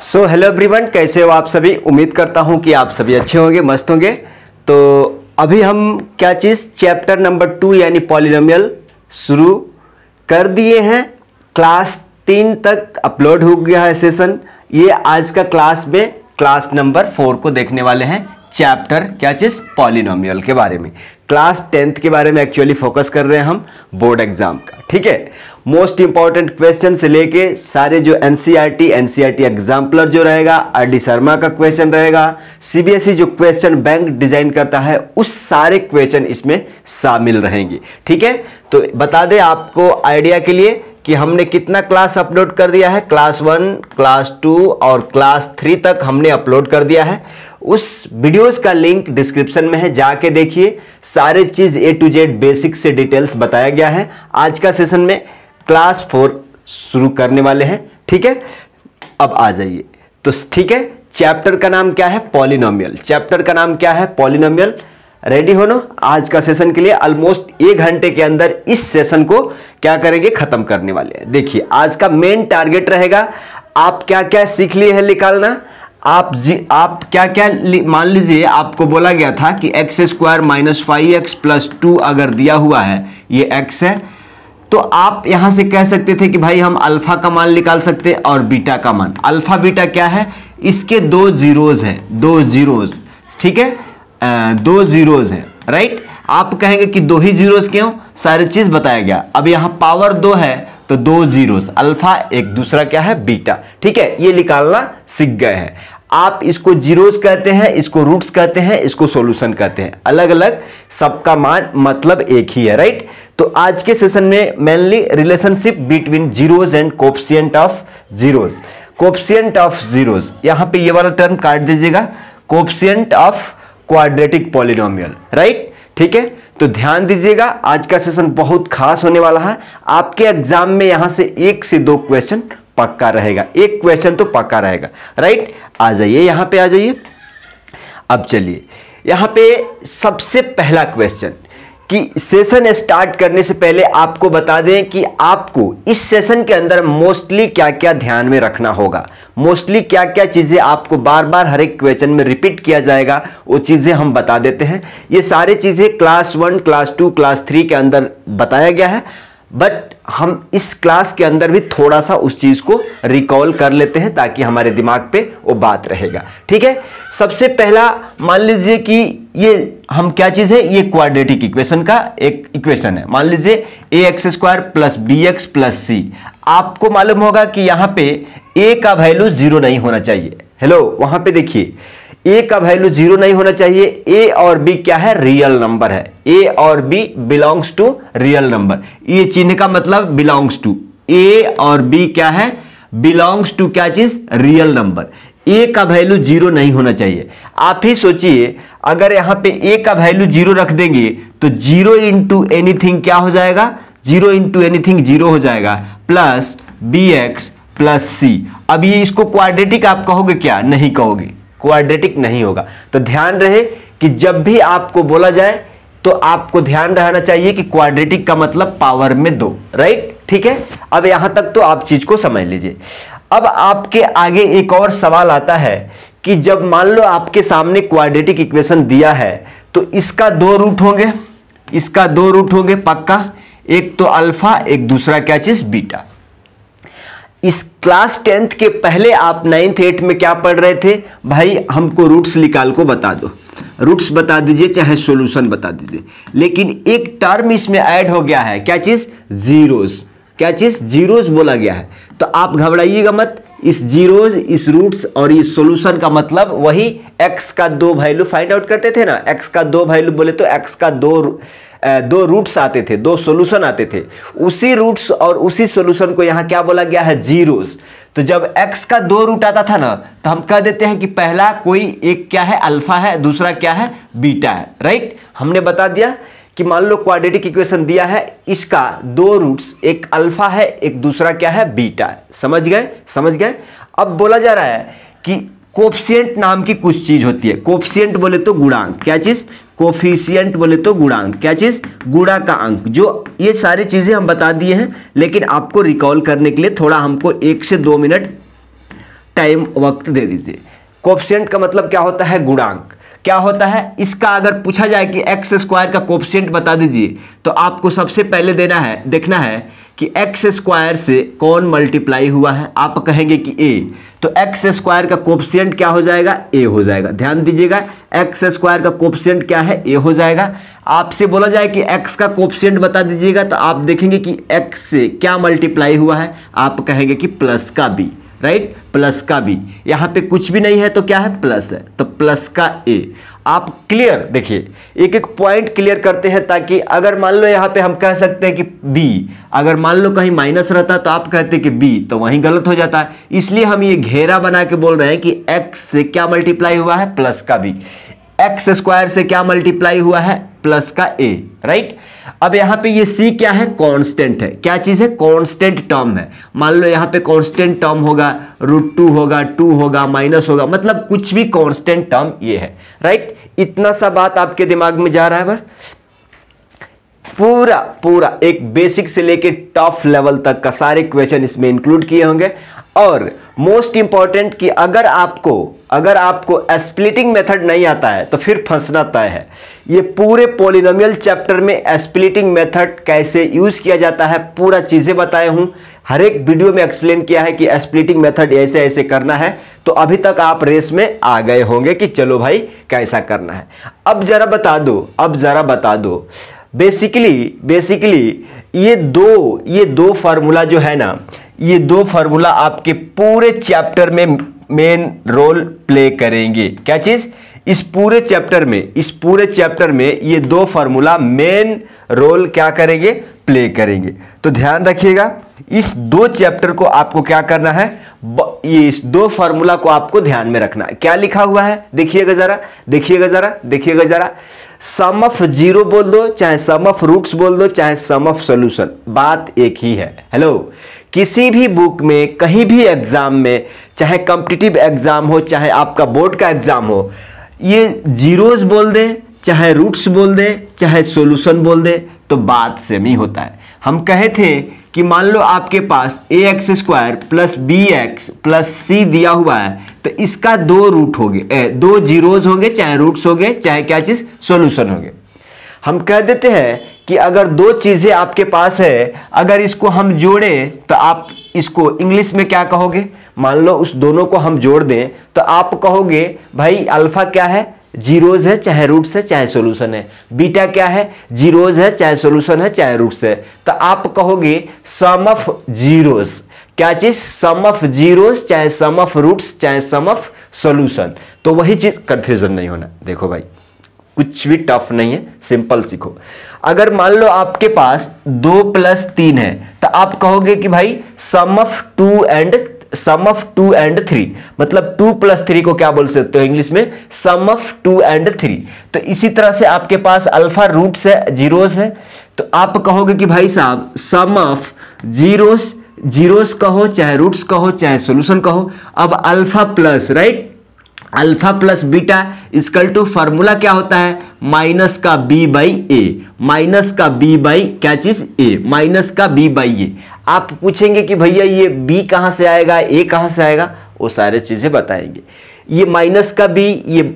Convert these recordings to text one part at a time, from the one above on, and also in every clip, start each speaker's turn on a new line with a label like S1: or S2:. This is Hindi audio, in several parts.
S1: सो हेलो एवरीवन, कैसे हो आप सभी। उम्मीद करता हूं कि आप सभी अच्छे होंगे, मस्त होंगे। तो अभी हम क्या चीज़ चैप्टर नंबर 2 यानी पॉलिनोमियल शुरू कर दिए हैं। क्लास 3 तक अपलोड हो गया है सेशन। ये आज का क्लास में क्लास नंबर 4 को देखने वाले हैं। चैप्टर क्या चीज़ पॉलिनोमियल के बारे में, क्लास 10th के बारे में एक्चुअली फोकस कर रहे हैं हम बोर्ड एग्जाम का। ठीक है, मोस्ट इंपॉर्टेंट क्वेश्चन से लेके सारे जो एनसीईआरटी एग्जाम्पलर जो रहेगा, आर.डी. शर्मा का क्वेश्चन रहेगा, सीबीएसई जो क्वेश्चन बैंक डिजाइन करता है, उस सारे क्वेश्चन इसमें शामिल रहेंगे। ठीक है, तो बता दें आपको आइडिया के लिए कि हमने कितना क्लास अपलोड कर दिया है। क्लास 1, क्लास 2 और क्लास 3 तक हमने अपलोड कर दिया है। उस वीडियोस का लिंक डिस्क्रिप्शन में है, जाके देखिए। सारे चीज A to Z बेसिक से डिटेल्स बताया गया है। आज का सेशन में क्लास 4 शुरू करने वाले हैं। ठीक है, अब आ जाइए। तो ठीक है, चैप्टर का नाम क्या है? पॉलिनोमियल। चैप्टर का नाम क्या है? पॉलिनोमियल। रेडी हो ना आज का सेशन के लिए? ऑलमोस्ट 1 घंटे के अंदर इस सेशन को क्या करेंगे, खत्म करने वाले हैं। देखिए, आज का मेन टारगेट रहेगा आप क्या क्या सीख लिए हैं निकालना। आप क्या क्या, मान लीजिए आपको बोला गया था कि x² - 5x + 2 अगर दिया हुआ है, ये x है, तो आप यहां से कह सकते थे कि भाई हम अल्फा का मान निकाल सकते हैं और बीटा का मान। अल्फा बीटा क्या है? इसके 2 जीरोज हैं, 2 जीरोज। ठीक है, 2 जीरोज हैं, राइट। आप कहेंगे कि 2 ही जीरोज क्यों? सारी चीज बताया गया। अब यहां पावर 2 है तो 2 जीरोज, अल्फा, एक दूसरा क्या है? बीटा। ठीक है, ये निकालना सीख गए हैं आप। इसको जीरोज कहते हैं, इसको रूट्स कहते हैं, इसको सॉल्यूशन कहते हैं। अलग अलग, सबका मान मतलब एक ही है, राइट। तो आज के सेशन में mainly relationship between zeros and coefficient of zeros. Coefficient of zeros, यहां पे ये वाला टर्म काट दीजिएगा, coefficient of quadratic polynomial, right. ठीक है, तो ध्यान दीजिएगा, आज का सेशन बहुत खास होने वाला है। आपके एग्जाम में यहां से 1 से 2 क्वेश्चन पक्का रहेगा, 1 क्वेश्चन तो पक्का रहेगा, राइट। आ जाइए, यहां पे आ जाइए। अब चलिए, यहां पे सबसे पहला क्वेश्चन कि सेशन स्टार्ट करने से पहले आपको बता दें कि आपको इस सेशन के अंदर मोस्टली क्या क्या ध्यान में रखना होगा। मोस्टली क्या क्या चीजें आपको बार बार हर एक क्वेश्चन में रिपीट किया जाएगा, वो चीजें हम बता देते हैं। ये सारी चीजें क्लास 1, क्लास 2, क्लास 3 के अंदर बताया गया है, बट हम इस क्लास के अंदर भी थोड़ा सा उस चीज को रिकॉल कर लेते हैं ताकि हमारे दिमाग पे वो बात रहेगा। ठीक है, सबसे पहला मान लीजिए कि ये हम क्या चीज है, ये क्वाड्रेटिक इक्वेशन का एक इक्वेशन है। मान लीजिए ax² + bx + c। आपको मालूम होगा कि यहां पे a का वैल्यू 0 नहीं होना चाहिए। हेलो, वहां पे देखिए, a का वैल्यू 0 नहीं होना चाहिए। a और b क्या है? रियल नंबर है। a और b belongs to real number. ये चिन्ह का मतलब बिलोंग्स टू। a और b क्या है? बिलोंग्स टू क्या चीज? Real number. a का वैल्यू 0 नहीं होना चाहिए। आप ही सोचिए, अगर यहां पे a का वैल्यू 0 रख देंगे तो 0 इंटू एनीथिंग क्या हो जाएगा? 0 इंटू एनीथिंग 0 हो जाएगा, प्लस bx + c। अब ये इसको क्वाड्रेटिक आप कहोगे क्या? नहीं कहोगे, क्वाड्रेटिक नहीं होगा। तो ध्यान रहे कि जब भी आपको बोला जाए तो आपको ध्यान रहना चाहिए कि क्वाड्रेटिक का मतलब पावर में 2, राइट। ठीक है, अब यहां तक तो आप चीज को समझ लीजिए। अब आपके आगे एक और सवाल आता है कि जब मान लो आपके सामने क्वाड्रेटिक इक्वेशन दिया है तो इसका 2 रूट होंगे, इसका 2 रूट होंगे पक्का। एक तो अल्फा, एक दूसरा क्या चीज? बीटा। इस क्लास 10th के पहले आप 9th 8th में क्या पढ़ रहे थे? भाई हमको रूट्स निकाल को बता दो, रूट्स बता दीजिए, चाहे सॉल्यूशन बता दीजिए। लेकिन एक टर्म इसमें ऐड हो गया है, क्या चीज? जीरोज। क्या चीज? जीरोज बोला गया है। तो आप घबराइएगा मत। इस जीरोज, इस रूट्स और इस सॉल्यूशन का मतलब वही x का 2 वैल्यू फाइंड आउट करते थे ना। x का 2 वैल्यू बोले तो x का 2 रूट्स आते थे, 2 सॉल्यूशन आते थे। उसी रूट्स और उसी सॉल्यूशन को यहां क्या बोला गया है? जीरोस। तो जब x का 2 रूट आता था ना, तो हम कह देते हैं कि पहला कोई एक क्या है? अल्फा है, दूसरा क्या है? बीटा है, राइट। हमने बता दिया कि मान लो क्वाड्रेटिक इक्वेशन दिया है, इसका 2 रूट्स, एक अल्फा है, एक दूसरा क्या है? बीटा है। समझ गए? समझ गए। अब बोला जा रहा है कि कोएफिशिएंट नाम की कुछ चीज होती है। कोएफिशिएंट बोले तो गुणांक, क्या चीज? कोफिशिएंट बोले तो गुणांक, क्या चीज? गुणा का अंक। जो ये सारी चीजें हम बता दिए हैं, लेकिन आपको रिकॉल करने के लिए थोड़ा हमको 1 से 2 मिनट टाइम वक्त दे दीजिए। कोफिशिएंट का मतलब क्या होता है? गुणांक। क्या होता है इसका? अगर पूछा जाए कि एक्स स्क्वायर का कोफिशिएंट बता दीजिए तो आपको सबसे पहले देखना है कि एक्स स्क्वायर से कौन मल्टीप्लाई हुआ है। आप कहेंगे कि ए, तो एक्स स्क्वायर का कोफिशिएंट क्या हो जाएगा? ए हो जाएगा। ध्यान दीजिएगा, एक्स स्क्वायर का कोफिशिएंट क्या है? ए हो जाएगा। आपसे बोला जाए कि एक्स का कोफिशिएंट बता दीजिएगा तो आप देखेंगे कि एक्स से क्या मल्टीप्लाई हुआ है? आप कहेंगे कि प्लस का बी, राइट, प्लस का बी। यहां पे कुछ भी नहीं है तो क्या है? प्लस है, तो प्लस का ए। आप क्लियर देखिए, एक एक पॉइंट क्लियर करते हैं ताकि अगर मान लो यहां पे हम कह सकते हैं कि बी, अगर मान लो कहीं माइनस रहता तो आप कहते कि बी, तो वहीं गलत हो जाता है। इसलिए हम ये घेरा बना के बोल रहे हैं कि एक्स से क्या मल्टीप्लाई हुआ है? प्लस का बी। एक्स स्क्वायर से क्या मल्टीप्लाई हुआ है? प्लस का ए, राइट। अब यहां पे ये सी क्या है? कांस्टेंट है। क्या चीज है? कांस्टेंट टर्म है। मान लो यहां पे कांस्टेंट टर्म होगा, √2 होगा, 2 होगा, माइनस होगा, मतलब कुछ भी कांस्टेंट टर्म ये है, राइट। इतना सा बात आपके दिमाग में जा रहा है? पूरा पूरा एक बेसिक से लेके टॉप लेवल तक का सारे क्वेश्चन इसमें इंक्लूड किए होंगे। और मोस्ट इंपॉर्टेंट कि अगर आपको स्प्लिटिंग मेथड नहीं आता है तो फिर फंसना तय है। ये पूरे पॉलिनोमियल चैप्टर में स्प्लिटिंग मेथड कैसे यूज किया जाता है पूरा चीजें बताए हूं। हर एक वीडियो में एक्सप्लेन किया है कि स्प्लिटिंग मेथड ऐसे ऐसे करना है। तो अभी तक आप रेस में आ गए होंगे कि चलो भाई कैसा करना है। अब जरा बता दो बेसिकली ये दो फार्मूला जो है ना, ये दो फार्मूला आपके पूरे चैप्टर में मेन रोल प्ले करेंगे। क्या चीज? इस पूरे चैप्टर में ये दो फार्मूला मेन रोल क्या करेंगे? प्ले करेंगे। तो ध्यान रखिएगा, इस दो चैप्टर को आपको क्या करना है? ये इस दो फार्मूला को आपको ध्यान में रखना है। क्या लिखा हुआ है? देखिएगा जरा। सम ऑफ जीरो बोल दो, चाहे सम ऑफ रूट्स बोल दो, चाहे सम ऑफ सॉल्यूशन, बात एक ही है। हेलो, किसी भी बुक में, कहीं भी एग्जाम में, चाहे कॉम्पिटिटिव एग्जाम हो, चाहे आपका बोर्ड का एग्जाम हो, ये जीरोस बोल दे, चाहे रूट्स बोल दे, चाहे सॉल्यूशन बोल दे, तो बात सेम ही होता है। हम कहे थे कि मान लो आपके पास ax² plus bx plus c दिया हुआ है, तो इसका दो रूट होंगे, दो जीरोज होंगे, चाहे रूट्स होंगे, चाहे क्या चीज? सॉल्यूशन होंगे। हम कह देते हैं कि अगर दो चीजें आपके पास है, अगर इसको हम जोड़ें तो आप इसको इंग्लिश में क्या कहोगे? मान लो उस दोनों को हम जोड़ दें तो आप कहोगे भाई अल्फा क्या है? जीरोज है, चाहे रूट्स है, चाहे सॉल्यूशन है। बीटा क्या है? जीरोज है, चाहे सॉल्यूशन है, चाहे रूट्स है। तो आप कहोगे सम ऑफ जीरोज। क्या चीज? सम ऑफ जीरोज, चाहे सम ऑफ रूट्स, चाहे सम ऑफ सॉल्यूशन। तो वही चीज, कंफ्यूजन नहीं होना। देखो भाई, कुछ भी टफ नहीं है, सिंपल सीखो। अगर मान लो आपके पास 2 + 3 है तो आप कहोगे कि भाई सम ऑफ 2 एंड 3, मतलब 2 + 3 को क्या बोल सकते हो इंग्लिश में? सम ऑफ 2 एंड 3। तो इसी तरह से आपके पास अल्फा रूट्स है, जीरोस है, तो आप कहोगे कि भाई साहब सम ऑफ जीरोस कहो, चाहे रूट्स कहो, चाहे सॉल्यूशन कहो। अब alpha plus, right, alpha plus beta equal to formula क्या होता है? माइनस का b/a, माइनस का b/ क्या चीज? a, माइनस का b/a। आप पूछेंगे कि भैया ये b कहां से आएगा, a कहां से आएगा? वो सारे चीजें बताएंगे। ये माइनस का b, ये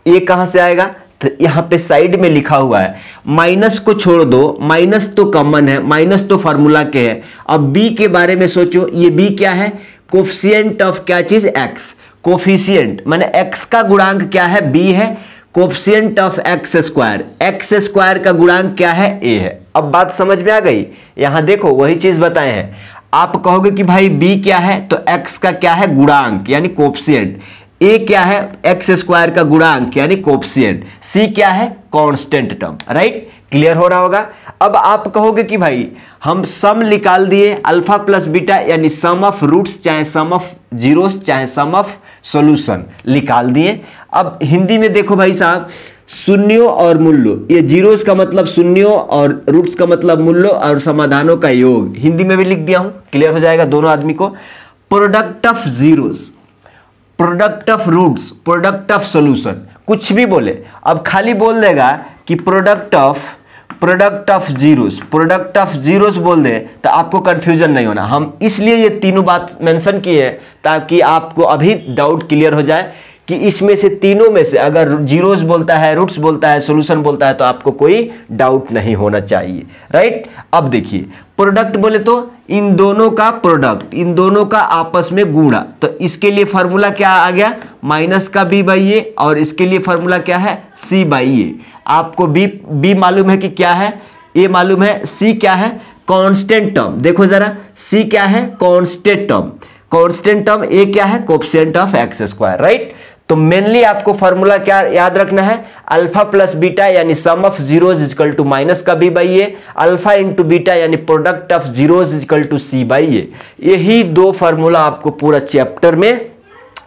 S1: a कहां से आएगा? तो यहां पे साइड में लिखा हुआ है, माइनस को छोड़ दो, माइनस तो कॉमन है, माइनस तो फार्मूला के है। अब b के बारे में सोचो, ये b क्या है? कोफिशिएंट ऑफ क्या चीज? x। कोफिशिएंट माने x का गुणांक क्या है? b है। कोफिशिएंट ऑफ x² का गुणांक क्या है? a है। अब बात समझ में आ गई? यहां देखो वही चीज बताए हैं। आप कहोगे कि भाई b क्या है? तो x का क्या है? गुणांक यानी कोफिशिएंट। a क्या है? x² का गुणांक यानी कोफिशिएंट। c क्या है? Constant term, right. क्लियर हो रहा होगा? अब आप कहोगे कि भाई हम सम निकाल दिए, अल्फा प्लस बीटा यानी सम ऑफ रूट्स, चाहे सम ऑफ जीरोस, चाहे सम ऑफ सॉल्यूशन निकाल दिए। अब हिंदी में देखो भाई साहब, शून्यों और मूल्यों, ये जीरोस का मतलब शून्यों और रूट्स का मतलब मूल्यों और समाधानों का योग, हिंदी में भी लिख दिया हूं। क्लियर हो जाएगा दोनों आदमी को। Product of zeros, product of roots, product of solution, कुछ भी बोले। अब खाली बोल देगा कि product product of zeros, product of zeros बोल दे तो आपको कंफ्यूजन नहीं होना। हम इसलिए ये तीनों बात मेंशन किए हैं ताकि आपको अभी डाउट क्लियर हो जाए कि इसमें से तीनों में से अगर जीरोस बोलता है, रूट्स बोलता है, सॉल्यूशन बोलता है तो आपको कोई डाउट नहीं होना चाहिए, राइट। अब देखिए प्रोडक्ट बोले तो इन दोनों का प्रोडक्ट, इन दोनों का आपस में गुणा, तो इसके लिए फॉर्मूला क्या आ गया, माइनस का बी बाई ए, और इसके लिए फॉर्मूला क्या है, सी बाई ए। आपको बी मालूम है कि क्या है, ए मालूम है, सी क्या है, कांस्टेंट टर्म। देखो जरा, सी क्या है, constant term, constant term, A क्या है, coefficient of X square, right. तो मेनली आपको फॉर्मूला क्या याद रखना है, अल्फा प्लस बीटा यानी sum of zeros equal to minus का B by A, alpha into beta यानी product of zeros equal to C by A. यही दो फॉर्मूला आपको पूरा चैप्टर में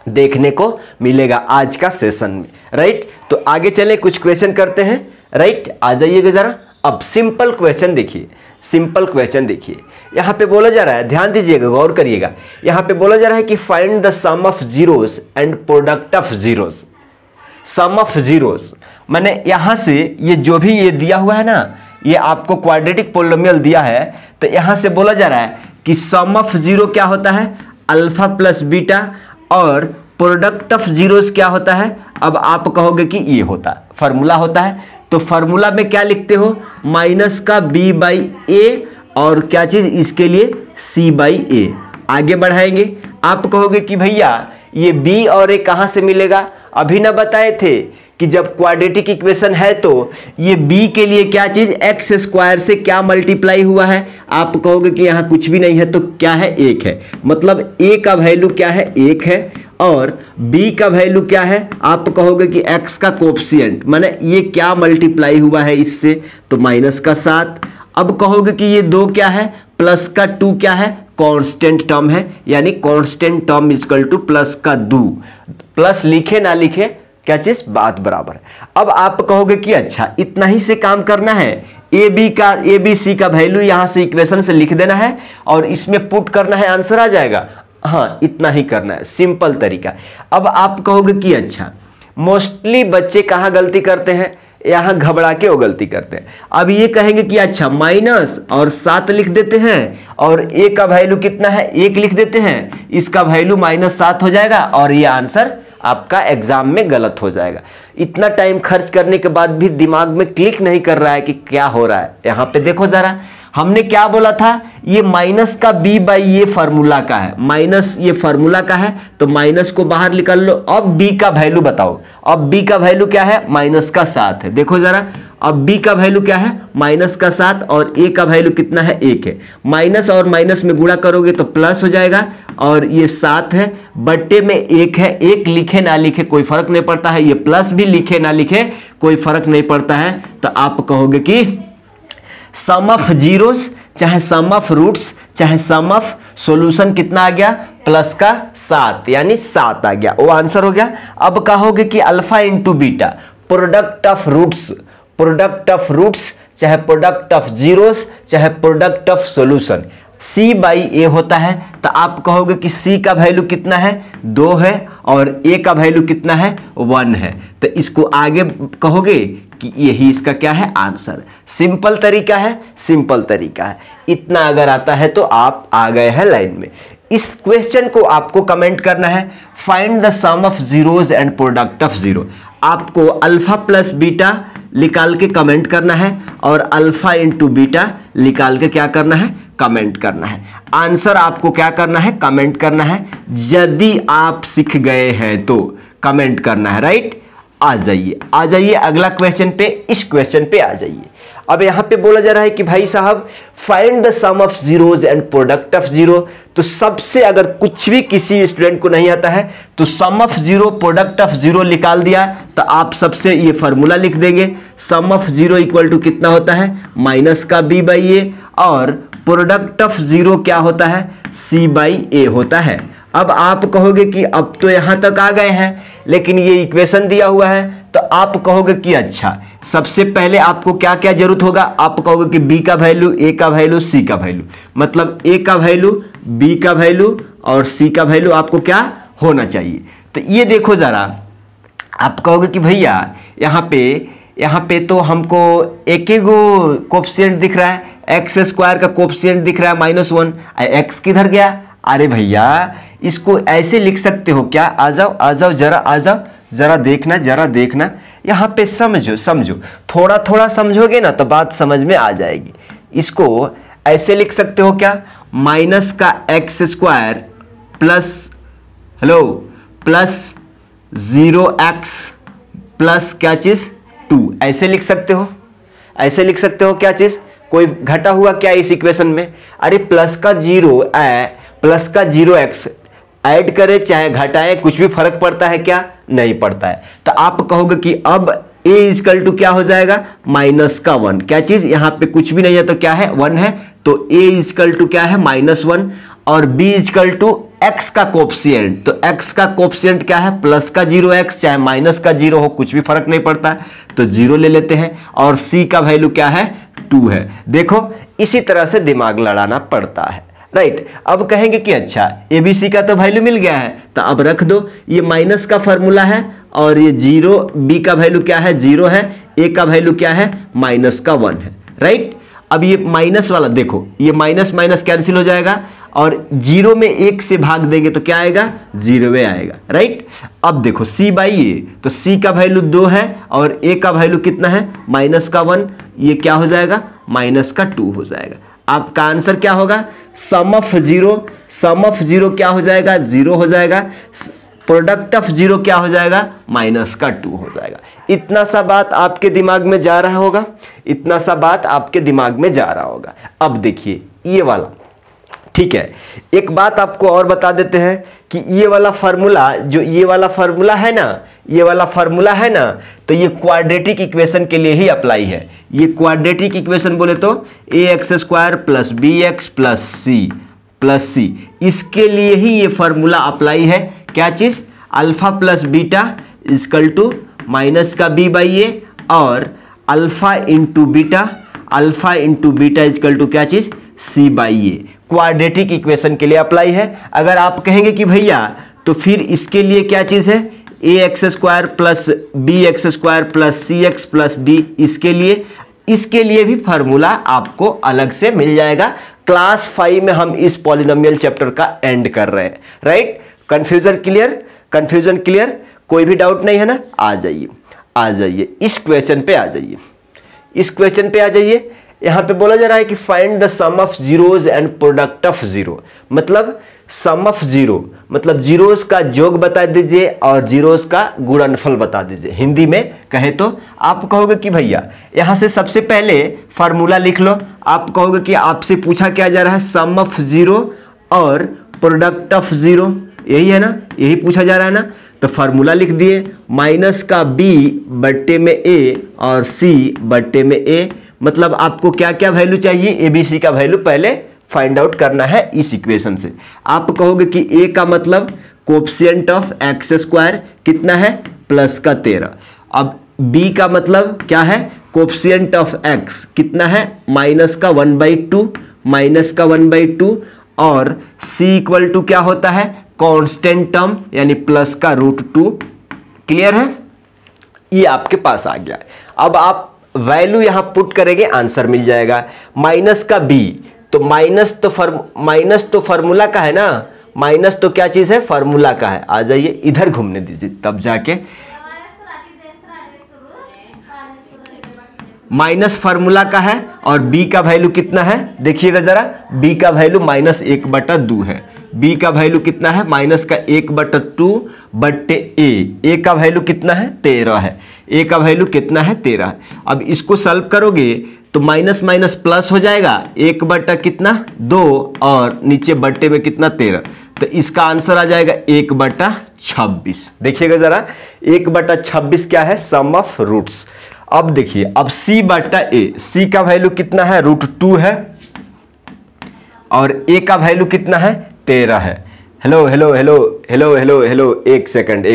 S1: देखने को मिलेगा आज का सेशन में, राइट। तो आगे चले, कुछ क्वेश्चन करते हैं, राइट। आ जाइएगा जरा। अब सिंपल क्वेश्चन देखिए, सिंपल क्वेश्चन देखिए, यहां पे बोला जा रहा है, ध्यान दीजिएगा, गौर करिएगा। यहां पे बोला जा रहा है कि find the sum of zeros and product of zeros. Sum of zeros माने यहां से ये जो भी ये दिया हुआ है ना, ये आपको क्वाड्रेटिक पोलिनोमियल दिया है, तो यहां से बोला जा रहा है कि सम ऑफ जीरो क्या होता है, अल्फा प्लस बीटा, और प्रोडक्ट ऑफ जीरोस क्या होता है। अब आप कहोगे कि ये होता है, फॉर्मूला होता है, तो फॉर्मूला में क्या लिखते हो, माइनस का बी बाई ए, और क्या चीज, इसके लिए सी बाई ए। आगे बढ़ाएंगे, आप कहोगे कि भैया ये बी और ए कहां से मिलेगा, अभी ना बताए थे कि जब क्वाड्रेटिक इक्वेशन है तो ये b के लिए क्या चीज, एक्स स्क्वायर से क्या मल्टीप्लाई हुआ है। आप कहोगे कि यहाँ कुछ भी नहीं है, तो क्या है, एक है, मतलब a का वैल्यू क्या है, एक है, और b का वैल्यू क्या है, आप कहोगे कि x का कोएफिशिएंट, माने ये क्या मल्टीप्लाई हुआ है इससे, तो माइनस का 7। अब कहोगे कि ये 2 क्या है, प्लस का 2 क्या है, कांस्टेंट टर्म है, यानी constant term equal to plus का 2। प्लस लिखे ना लिखे क्या चीज, बात बराबर है। अब आप कहोगे कि अच्छा इतना ही से काम करना है, ए बी सी का वैल्यू यहां से इक्वेशन से लिख देना है और इसमें पुट करना है, आंसर आ जाएगा। हाँ, इतना ही करना है, सिंपल तरीका। अब आप कहोगे कि अच्छा मोस्टली बच्चे कहां गलती करते हैं, यहां घबरा के वो गलती करते हैं। अब ये कहेंगे कि अच्छा माइनस और 7 लिख देते हैं, और ए का वैल्यू कितना है, 1 लिख देते हैं, इसका वैल्यू -7 हो जाएगा, और ये आंसर आपका एग्जाम में गलत हो जाएगा। इतना टाइम खर्च करने के बाद भी दिमाग में क्लिक नहीं कर रहा है कि क्या हो रहा है। यहां पे देखो जरा, हमने क्या बोला था, ये माइनस का बी बाई ये फार्मूला का है, माइनस ये फार्मूला का है, तो माइनस को बाहर निकाल लो। अब बी का वैल्यू बताओ, अब बी का वैल्यू क्या है, माइनस का 7 है। देखो जरा, अब बी का वैल्यू क्या है, माइनस का 7, और ए का वैल्यू कितना है, 1 है। माइनस और माइनस में गुणा करोगे तो प्लस हो जाएगा, और ये 7 है, बट्टे में 1 है। 1 लिखे ना लिखे कोई फर्क नहीं पड़ता है, ये प्लस भी लिखे ना लिखे कोई फर्क नहीं पड़ता है। तो आप कहोगे कि सम ऑफ जीरोस चाहे सम ऑफ रूट्स चाहे सम ऑफ सॉल्यूशन कितना आ गया, प्लस का 7, यानी 7 आ गया, वो आंसर हो गया। अब कहोगे कि alpha into beta, product of roots, product of roots चाहे प्रोडक्ट ऑफ जीरोस चाहे product of solution, c by a होता है। तो आप कहोगे कि सी का वैल्यू कितना है, 2 है, और ए का वैल्यू कितना है, 1 है। तो इसको आगे कहोगे कि यही इसका क्या है, आंसर। सिंपल तरीका है, सिंपल तरीका है। इतना अगर आता है तो आप आ गए हैं लाइन में। इस क्वेश्चन को आपको कमेंट करना है, find the sum of zeros and product of zero. आपको अल्फा प्लस बीटा निकाल के कमेंट करना है, और अल्फा इंटू बीटा निकाल के क्या करना है, कमेंट करना है। आंसर आपको क्या करना है, कमेंट करना है। यदि आप सीख गए हैं तो कमेंट करना है, राइट। आ जाइए, आ जाइए अगला क्वेश्चन पे, इस क्वेश्चन पे आ जाइए। अब यहां पे बोला जा रहा है कि भाई साहब find the sum of zeros and product of zero. तो सबसे अगर कुछ भी किसी स्टूडेंट को नहीं आता है तो sum of zero product of zero निकाल दिया, तो आप सबसे ये फार्मूला लिख देंगे, sum of zero equal to कितना होता है, माइनस का बी बाई ए, और प्रोडक्ट ऑफ जीरो क्या होता है, सी बाई ए होता है। अब आप कहोगे कि अब तो यहां तक आ गए हैं, लेकिन ये इक्वेशन दिया हुआ है, तो आप कहोगे कि अच्छा सबसे पहले आपको क्या क्या जरूरत होगा, आप कहोगे कि बी का वैल्यू, ए का वैल्यू, सी का वैल्यू, मतलब ए का वैल्यू, बी का वैल्यू और सी का वैल्यू आपको क्या होना चाहिए। तो ये देखो जरा, आप कहोगे कि भैया यहाँ पे यहाँ पे तो हमको एक ही गो कोफिशिएंट दिख रहा है, एक्स स्क्वायर का कोफिशिएंट दिख रहा है -1, एक्स किधर गया? अरे भैया इसको ऐसे लिख सकते हो क्या? आ जाओ जरा देखना यहाँ पे समझो थोड़ा थोड़ा समझोगे ना तो बात समझ में आ जाएगी। इसको ऐसे लिख सकते हो क्या? माइनस का x square plus 0x plus क्या चीज 2, ऐसे लिख सकते हो। ऐसे लिख सकते हो क्या चीज? कोई घटा हुआ क्या इस इक्वेशन में? अरे प्लस का 0x ऐड करे चाहे घटाए कुछ भी फर्क पड़ता है क्या? नहीं पड़ता है। तो आप कहोगे कि अब a इजकल टू क्या हो जाएगा? -1। क्या चीज? यहाँ पे कुछ भी नहीं है तो क्या है? 1 है, तो a इजकल टू क्या है? -1 और b इजकल टू x का कोफिशिएंट, तो x का कोफिशिएंट क्या है? प्लस का 0x चाहे माइनस का 0 हो कुछ भी फर्क नहीं पड़ता है, तो 0 ले लेते हैं और c का वैल्यू क्या है? 2 है। देखो इसी तरह से दिमाग लड़ाना पड़ता है, राइट। अब कहेंगे कि अच्छा ABC का तो वैल्यू मिल गया है, तो अब रख दो, ये माइनस का फॉर्मूला है और ये 0, B का वैल्यू क्या है? 0 है, A का वैल्यू क्या है? -1 है, राइट। अब ये माइनस वाला देखो, ये माइनस माइनस कैंसिल हो जाएगा और 0 में 1 से भाग देंगे तो क्या आएगा? 0 आएगा, राइट। अब देखो C/A, तो C का वैल्यू 2 है और A का वैल्यू कितना है? -1, ये क्या हो जाएगा? -2 हो जाएगा। आपका आंसर क्या होगा? सम ऑफ जीरो क्या हो जाएगा? 0 हो जाएगा। प्रोडक्ट ऑफ 0 क्या हो जाएगा? -2 हो जाएगा। इतना सा बात आपके दिमाग में जा रहा होगा, इतना सा बात आपके दिमाग में जा रहा होगा। अब देखिए ये वाला, ठीक है, एक बात आपको और बता देते हैं कि ये वाला फार्मूला, जो ये वाला फार्मूला है ना, तो ये क्वाड्रेटिक इक्वेशन के लिए ही अप्लाई है। ये क्वाड्रेटिक इक्वेशन बोले तो ax² plus bx plus c, इसके लिए ही ये फार्मूला अप्लाई है। क्या चीज? Alpha plus beta equal to minus का b/a और alpha into beta equal to क्या चीज? c/a। क्वाड्रेटिक इक्वेशन के लिए अप्लाई है। अगर आप कहेंगे कि भैया तो फिर इसके लिए क्या चीज है? ax² plus bx² plus cx plus d, इसके लिए भी फार्मूला आपको अलग से मिल जाएगा। क्लास 5 में हम इस पॉलिनोमियल चैप्टर का एंड कर रहे हैं, राइट। Confusion clear? कोई भी डाउट नहीं है ना? आ जाइए इस क्वेश्चन पे आ जाइए। यहां पे बोला जा रहा है कि find the sum of zeros and product of zero, मतलब सम ऑफ जीरो मतलब जीरोज का योग बता दीजिए और जीरोज का गुणनफल बता दीजिए। हिंदी में कहे तो आप कहोगे कि भैया यहां से सबसे पहले फार्मूला लिख लो। आप कहोगे कि आपसे पूछा क्या जा रहा है? सम ऑफ जीरो और प्रोडक्ट ऑफ जीरो, यही है ना? यही पूछा जा रहा है ना? तो फार्मूला लिख दिए, माइनस का b बट्टे में a और c बट्टे में a। मतलब आपको क्या क्या वैल्यू चाहिए? ABC का वैल्यू पहले फाइंड आउट करना है इस इक्वेशन से। आप कहोगे कि a का मतलब कोफिशिएंट ऑफ x² कितना है? प्लस का 13। अब b का मतलब क्या है? कोफिशिएंट ऑफ x कितना है? माइनस का 1/2 और c इक्वल टू क्या होता है? कांस्टेंट टर्म यानी प्लस का √2। क्लियर है? ये आपके पास आ गया। अब आप वैल्यू यहां पुट करेंगे, आंसर मिल जाएगा। माइनस का b, तो माइनस तो फार्मूला का है ना, माइनस तो क्या चीज है? फार्मूला का है। आ जाइए इधर घूमने दीजिए, तब जाके माइनस फार्मूला का है और b का वैल्यू कितना है? देखिएगा जरा, b का वैल्यू -1/2 है। b का वैल्यू कितना है? -1/2 बट्टे a का वैल्यू कितना है? 13 है। a का वैल्यू कितना है? 13 है। अब इसको सॉल्व करोगे तो माइनस माइनस प्लस हो जाएगा, 1/2 और नीचे बट्टे में कितना? 13। तो इसका आंसर आ जाएगा 1/26। देखिएगा जरा, 1/26 क्या है? सम ऑफ रूट्स। अब देखिए, अब c/a, c का वैल्यू कितना है? √2 है और a का वैल्यू कितना है? 13 है। हेलो, एक सेकंड,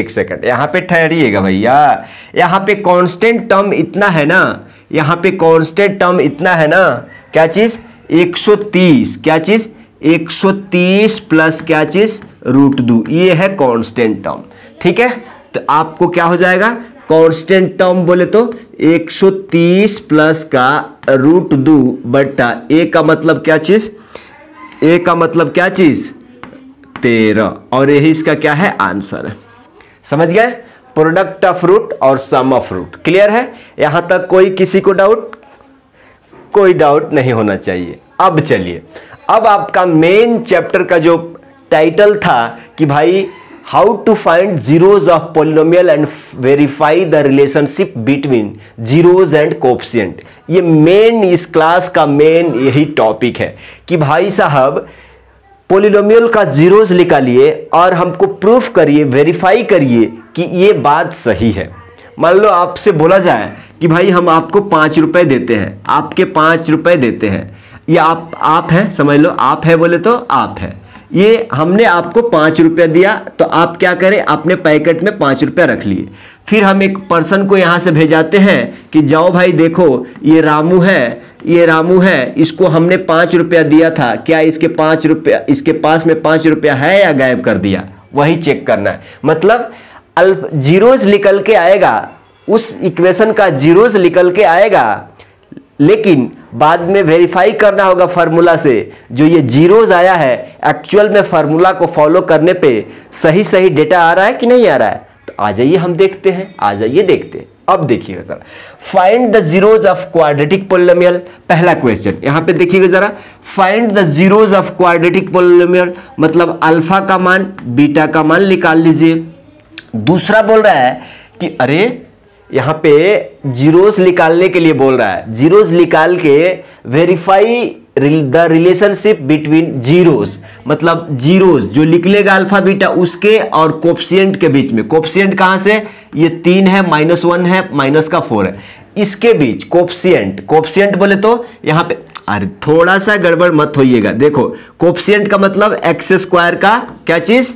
S1: यहां पे ठहरिएगा भैया। यहां पे कांस्टेंट टर्म इतना है ना, क्या चीज? 130। क्या चीज? 130 प्लस क्या चीज? √2, ये है कांस्टेंट टर्म। ठीक है, तो आपको क्या हो जाएगा? कांस्टेंट टर्म बोले तो 130 प्लस का रूट 2 बटा ए का मतलब क्या चीज, ए का मतलब क्या चीज 13, और यही इसका क्या है आंसर है। समझ गए, प्रोडक्ट ऑफ रूट और सम ऑफ रूट। क्लियर है, यहां तक कोई किसी को डाउट, कोई डाउट नहीं होना चाहिए। अब चलिए, अब आपका मेन चैप्टर का जो टाइटल था कि भाई how to find zeros of polynomial and verify the relationship between zeros and coefficient, ये मेन इस क्लास का मेन यही टॉपिक है कि भाई साहब पॉलिनोमियल का जीरोज निकालिए और हमको प्रूफ करिए, वेरीफाई करिए कि ये बात सही है। मान लो आपसे बोला जाए कि भाई हम आपको 5 रुपए देते हैं, आपके 5 रुपए देते हैं, ये आप है, समझ लो आप है, बोले तो आप है, ये हमने आपको 5 रुपया दिया, तो आप क्या करें, अपने पैकेट में 5 रुपया रख लिए। फिर हम एक पर्सन को यहाँ से भेजाते हैं कि जाओ भाई देखो ये रामू है, ये रामू है, इसको हमने 5 रुपया दिया था, क्या इसके 5 रुपया, इसके पास में 5 रुपया है या गायब कर दिया, वही चेक करना है। मतलब जीरोज निकल के आएगा, उस इक्वेशन का जीरोज निकल के आएगा, लेकिन बाद में वेरीफाई करना होगा फार्मूला से, जो ये जीरोज आया है एक्चुअल में फार्मूला को फॉलो करने पे सही सही डेटा आ रहा है कि नहीं आ रहा है। तो आ जाइए हम देखते हैं, आ जाइए देखते हैं। अब देखिएगा जरा, find the zeros of quadratic polynomial, पहला क्वेश्चन यहां पे देखिएगा जरा, find the zeros of quadratic polynomial मतलब अल्फा का मान बीटा का मान निकाल लीजिए। दूसरा बोल रहा है कि अरे यहां पे जीरोस निकालने के लिए बोल रहा है, जीरोस निकाल के verify the relationship between zeros, मतलब जीरोस जो निकलेगा अल्फा बीटा उसके और कोएफिशिएंट के बीच में। कोएफिशिएंट कहां से, ये 3 है, -1 है, माइनस का 4 है, इसके बीच कोएफिशिएंट, कोएफिशिएंट बोले तो यहां पे अरे थोड़ा सा गड़बड़ मत होइएगा, देखो कोएफिशिएंट का मतलब एक्स स्क्वायर का क्या चीज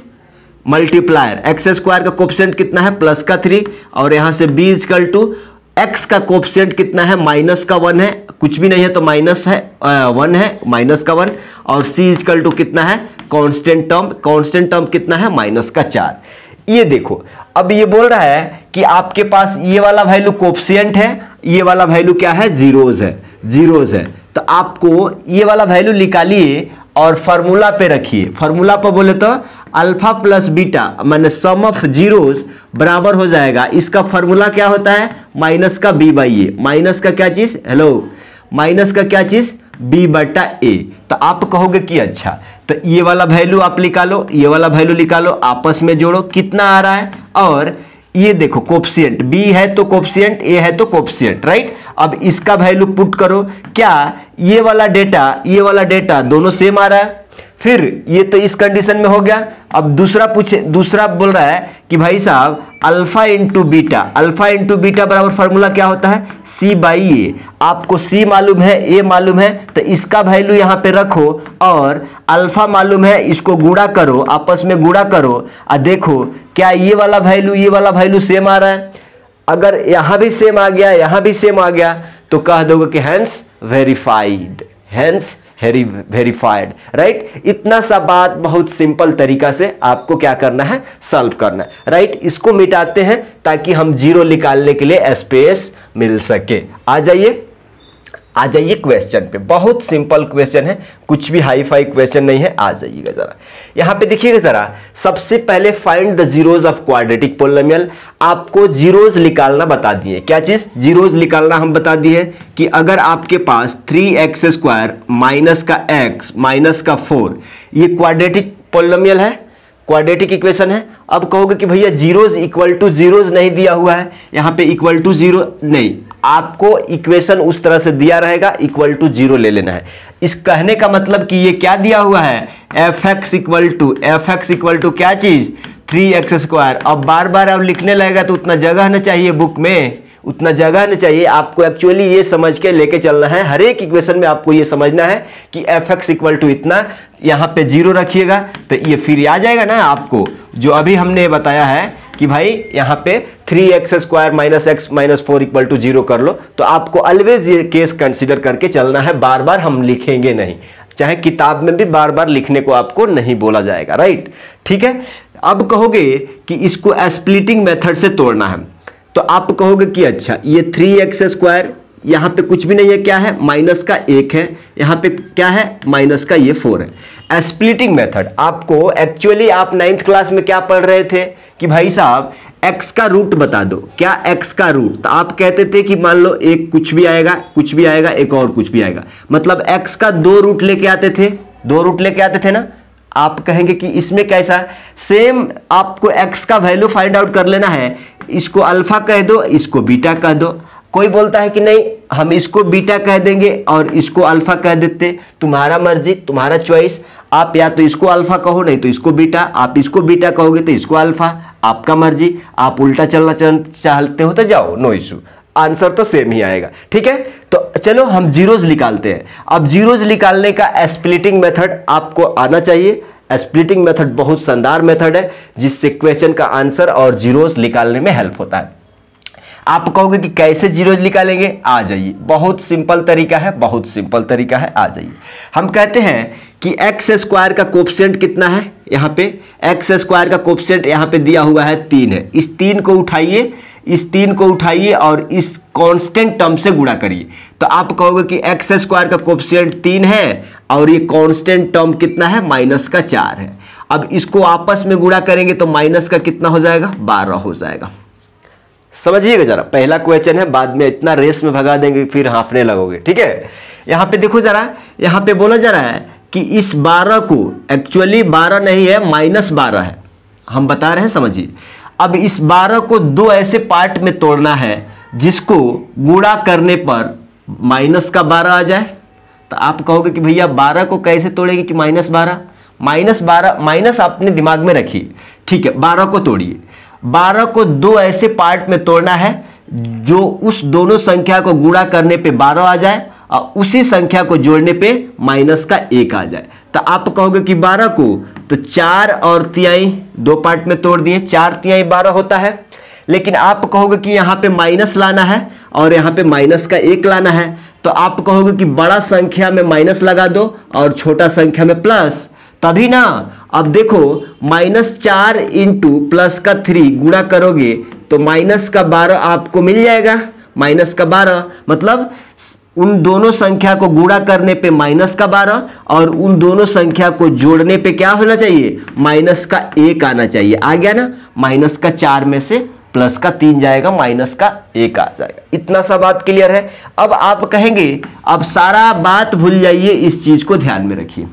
S1: मल्टीप्लायर, एक्स स्क्वायर का कोएफिशिएंट कितना है +3, और यहां से b इक्वल टू एक्स का कोएफिशिएंट कितना है -1 है, कुछ भी नहीं है तो माइनस है 1 है, -1, और c इक्वल टू कितना है कांस्टेंट टर्म, कांस्टेंट टर्म कितना है -4। ये देखो अब ये बोल रहा है कि आपके पास ये वाला वैल्यू कोएफिशिएंट है, ये वाला वैल्यू क्या है जीरोज है, जीरोज है, तो आपको ये वाला वैल्यू निकालिए और फार्मूला पे रखिए। फार्मूला पर बोले तो अल्फा प्लस बीटा माने सम ऑफ जीरोस बराबर हो जाएगा, इसका फार्मूला क्या होता है माइनस का b बाई ए, माइनस का क्या चीज, हेलो माइनस का क्या चीज b बटा ए। तो आप कहोगे कि अच्छा तो ये वाला वैल्यू आप निकालो, ये वाला वैल्यू निकालो, आपस में जोड़ो कितना आ रहा है, और ये देखो कोएफिशिएंट b है तो कोएफिशिएंट, a है तो कोएफिशिएंट, राइट। अब इसका वैल्यू पुट करो, क्या ये वाला डेटा दोनों सेम आ रहा है, फिर ये तो इस कंडीशन में हो गया। अब दूसरा बोल रहा है कि भाई साहब alpha into beta, alpha into beta बराबर फार्मूला क्या होता है c बाई ए। आपको c मालूम है, a मालूम है, तो इसका वैल्यू यहां पे रखो, और अल्फा मालूम है, इसको गुणा करो, आपस में गुणा करो, और देखो क्या ये वाला वैल्यू सेम आ रहा है। अगर यहां भी सेम आ गया, यहां भी सेम आ गया, तो कह दोगे कि hence verified, hence verified, right. इतना सा बात बहुत सिंपल तरीका से आपको क्या करना है, सॉल्व करना है, राइट। इसको मिटाते हैं ताकि हम जीरो निकालने के लिए स्पेस मिल सके। आ जाइए क्वेश्चन पे, बहुत सिंपल क्वेश्चन है, कुछ भी हाई फाई क्वेश्चन नहीं है। आ जाइएगा जरा, यहां पे देखिएगा जरा, सबसे पहले find the zeros of quadratic polynomial. आपको जीरोज निकालना बता दिए, क्या चीज जीरोज निकालना हम बता दिए कि अगर आपके पास 3x² माइनस का x माइनस का 4 ये क्वाड्रेटिक पॉलिनोमियल है, क्वाड्रेटिक इक्वेशन है। अब कहोगे कि भैया जीरोज इक्वल टू जीरोज नहीं दिया हुआ है, यहां पे इक्वल टू जीरो नहीं, आपको इक्वेशन उस तरह से दिया रहेगा, इक्वल टू जीरो ले लेना है। इस कहने का मतलब कि ये क्या दिया हुआ है, fx इक्वल टू क्या चीज 3x²। अब बार बार अब लिखने लगेगा तो उतना जगह न चाहिए बुक में, उतना जगह न चाहिए। आपको एक्चुअली ये समझ के लेके चलना है, हर एक इक्वेशन में आपको ये समझना है कि fx इक्वल टू इतना, यहाँ पे जीरो रखिएगा तो ये फिर आ जाएगा ना आपको, जो अभी हमने बताया है कि भाई यहाँ पे 3x² minus x minus 4 equal to zero कर लो। तो आपको ऑलवेज ये केस कंसिडर करके चलना है, बार बार हम लिखेंगे नहीं, चाहे किताब में भी बार बार लिखने को आपको नहीं बोला जाएगा, राइट। ठीक है, अब कहोगे कि इसको स्प्लिटिंग मेथड से तोड़ना है, तो आप कहोगे कि अच्छा ये 3x², यहाँ पे कुछ भी नहीं है, क्या है, माइनस का 1 है, यहाँ पे क्या है, माइनस का ये 4 है। स्प्लिटिंग मेथड आपको एक्चुअली आप 9th क्लास में क्या पढ़ रहे थे कि भाई साहब x का रूट बता दो, क्या x का रूट, तो आप कहते थे कि मान लो एक कुछ भी आएगा, कुछ भी आएगा, एक और कुछ भी आएगा, मतलब x का 2 रूट लेके आते थे, 2 रूट लेके आते थे ना। आप कहेंगे कि इसमें कैसा, सेम आपको x का वैल्यू फाइंड आउट कर लेना है, इसको अल्फा कह दो, इसको बीटा कह दो। कोई बोलता है कि नहीं हम इसको बीटा कह देंगे और इसको अल्फा कह देते, तुम्हारा मर्जी, तुम्हारा चॉइस, आप या तो इसको अल्फा कहो नहीं तो इसको बीटा, आप इसको बीटा कहोगे तो इसको अल्फा, आपका मर्जी, आप उल्टा चलना चाहते हो तो जाओ, नो इशू, आंसर तो सेम ही आएगा। ठीक है, तो चलो हम जीरोज निकालते हैं। अब जीरोज निकालने का स्प्लिटिंग मेथड आपको आना चाहिए। स्प्लिटिंग मेथड बहुत शानदार मेथड है जिससे क्वेश्चन का आंसर और जीरोज निकालने में हेल्प होता है। आप कहोगे कि कैसे जीरोज निकालेंगे, आ जाइए, बहुत सिंपल तरीका है, बहुत सिंपल तरीका है, आ जाइए। हम कहते हैं कि x² का कोफिशिएंट कितना है, यहाँ पे x² का कोफिशिएंट यहाँ पे दिया हुआ है 3 है, इस 3 को उठाइए, इस 3 को उठाइए और इस कांस्टेंट टर्म से गुणा करिए, तो आप कहोगे कि x² का कोफिशिएंट 3 है और ये कांस्टेंट टर्म कितना है, माइनस का 4 है। अब इसको आपस में गुणा करेंगे तो माइनस का कितना हो जाएगा, 12 हो जाएगा। समझिएगा जरा, पहला क्वेश्चन है, बाद में इतना रेस में भगा देंगे फिर हांफने लगोगे। ठीक है, यहाँ पे देखो जरा, यहाँ पे बोला जा रहा है कि इस 12 को, एक्चुअली 12 नहीं है, -12 है, हम बता रहे हैं, समझिए। अब इस 12 को 2 ऐसे पार्ट में तोड़ना है जिसको गुणा करने पर माइनस का 12 आ जाए। तो आप कहोगे कि भैया 12 को कैसे तोड़ेंगे कि -12, -12 माइनस अपने दिमाग में रखिए। ठीक है, 12 को तोड़िए, 12 को 2 ऐसे पार्ट में तोड़ना है जो उस दोनों संख्या को गुणा करने पे 12 आ जाए और उसी संख्या को जोड़ने पे माइनस का 1 आ जाए। तो आप कहोगे कि 12 को तो 4 और 3 2 पार्ट में तोड़ दिए, 4 3 12 होता है। लेकिन आप कहोगे कि यहाँ पे माइनस लाना है और यहाँ पे माइनस का 1 लाना है, तो आप कहोगे कि बड़ा संख्या में माइनस लगा दो और छोटा संख्या में प्लस, तभी ना। अब देखो -4 इंटू प्लस का 3 गुणा करोगे तो माइनस का 12 आपको मिल जाएगा, माइनस का 12 मतलब उन दोनों संख्या को गुणा करने पे माइनस का 12 और उन दोनों संख्या को जोड़ने पे क्या होना चाहिए, माइनस का 1 आना चाहिए। आ गया ना, माइनस का 4 में से प्लस का 3 जाएगा, माइनस का 1 आ जाएगा। इतना सा बात क्लियर है। अब आप कहेंगे अब सारा बात भूल जाइए, इस चीज को ध्यान में रखिए,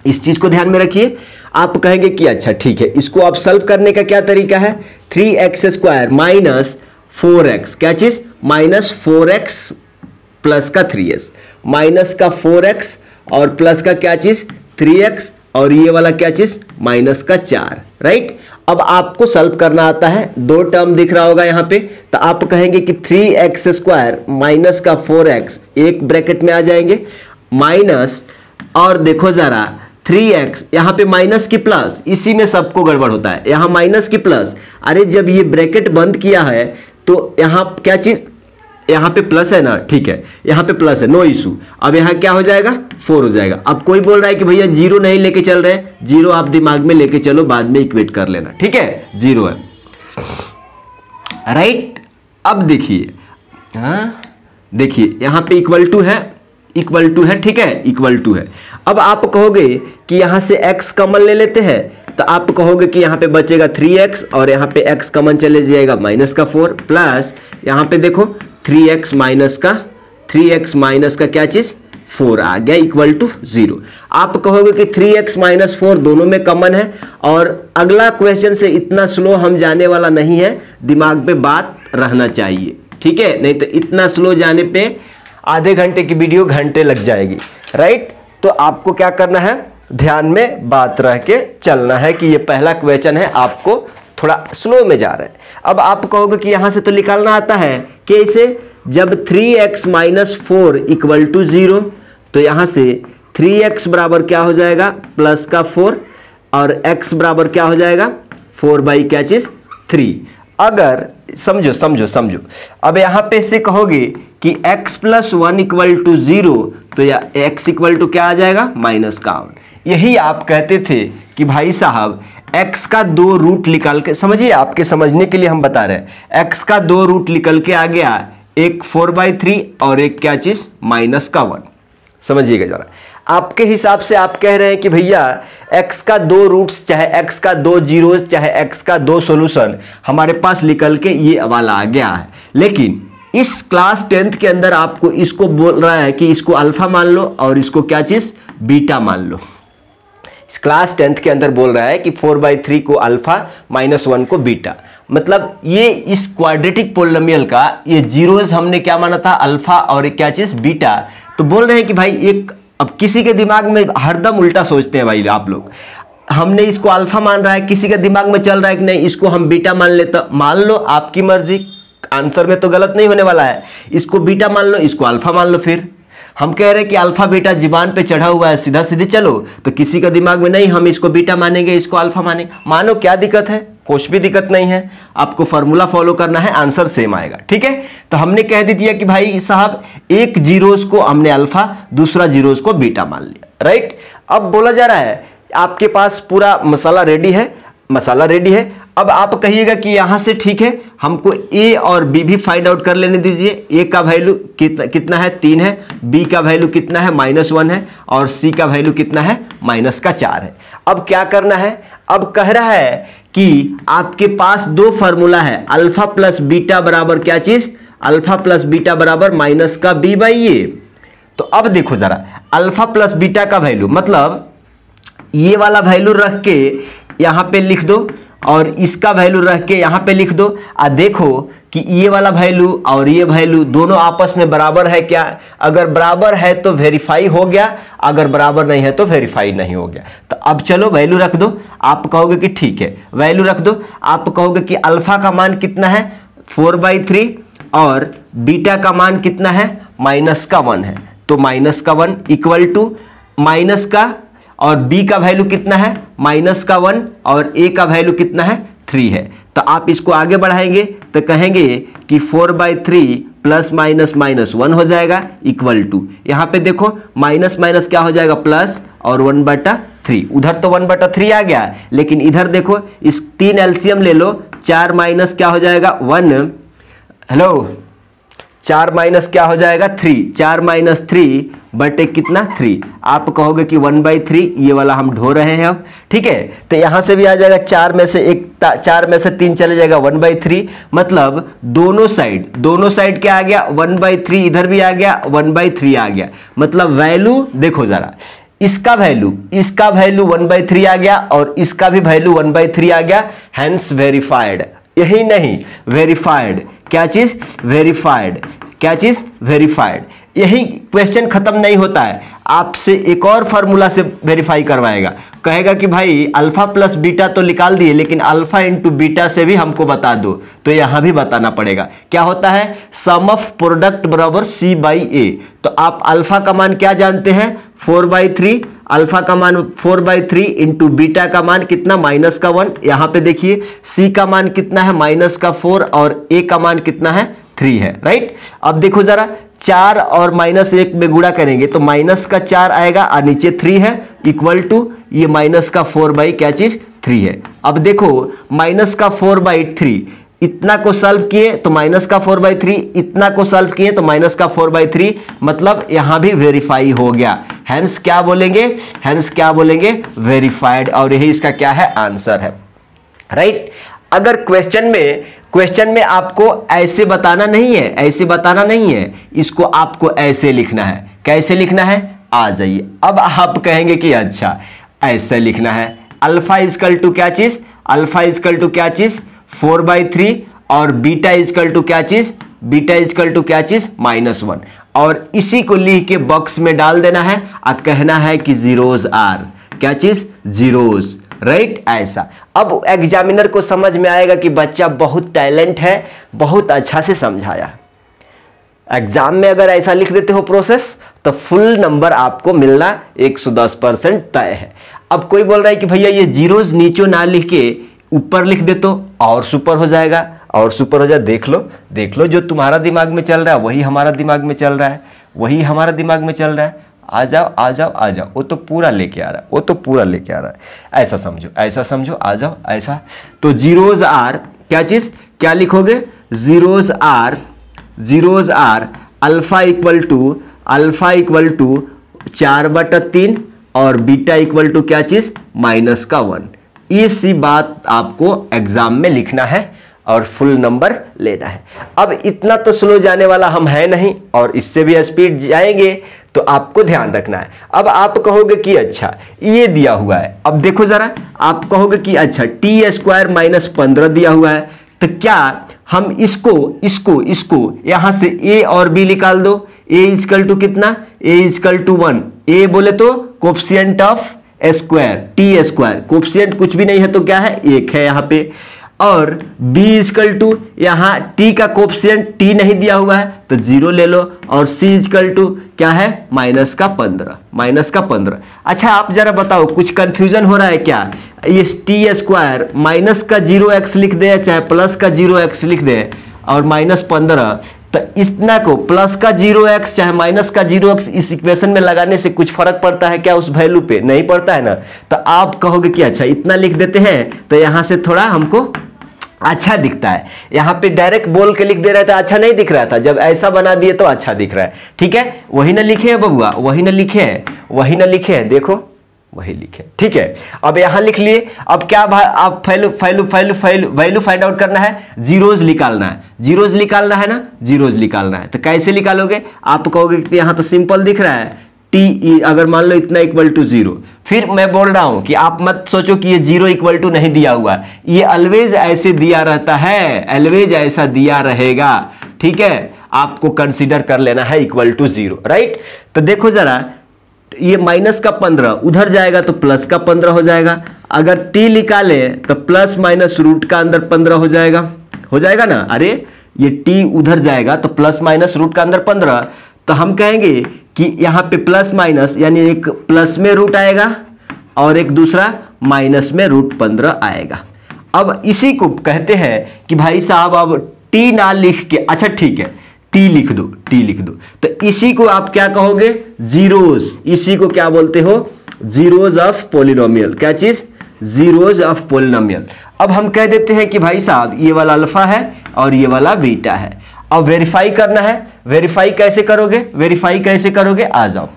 S1: इस चीज को ध्यान में रखिए। आप कहेंगे कि अच्छा ठीक है, इसको आप सॉल्व करने का क्या तरीका है, 3x² माइनस 4x, क्या चीज, -4x प्लस का 3x, माइनस का 4x और प्लस का क्या चीज 3x और ये वाला क्या चीज माइनस का 4, राइट। अब आपको सॉल्व करना आता है, 2 टर्म दिख रहा होगा यहाँ पे, तो आप कहेंगे कि 3x² माइनस का 4x एक ब्रैकेट में आ जाएंगे, माइनस और देखो जरा 3x, यहाँ पे माइनस की प्लस, इसी में सबको गड़बड़ होता है, यहाँ माइनस की प्लस। अरे जब ये ब्रैकेट बंद किया है तो यहाँ क्या चीज, यहाँ पे प्लस है ना, ठीक है, यहाँ पे प्लस है, नो इशू। अब यहाँ क्या हो जाएगा, 4 हो जाएगा। अब कोई बोल रहा है कि भैया 0 नहीं लेके चल रहे, 0 आप दिमाग में लेके चलो, बाद में इक्वेट कर लेना, ठीक है, 0 है, राइट। अब देखिए, हाँ देखिए यहाँ पे इक्वल टू है, इक्वल टू है, ठीक है, इक्वल टू है। अब आप कहोगे कि यहाँ से x कॉमन ले लेते हैं, तो आप कहोगे कि यहाँ पे बचेगा 3x और यहाँ पे x कॉमन चले जाएगा माइनस का 4 प्लस यहाँ पे देखो 3x माइनस का क्या चीज 4 आ गया, इक्वल टू 0। आप कहोगे कि 3x माइनस 4 दोनों में कॉमन है और अगला क्वेश्चन से इतना स्लो हम जाने वाला नहीं है, दिमाग पे बात रहना चाहिए, ठीक है, नहीं तो इतना स्लो जाने पे आधे घंटे की वीडियो घंटे लग जाएगी, राइट। तो आपको क्या करना है, ध्यान में बात रह के चलना है कि ये पहला क्वेश्चन है, आपको थोड़ा स्लो में जा रहे हैं। अब आप कहोगे कि यहां से तो निकालना आता है, कैसे, जब 3x माइनस 4 इक्वल टू 0, तो यहां से 3x बराबर क्या हो जाएगा, प्लस का 4 और x बराबर क्या हो जाएगा, 4 बाई क्या चीज 3। अगर समझो समझो समझो, अब यहाँ पे से कहोगे कि x प्लस 1 इक्वल टू 0, तो या x इक्वल टू क्या आ जाएगा, -1। यही आप कहते थे कि भाई साहब x का 2 रूट निकाल के, समझिए आपके समझने के लिए हम बता रहे हैं, x का 2 रूट निकल के आ गया, एक 4/3 और एक क्या चीज माइनस का 1। समझिएगा जरा, आपके हिसाब से आप कह रहे हैं कि भैया x का 2 रूट्स, चाहे x का 2 जीरोज, चाहे x का 2 सॉल्यूशन हमारे पास निकल के ये वाला आ गया है, लेकिन इस क्लास 10th के अंदर आपको इसको बोल रहा है कि इसको अल्फा मान लो और इसको क्या चीज बीटा मान लो। इस क्लास 10th के अंदर बोल रहा है कि 4/3 को अल्फा -1 को बीटा, मतलब ये इस क्वाड्रेटिक पोलिनोमियल का ये जीरोज हमने क्या माना था, अल्फा और क्या चीज बीटा। तो बोल रहे हैं कि भाई एक, अब किसी के दिमाग में हरदम उल्टा सोचते हैं भाई आप लोग, हमने इसको अल्फा मान रहा है, किसी के दिमाग में चल रहा है कि नहीं इसको हम बीटा मान लेते, मान लो आपकी मर्जी, आंसर में तो गलत नहीं होने वाला है। इसको बीटा मान लो, इसको अल्फा मान लो। फिर हम कह रहे हैं कि अल्फा बीटा जीवान पे चढ़ा हुआ है, सीधा सीधे चलो, तो किसी का दिमाग में नहीं हम इसको बीटा मानेंगे, इसको अल्फा मानेंगे, मानो क्या दिक्कत है, कुछ भी दिक्कत नहीं है, आपको फॉर्मूला फॉलो करना है, आंसर सेम आएगा। ठीक है, तो हमने कह दिया कि भाई साहब एक जीरोस को हमने अल्फा, दूसरा जीरोस को बीटा मान लिया, राइट। अब बोला जा रहा है आपके पास पूरा मसाला रेडी है, मसाला रेडी है। अब आप कहिएगा कि यहां से ठीक है, हमको ए और बी भी फाइंड आउट कर लेने दीजिए। ए का वैल्यू कितना है, 3 है, बी का वैल्यू कितना है, -1 है, और सी का वैल्यू कितना है, -4 है। अब क्या करना है, अब कह रहा है कि आपके पास 2 फार्मूला है, अल्फा प्लस बीटा बराबर क्या चीज, अल्फा प्लस बीटा बराबर माइनस का b/a। तो अब देखो जरा, अल्फा प्लस बीटा का वैल्यू मतलब ये वाला वैल्यू रख के यहां पे लिख दो और इसका वैल्यू रख के यहां पे लिख दो। आ देखो कि ये वाला वैल्यू और ये वैल्यू दोनों आपस में बराबर है क्या, अगर बराबर है तो वेरीफाई हो गया, अगर बराबर नहीं है तो वेरीफाई नहीं हो गया। तो अब चलो वैल्यू रख दो, आप कहोगे कि ठीक है वैल्यू रख दो, आप कहोगे कि अल्फा का मान कितना है 4/3 और बीटा का मान कितना है -1 है, तो -1 इक्वल टू माइनस का, और b का वैल्यू कितना है -1 और a का वैल्यू कितना है 3 है। तो आप इसको आगे बढ़ाएंगे तो कहेंगे कि 4/3 प्लस माइनस -1 हो जाएगा इक्वल टू, यहां पे देखो माइनस माइनस क्या हो जाएगा प्लस, और 1/3, उधर तो 1/3 आ गया, लेकिन इधर देखो इस 3 एलसीएम ले लो, 4 माइनस क्या हो जाएगा 1, हेलो 4 माइनस क्या हो जाएगा 3, 4 माइनस 3 बटे कितना 3, आप कहोगे कि 1/3, ये वाला हम ढो रहे हैं अब। ठीक है, तो यहां से भी आ जाएगा 4 में से 3 चले जाएगा 1/3, मतलब दोनों साइड क्या आ गया 1/3, इधर भी आ गया 1/3 आ गया, मतलब वैल्यू देखो जरा, इसका वैल्यू 1/3 आ गया और इसका भी वैल्यू 1/3 आ गया, हेंस वेरीफाइड। यही नहीं, वेरीफाइड क्या चीज, वेरीफाइड क्या चीज, वेरीफाइड। यही क्वेश्चन खत्म नहीं होता है, आपसे एक और फार्मूला से वेरीफाई करवाएगा, कहेगा कि भाई अल्फा प्लस बीटा तो निकाल दिए, लेकिन अल्फा इंटू बीटा से भी हमको बता दो, तो यहां भी बताना पड़ेगा। क्या होता है, सम ऑफ प्रोडक्ट बराबर c/a। तो आप अल्फा का मान क्या जानते हैं 4/3, अल्फा का मान 4/3 इंटू बीटा का मान कितना -1, यहां पे देखिए c का मान कितना है -4 और a का मान कितना है 3 है, राइट। अब देखो जरा 4 और -1 में गुणा करेंगे तो -4 आएगा और नीचे 3 है इक्वल टू ये -4 क्या चीज 3 है। अब देखो -4/3 इतना को सॉल्व किए तो -4/3, इतना को सॉल्व किए तो -4/3, मतलब यहां भी वेरीफाई हो गया, हेंस क्या बोलेंगे, वेरीफाइड, और यही इसका क्या है आंसर है, राइट। अगर क्वेश्चन में आपको ऐसे बताना नहीं है, इसको आपको ऐसे लिखना है। कैसे लिखना है, आ जाइए। अब आप कहेंगे कि अच्छा ऐसे लिखना है, अल्फा इजकल टू क्या चीज, 4/3 और बीटा इजकल टू क्या चीज, -1, और इसी को लिख के बॉक्स में डाल देना है और कहना है कि जीरोज आर क्या चीज, जीरोज, राइट। ऐसा अब एग्जामिनर को समझ में आएगा कि बच्चा बहुत टैलेंट है, बहुत अच्छा से समझाया। एग्जाम में अगर ऐसा लिख देते हो प्रोसेस तो फुल नंबर आपको मिलना 110% तय है। अब कोई बोल रहा है कि भैया ये जीरोज नीचे ना लिख के ऊपर लिख दे तो और सुपर हो जाएगा, और सुपर हो जाए। देख लो जो तुम्हारा दिमाग में चल रहा है वही हमारा दिमाग में चल रहा है, आ जाओ आ जाओ आ जाओ, वो तो पूरा लेके आ रहा है, वो तो पूरा लेके आ रहा है। ऐसा समझो, ऐसा समझो, आ जाओ ऐसा। तो जीरोज आर क्या चीज, क्या लिखोगे, zeros are alpha equal to 4/3 और बीटा इक्वल टू क्या चीज, -1। इसी बात आपको एग्जाम में लिखना है और फुल नंबर लेना है। अब इतना तो स्लो जाने वाला हम है नहीं, और इससे भी स्पीड जाएंगे, तो आपको ध्यान रखना है। अब आप कहोगे कि अच्छा ये दिया हुआ है, अब देखो जरा, आप कहोगे कि अच्छा t² - 15 दिया हुआ है, तो क्या हम इसको यहां से a और b निकाल दो। a इक्वल टू कितना, a इक्वल टू 1, a बोले तो coefficient of square, t², coefficient कुछ भी नहीं है तो क्या है, 1 है यहां पे। और b इक्वल टू, यहां t का कोफिशिएंट t नहीं दिया हुआ है तो 0 ले लो, और c इक्वल टू क्या है, -15। अच्छा आप जरा बताओ, कुछ कंफ्यूजन हो रहा है क्या, ये t² माइनस का 0x लिख दे चाहे प्लस का 0x लिख दे, और -15, तो इतना को प्लस का 0x चाहे माइनस का 0x इस इक्वेशन में लगाने से कुछ फर्क पड़ता है क्या उस वैल्यू पे, नहीं पड़ता है ना। तो आप कहोगे कि अच्छा इतना लिख देते हैं तो यहां से थोड़ा हमको अच्छा दिखता है, यहां पे डायरेक्ट बोल के लिख दे रहा था, अच्छा नहीं दिख रहा था, जब ऐसा बना दिए तो अच्छा दिख रहा है। ठीक है, वही ना लिखे है बबुआ, वही ना लिखे हैं, देखो वही लिखे, ठीक है। अब यहां लिख लिए, अब क्या आप वैल्यू फाइंड आउट करना है, जीरोज निकालना है ना, जीरोज निकालना है। तो कैसे निकालोगे, आप कहोगे कि यहां तो सिंपल दिख रहा है, टी अगर मान लो इतना इक्वल टू 0, फिर मैं बोल रहा हूं कि आप मत सोचो कि ये 0 इक्वल टू नहीं दिया हुआ, ये ऑलवेज ऐसे दिया रहता है, ऑलवेज ऐसा दिया रहेगा, ठीक है, आपको कंसीडर कर लेना है इक्वल टू 0, राइट। तो देखो जरा, ये -15 उधर जाएगा तो प्लस का 15 हो जाएगा, अगर t निकाले तो प्लस माइनस रूट का अंदर 15 हो जाएगा ना। अरे ये t उधर जाएगा तो प्लस माइनस रूट का अंदर 15, तो हम कहेंगे कि यहाँ पे प्लस माइनस यानी एक प्लस में रूट आएगा और एक दूसरा माइनस में √15 आएगा। अब इसी को कहते हैं कि भाई साहब अब t ना लिख के, अच्छा ठीक है t लिख दो, तो इसी को आप क्या कहोगे, जीरोज, इसी को क्या बोलते हो, जीरोज ऑफ पॉलिनोमियल, क्या चीज, जीरोज ऑफ पॉलिनोमियल। अब हम कह देते हैं कि भाई साहब ये वाला अल्फा है और ये वाला बीटा है। अब वेरीफाई करना है, वेरीफाई कैसे करोगे, आ जाओ।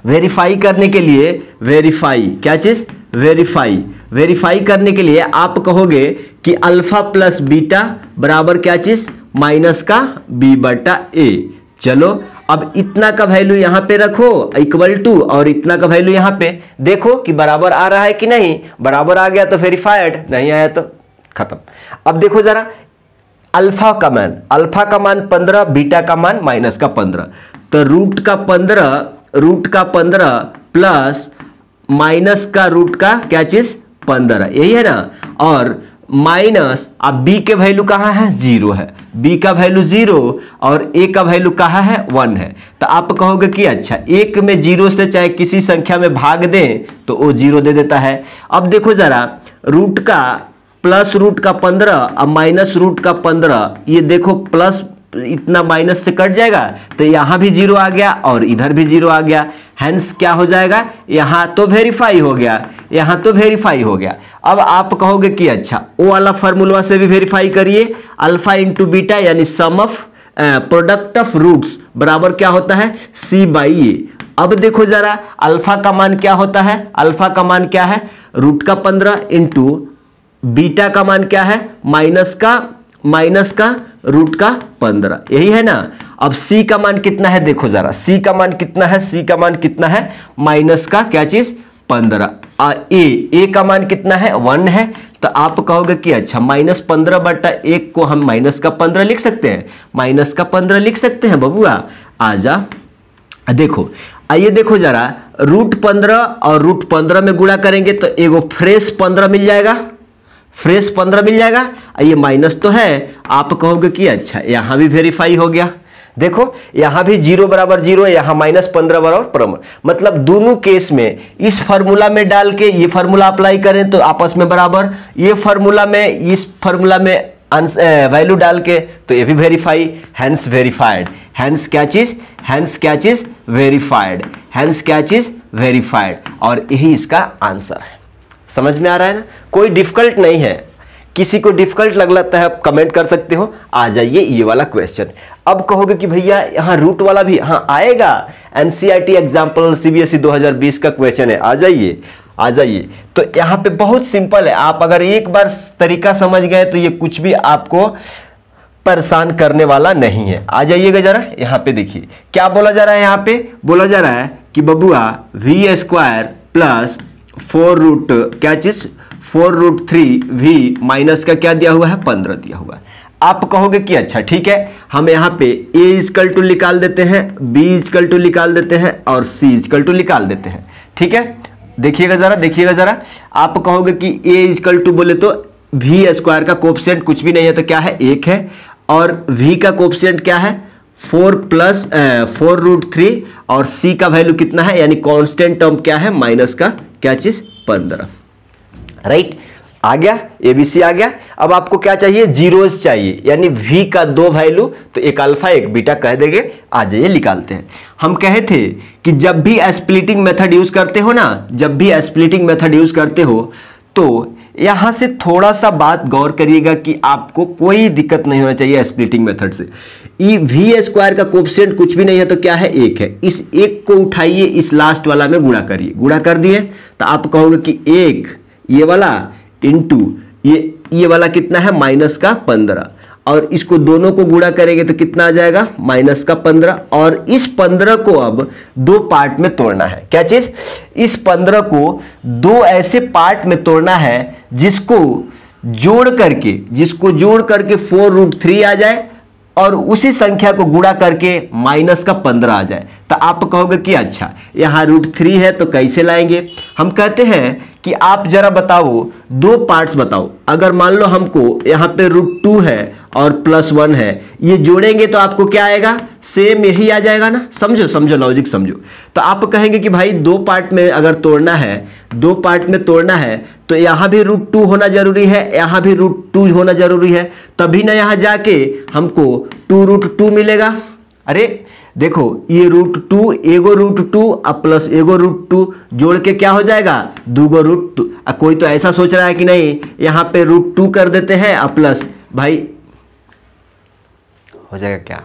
S1: वेरीफाई करने के लिए, क्या चीज, वेरीफाई करने के लिए आप कहोगे कि अल्फा प्लस बीटा बराबर क्या चीज, माइनस का b/a। चलो अब इतना का वैल्यू यहां पे रखो इक्वल टू, और इतना का वैल्यू यहां पे देखो कि बराबर आ रहा है कि नहीं, बराबर आ गया तो वेरीफाइड, नहीं आया तो खत्म। अब देखो जरा, अल्फा का मान 15, बीटा का मान -15, तो रूट का 15 प्लस माइनस का रूट का क्या चीज 15, यही है ना, और माइनस, अब b के वैल्यू कहाँ है, 0 है, b का वैल्यू 0 और a का वैल्यू कहाँ है, 1 है। तो आप कहोगे कि अच्छा 1 में 0 से चाहे किसी संख्या में भाग दें तो वो 0 दे देता है। अब देखो जरा, रूट का प्लस रूट का 15 अब माइनस रूट का 15, ये देखो प्लस इतना माइनस से कट जाएगा तो यहां भी 0 आ गया और इधर भी 0 आ गया, हेंस क्या हो जाएगा, यहां तो वेरीफाई हो गया, अब आप कहोगे कि अच्छा वो वाला फार्मूला से भी वेरीफाई करिए, अल्फा इंटू बीटा यानी sum of product of roots बराबर क्या होता है, c/a। अब देखो जरा, अल्फा का मान क्या होता है, रूट का 15 इंटू बीटा का मान क्या है, माइनस का रूट का 15, यही है ना। अब c का मान कितना है, देखो जरा c का मान कितना है, माइनस का क्या चीज 15, a का मान कितना है, 1 है। तो आप कहोगे कि अच्छा -15/1 को हम माइनस का 15 लिख सकते हैं, बबुआ आजा। देखो आइए देखो जरा, √15 और √15 में गुणा करेंगे तो एगो फ्रेश 15 मिल जाएगा, ये माइनस तो है। आप कहोगे कि अच्छा यहां भी वेरीफाई हो गया, देखो यहां भी 0 बराबर 0, यहां -15 बराबर, मतलब दोनों केस में इस फार्मूला में डाल के ये फार्मूला अप्लाई करें तो आपस में बराबर, ये फार्मूला में इस फार्मूला में वैल्यू डाल के, तो ये भी वेरीफाई, हैंस वेरीफाइड, हैंस क्या चीज, हैंस क्या चीज, वेरीफाइड, हैंस क्या चीज, वेरीफाइड, और यही इसका आंसर है। समझ में आ रहा है ना, कोई डिफिकल्ट नहीं है। किसी को डिफिकल्ट लगता है आप कमेंट कर सकते हो। आ जाइए ये वाला क्वेश्चन। अब कहोगे कि भैया यहाँ रूट वाला भी, हाँ आएगा, एनसीईआरटी एग्जाम्पल सीबीएसई 2020 का क्वेश्चन है, आ जाइए आ जाइए। तो यहाँ पे बहुत सिंपल है, आप अगर एक बार तरीका समझ गए तो ये कुछ भी आपको परेशान करने वाला नहीं है। आ जाइएगा जरा, यहाँ पे देखिए क्या बोला जा रहा है। यहाँ पे बोला जा रहा है कि बबुआ वी स्क्वायर प्लस 4 रूट क्या चीज, 4 रूट 3 वी माइनस का क्या दिया हुआ है, 15 दिया हुआ है। आप कहोगे कि अच्छा ठीक है, हम यहाँ पे a इजकल टू निकाल देते हैं, b इजकल टू निकाल देते हैं और c इजकल टू निकाल देते हैं। ठीक है, देखिएगा जरा, देखिएगा जरा। आप कहोगे कि a इजकल टू बोले तो v स्क्वायर का कोफिशिएंट कुछ भी नहीं है तो क्या है, 1 है, और v का कोफिशिएंट क्या है, 4 प्लस 4 रूट 3, और c का वैल्यू कितना है, यानी कांस्टेंट टर्म क्या है, माइनस का क्या चीज, 15। राइट, आ गया, एबीसी आ गया। अब आपको क्या चाहिए, जीरोस चाहिए, यानी v का 2 वैल्यू, तो एक अल्फा एक बीटा कह देंगे। आ जाइए निकालते हैं। हम कहे थे कि जब भी स्प्लिटिंग मेथड यूज करते हो ना, जब भी स्प्लिटिंग मेथड यूज करते हो तो यहां से थोड़ा सा बात गौर करिएगा कि आपको कोई दिक्कत नहीं होना चाहिए स्प्लिटिंग मेथड से। वी स्क्वायर का कोफिशिएंट कुछ भी नहीं है तो क्या है, 1 है। इस 1 को उठाइए, इस लास्ट वाला में गुणा करिए, गुणा कर दिए तो आप कहोगे कि 1 ये वाला इंटू ये वाला कितना है, माइनस का 15, और इसको दोनों को गुणा करेंगे तो कितना आ जाएगा, माइनस का 15। और इस 15 को अब 2 पार्ट में तोड़ना है। क्या चीज, इस 15 को 2 ऐसे पार्ट में तोड़ना है जिसको जोड़ करके 4 रूट 3 आ जाए और उसी संख्या को गुणा करके माइनस का 15 आ जाए। तो आप कहोगे कि अच्छा यहाँ रूट 3 है तो कैसे लाएंगे। हम कहते हैं कि आप जरा बताओ, 2 पार्ट्स बताओ। अगर मान लो हमको यहाँ पे रूट 2 है और +1 है, ये जोड़ेंगे तो आपको क्या आएगा, सेम यही आ जाएगा ना। समझो समझो लॉजिक समझो। तो आप कहेंगे कि भाई 2 पार्ट में अगर तोड़ना है, 2 पार्ट में तोड़ना है तो यहाँ भी रूट 2 होना जरूरी है, यहाँ भी रूट 2 होना जरूरी है, तभी ना यहाँ जाके हमको 2 रूट 2 मिलेगा। अरे देखो ये रूट 2, एगो रूट 2 अब प्लस एगो रूट 2 जोड़ के क्या हो जाएगा, 2 रूट 2। कोई तो ऐसा सोच रहा है कि नहीं यहाँ पे रूट 2 कर देते हैं अब प्लस, भाई हो जाएगा क्या,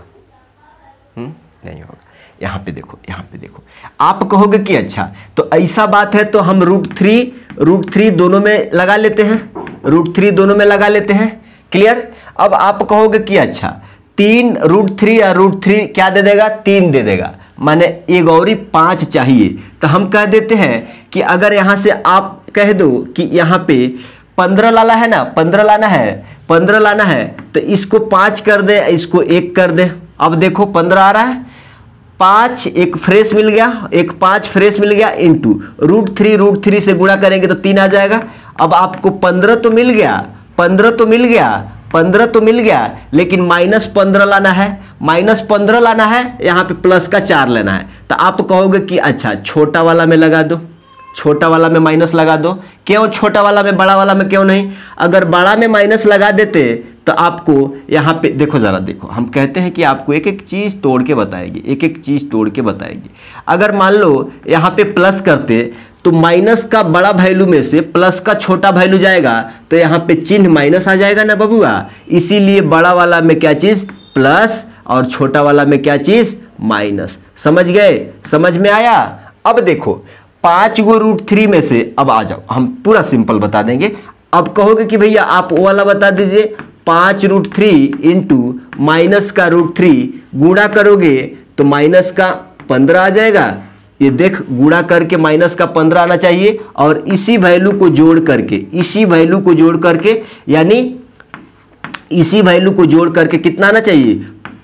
S1: नहीं होगा। यहाँ पे देखो, यहाँ पे देखो, आप कहोगे कि अच्छा तो ऐसा बात है तो हम रूट 3 दोनों में लगा लेते हैं, रूट 3 दोनों में लगा लेते हैं। क्लियर। अब आप कहोगे कि अच्छा 3 रूट 3 या रूट 3 क्या दे देगा, 3 दे देगा, माने एक और 5 चाहिए। तो हम कह देते हैं कि अगर यहाँ से आप कह दो कि यहाँ पे 15 लाना है ना, 15 लाना है, 15 लाना है, तो इसको 5 कर दे, इसको 1 कर दे। अब देखो 15 आ रहा है, 5 एक फ्रेश मिल गया, एक 5 फ्रेश मिल गया, इंटू रूट 3 से गुणा करेंगे तो 3 आ जाएगा। अब आपको 15 तो मिल गया, 15 तो मिल गया, 15 तो मिल गया, लेकिन -15 लाना है, -15 लाना है, यहाँ पे प्लस का 4 लेना है। तो आप कहोगे कि अच्छा छोटा वाला में लगा दो, छोटा वाला में माइनस लगा दो। क्यों छोटा वाला में, बड़ा वाला में क्यों नहीं। अगर बड़ा में माइनस लगा देते तो आपको यहाँ पे देखो, जरा देखो, हम कहते हैं कि आपको एक एक चीज तोड़ के बताएगी, एक एक चीज तोड़ के बताएगी। अगर मान लो यहाँ पे प्लस करते तो माइनस का बड़ा वैल्यू में से प्लस का छोटा वैल्यू जाएगा तो यहाँ पे चिन्ह माइनस आ जाएगा ना बबुआ। इसीलिए बड़ा वाला में क्या चीज प्लस और छोटा वाला में क्या चीज माइनस। समझ गए, समझ में आया। अब देखो 5 गो रूट 3 में से, अब आ जाओ हम पूरा सिंपल बता देंगे। अब कहोगे कि भैया आप वो वाला बता दीजिए, 5 रूट 3 इंटू माइनस का रूट 3 गुणा करोगे तो माइनस का 15 आ जाएगा। ये देख गुणा करके माइनस का 15 आना चाहिए, और इसी वैल्यू को जोड़ करके, इसी वैल्यू को जोड़ करके, यानी इसी वैल्यू को जोड़ करके कितना आना चाहिए,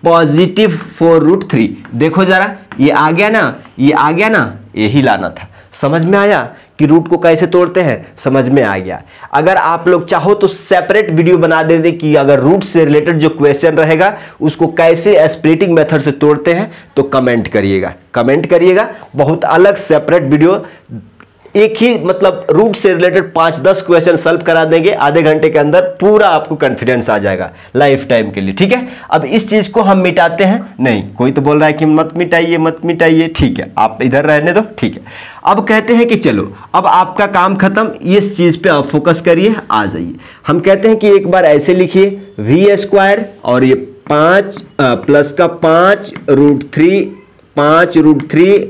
S1: पॉजिटिव 4 रूट 3। देखो जरा ये आ गया ना, ये आ गया ना, यही लाना था। समझ में आया कि रूट को कैसे तोड़ते हैं, समझ में आ गया। अगर आप लोग चाहो तो सेपरेट वीडियो बना दे कि अगर रूट से रिलेटेड जो क्वेश्चन रहेगा उसको कैसे स्प्लिटिंग मेथड से तोड़ते हैं, तो कमेंट करिएगा, कमेंट करिएगा। बहुत अलग सेपरेट वीडियो एक ही मतलब रूट से रिलेटेड 5-10 क्वेश्चन सॉल्व करा देंगे आधे घंटे के अंदर, पूरा आपको कॉन्फिडेंस आ जाएगा लाइफ टाइम के लिए, ठीक है। अब इस चीज को हम मिटाते हैं नहीं, कोई तो बोल रहा है कि मत मिटाइए मत मिटाइए, ठीक है आप इधर रहने दो, ठीक है। अब कहते हैं कि चलो अब आपका काम खत्म, इस चीज पे आप फोकस करिए, आ जाइए। हम कहते हैं कि एक बार ऐसे लिखिए v² और ये 5 प्लस का 5√3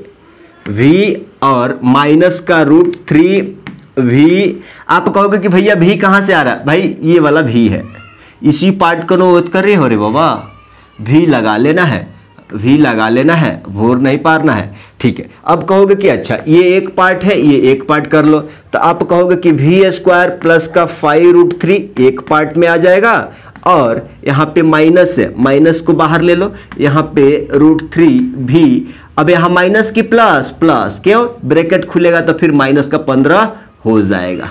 S1: v और माइनस का √3v। आप कहोगे कि भैया v कहाँ से आ रहा है, भाई ये वाला v है, इसी पार्ट को नोट कर रहे हो रे बाबा, v लगा लेना है, v लगा लेना है, भोर नहीं पारना है, ठीक है। अब कहोगे कि अच्छा ये एक पार्ट है, ये एक पार्ट कर लो, तो आप कहोगे कि v² प्लस का 5√3 एक पार्ट में आ जाएगा, और यहाँ पे माइनस है, माइनस को बाहर ले लो, यहाँ पे √3v, अब यहाँ माइनस की प्लस प्लस, क्यों ब्रैकेट खुलेगा तो फिर माइनस का 15 हो जाएगा,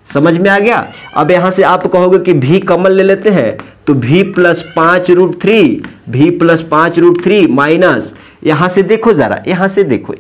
S1: समझ में आ गया। अब यहां से आप कहोगे कि v कॉमन ले लेते हैं, तो v प्लस 5√3 माइनस, यहां से देखो जरा, यहां से देखो,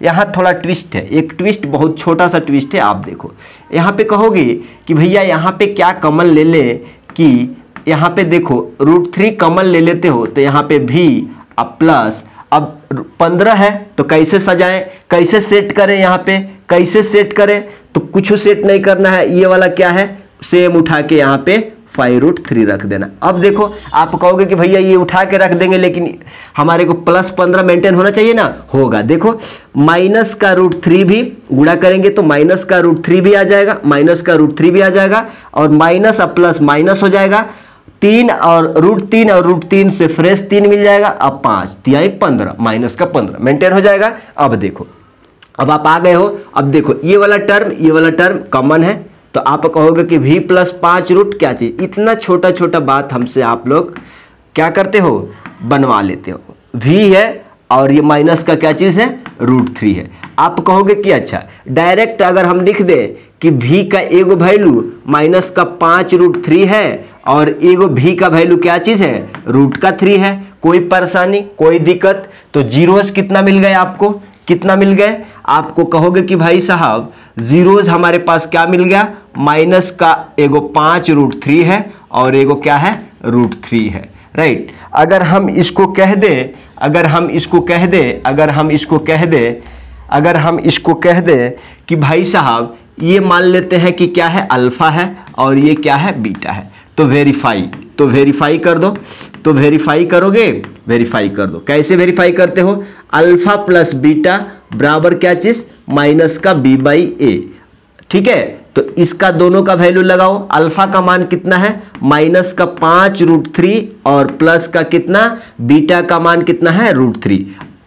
S1: यहां थोड़ा ट्विस्ट है, एक ट्विस्ट बहुत छोटा सा ट्विस्ट है, आप देखो यहां पे कहोगे कि भैया यहां पे क्या कॉमन ले ले, कि यहां पे देखो √3 कॉमन ले लेते हो, तो यहां पे v अब प्लस, अब 15 है तो कैसे सजाएं, कैसे सेट करें, यहाँ पे कैसे सेट करें, तो कुछ सेट नहीं करना है, ये वाला क्या है सेम उठा के यहाँ पे 5√3 रख देना। अब देखो आप कहोगे कि भैया ये उठा के रख देंगे, लेकिन हमारे को प्लस 15 मेंटेन होना चाहिए ना, होगा। देखो माइनस का √3 भी गुणा करेंगे तो माइनस का √3 भी आ जाएगा, माइनस का √3 भी आ जाएगा, और माइनस अब प्लस माइनस हो जाएगा, 3 और √3 से फ्रेश 3 मिल जाएगा, अब 5 तिहाई 15, माइनस का 15 मेंटेन हो जाएगा। अब देखो अब आप आ गए हो, अब देखो ये वाला टर्म कॉमन है, तो आप कहोगे कि v प्लस 5 क्या चीज, इतना छोटा छोटा बात हमसे आप लोग क्या करते हो, बनवा लेते हो। v है और ये माइनस का क्या चीज है, √3 है। आप कहोगे कि अच्छा डायरेक्ट अगर हम लिख दें कि v का एगो वैल्यू माइनस का 5√3 है और एगो v का वैल्यू क्या चीज है, √3 है, कोई परेशानी कोई दिक्कत, तो जीरोस कितना मिल गए आपको, कितना मिल गए, आपको कहोगे कि भाई साहब जीरोस हमारे पास क्या मिल गया, माइनस का एगो 5√3 है और एगो क्या है, √3 है, राइट। अगर हम इसको कह दें, अगर हम इसको कह दें कि भाई साहब ये मान लेते हैं कि क्या है, अल्फा है और ये क्या है, बीटा है, तो वेरीफाई कर दो, तो वेरीफाई करोगे, वेरीफाई कर दो, कैसे वेरीफाई करते हो, अल्फा प्लस बीटा बराबर क्या चीज, माइनस का b/a, ठीक है। तो इसका दोनों का वैल्यू लगाओ, अल्फा का मान कितना है, माइनस का 5√3 और प्लस का कितना, बीटा का मान कितना है, √3,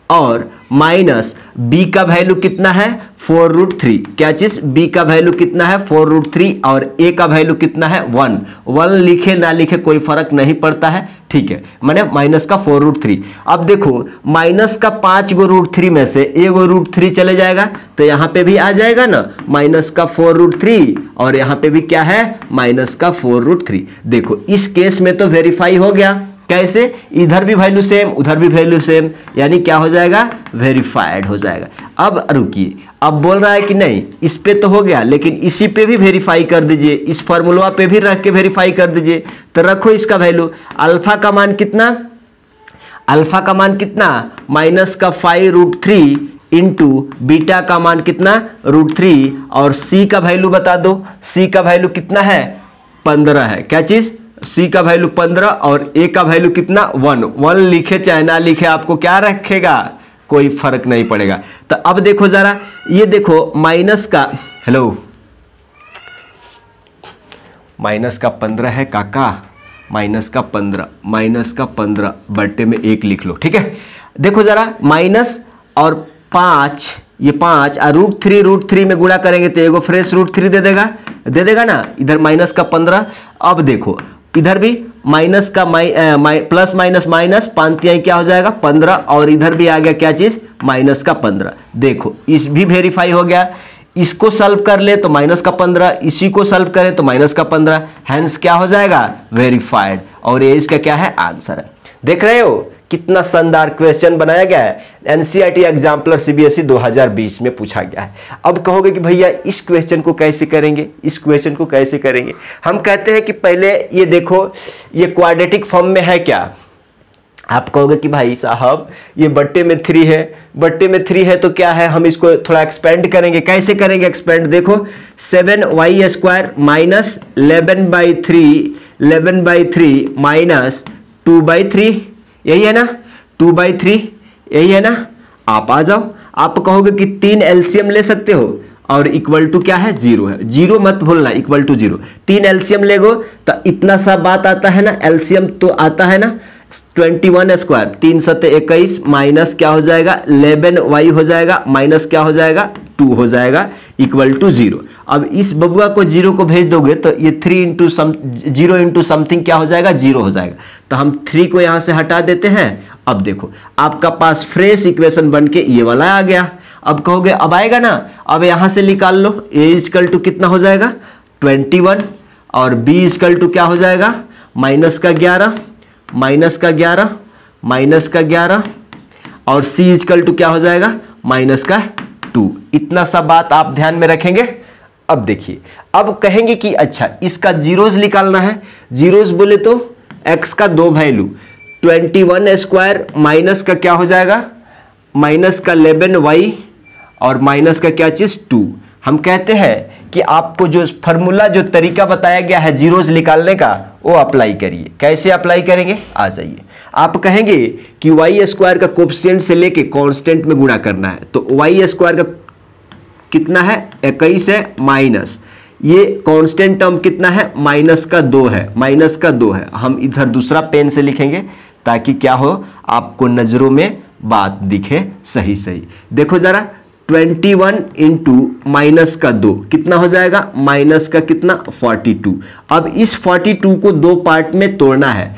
S1: और माइनस b का वैल्यू कितना है, 4√3, क्या चीज, b का वैल्यू कितना है, 4√3, और a का वैल्यू कितना है, 1 लिखे ना लिखे कोई फर्क नहीं पड़ता है, ठीक है, माने माइनस का 4√3। अब देखो माइनस का 5 गो √3 में से एगो √3 चले जाएगा, तो यहाँ पे भी आ जाएगा ना माइनस का 4√3, और यहाँ पे भी क्या है, माइनस का 4√3। देखो इस केस में तो वेरीफाई हो गया, कैसे, इधर भी वैल्यू सेम उधर भी वैल्यू सेम, यानी क्या हो जाएगा, वेरीफाइड हो जाएगा। अब रुकिए, अब बोल रहा है कि नहीं इस पे तो हो गया, लेकिन इसी पे भी वेरीफाई कर दीजिए, इस फॉर्मूला पे भी रख के वेरीफाई कर दीजिए। तो रखो इसका वैल्यू, अल्फा का मान कितना, अल्फा का मान कितना, माइनस का 5√3 इंटू बीटा का मान कितना, √3, और c का वैल्यू बता दो, c का वैल्यू कितना है, 15 है, क्या चीज, c का वैल्यू 15 और a का वैल्यू कितना, 1 लिखे चाहे ना लिखे आपको क्या रखेगा, कोई फर्क नहीं पड़ेगा। तो अब देखो जरा, ये देखो माइनस का, हेलो, माइनस का 15 है काका, माइनस का 15 बट्टे में 1 लिख लो, ठीक है। देखो जरा माइनस और 5, ये 5 और √3 में गुणा करेंगे तो एगो फ्रेश √3 दे देगा ना, इधर माइनस का 15। अब देखो इधर भी माइनस का प्लस माइनस माइनस 5 क्या हो जाएगा, 15, और इधर भी आ गया क्या चीज, माइनस का 15। देखो इस भी वेरीफाई हो गया, इसको सॉल्व कर ले तो माइनस का 15, इसी को सॉल्व करें तो माइनस का 15, हैंस क्या हो जाएगा, वेरीफाइड, और ये इसका क्या है, आंसर है। देख रहे हो कितना शानदार क्वेश्चन बनाया गया है, एनसीईआरटी एग्जाम्पलर सीबीएसई 2020 में पूछा गया है। अब कहोगे कि भैया इस क्वेश्चन को कैसे करेंगे, इस क्वेश्चन को कैसे करेंगे। हम कहते हैं कि पहले ये देखो, ये क्वाड्रेटिक फॉर्म में है क्या। आप कहोगे कि भाई साहब ये बट्टे में 3 है, बट्टे में 3 है तो क्या है, हम इसको थोड़ा एक्सपेंड करेंगे। कैसे करेंगे एक्सपेंड, देखो 7y² माइनस 11/3 माइनस 2/3, यही है ना, 2/3 यही है ना। आप आ जाओ, आप कहोगे कि 3 एलसीएम ले सकते हो और इक्वल टू क्या है, 0 है, 0 मत भूलना, इक्वल टू 0। 3 एलसीएम लेगो तो इतना सा बात आता है ना, एलसीएम तो आता है ना 21² 3 7 21 माइनस क्या हो जाएगा 11y हो जाएगा, माइनस क्या हो जाएगा 2 हो जाएगा, इक्वल टू 0। अब इस बबुआ को 0 को भेज दोगे तो ये 0 इंटू समथिंग क्या हो जाएगा, 0 हो जाएगा। तो हम 3 को यहां से हटा देते हैं। अब देखो आपका पास फ्रेश इक्वेशन बन के ये वाला आ गया। अब कहोगे अब आएगा ना, अब यहां से निकाल लो, a इक्वल टू कितना हो जाएगा 21 और b इक्वल टू क्या हो जाएगा माइनस का 11 और c इक्वल टू क्या हो जाएगा माइनस का 2। इतना सा बात आप ध्यान में रखेंगे। अब देखिए, अब कहेंगे कि अच्छा इसका जीरोस निकालना है। जीरोस बोले तो x का 2 वैल्यू 21² माइनस का क्या हो जाएगा माइनस का 11y और माइनस का क्या चीज 2। हम कहते हैं कि आपको जो फॉर्मूला जो तरीका बताया गया है जीरोस निकालने का वो अप्लाई करिए। कैसे अप्लाई करेंगे, आ जाइए। आप कहेंगे कि y² का कोफिशिएंट से लेके कांस्टेंट में गुणा करना है, तो y² का कितना है 21 है, माइनस ये कांस्टेंट टर्म कितना है माइनस का 2 है, हम इधर दूसरा पेन से लिखेंगे ताकि क्या हो आपको नजरों में बात दिखे सही सही। देखो जरा 21 इंटू माइनस का 2 कितना हो जाएगा माइनस का कितना 42। अब इस 42 को 2 पार्ट में तोड़ना है,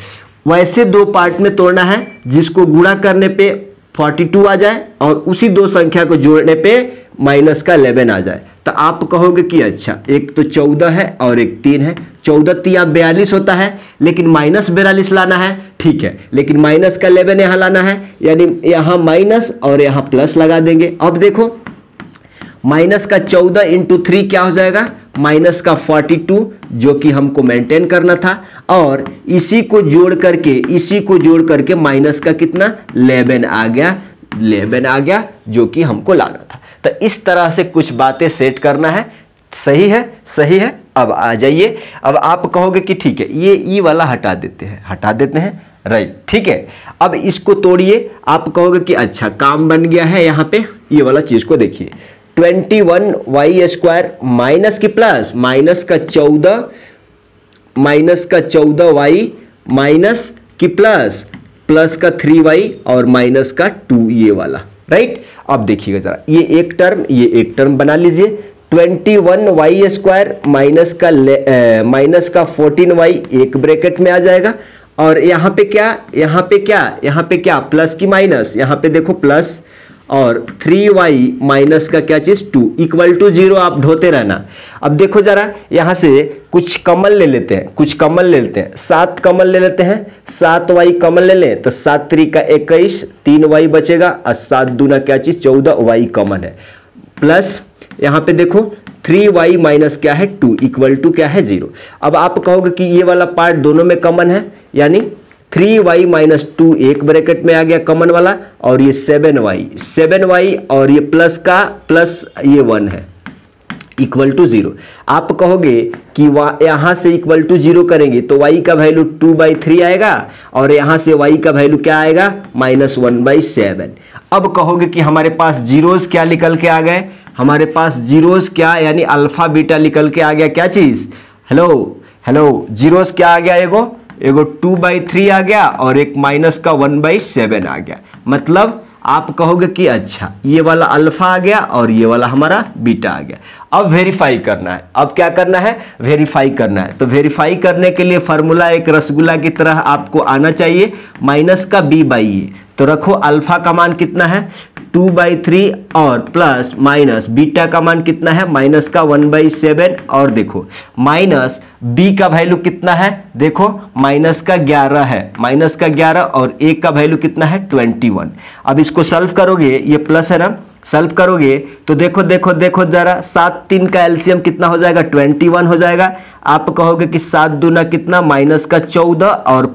S1: वैसे 2 पार्ट में तोड़ना है जिसको गुणा करने पे 42 आ जाए और उसी 2 संख्या को जोड़ने पे माइनस का 11 आ जाए। तो आप कहोगे कि अच्छा एक तो 14 है और एक 3 है, 14 तिया 42 होता है लेकिन माइनस 42 लाना है, ठीक है, लेकिन माइनस का 11 यहां लाना है, यानी यहां माइनस और यहां प्लस लगा देंगे। अब देखो माइनस का 14 इंटू 3 क्या हो जाएगा माइनस का 42 जो कि हमको मेंटेन करना था, और इसी को जोड़ करके माइनस का कितना 11 आ गया जो कि हमको लाना था। तो इस तरह से कुछ बातें सेट करना है। सही है। अब आ जाइए, अब आप कहोगे कि ठीक है ये ई वाला हटा देते हैं, राइट, ठीक है। अब इसको तोड़िए, आप कहोगे कि अच्छा काम बन गया है। यहाँ पे ये वाला चीज को देखिए 21y² माइनस की प्लस माइनस का 14y माइनस की प्लस का 3y और माइनस का 2 ये वाला, राइट। अब देखिएगा जरा ये एक टर्म बना लीजिए। 21y² माइनस का 14y एक ब्रैकेट में आ जाएगा, और यहाँ पे क्या प्लस की माइनस, यहाँ पे देखो प्लस और 3y माइनस का क्या चीज 2 इक्वल टू 0। आप ढोते रहना। अब देखो जरा यहाँ से कुछ कॉमन ले लेते हैं, 7 कॉमन ले लेते हैं, 7y कॉमन ले लें तो 7 3 का 21, 3y बचेगा और 7 दूना क्या चीज 14y कॉमन है, प्लस यहाँ पे देखो 3y माइनस क्या है 2 इक्वल टू क्या है 0। अब आप कहोगे कि ये वाला पार्ट दोनों में कॉमन है, यानी 3y माइनस 2 एक ब्रैकेट में आ गया कॉमन वाला, और ये 7y और ये प्लस ये 1 है इक्वल टू 0। आप कहोगे कि यहाँ से इक्वल टू 0 करेंगे तो y का वैल्यू 2/3 आएगा और यहाँ से y का वैल्यू क्या आएगा -1/7। अब कहोगे कि हमारे पास जीरोस क्या निकल के आ गए, हमारे पास जीरोस क्या यानी अल्फा बीटा निकल के आ गया। क्या चीज, हेलो जीरोस क्या आ गया, एगो 2/3 आ गया और एक माइनस का 1/7 आ गया। मतलब आप कहोगे कि अच्छा ये वाला अल्फा आ गया और ये वाला हमारा बीटा आ गया। अब वेरीफाई करना है, अब क्या करना है वेरीफाई करना है। तो वेरीफाई करने के लिए फार्मूला एक रसगुल्ला की तरह आपको आना चाहिए, माइनस का b/a। तो रखो अल्फा का मान कितना है 2/3 और प्लस माइनस बीटा का मान कितना है, माइनस का 1/7 और देखो माइनस बी का वैल्यू कितना है, देखो माइनस का 11 है, माइनस का 11 और ए का वैल्यू कितना है 21। अब इसको सॉल्व करोगे, ये प्लस है ना, सॉल्व करोगे तो देखो देखो देखो जरा 7 3 का एलसीएम कितना हो जाएगा 21 हो जाएगा। आप कहोगे कि 7 दूना कितना, माइनस का 14 और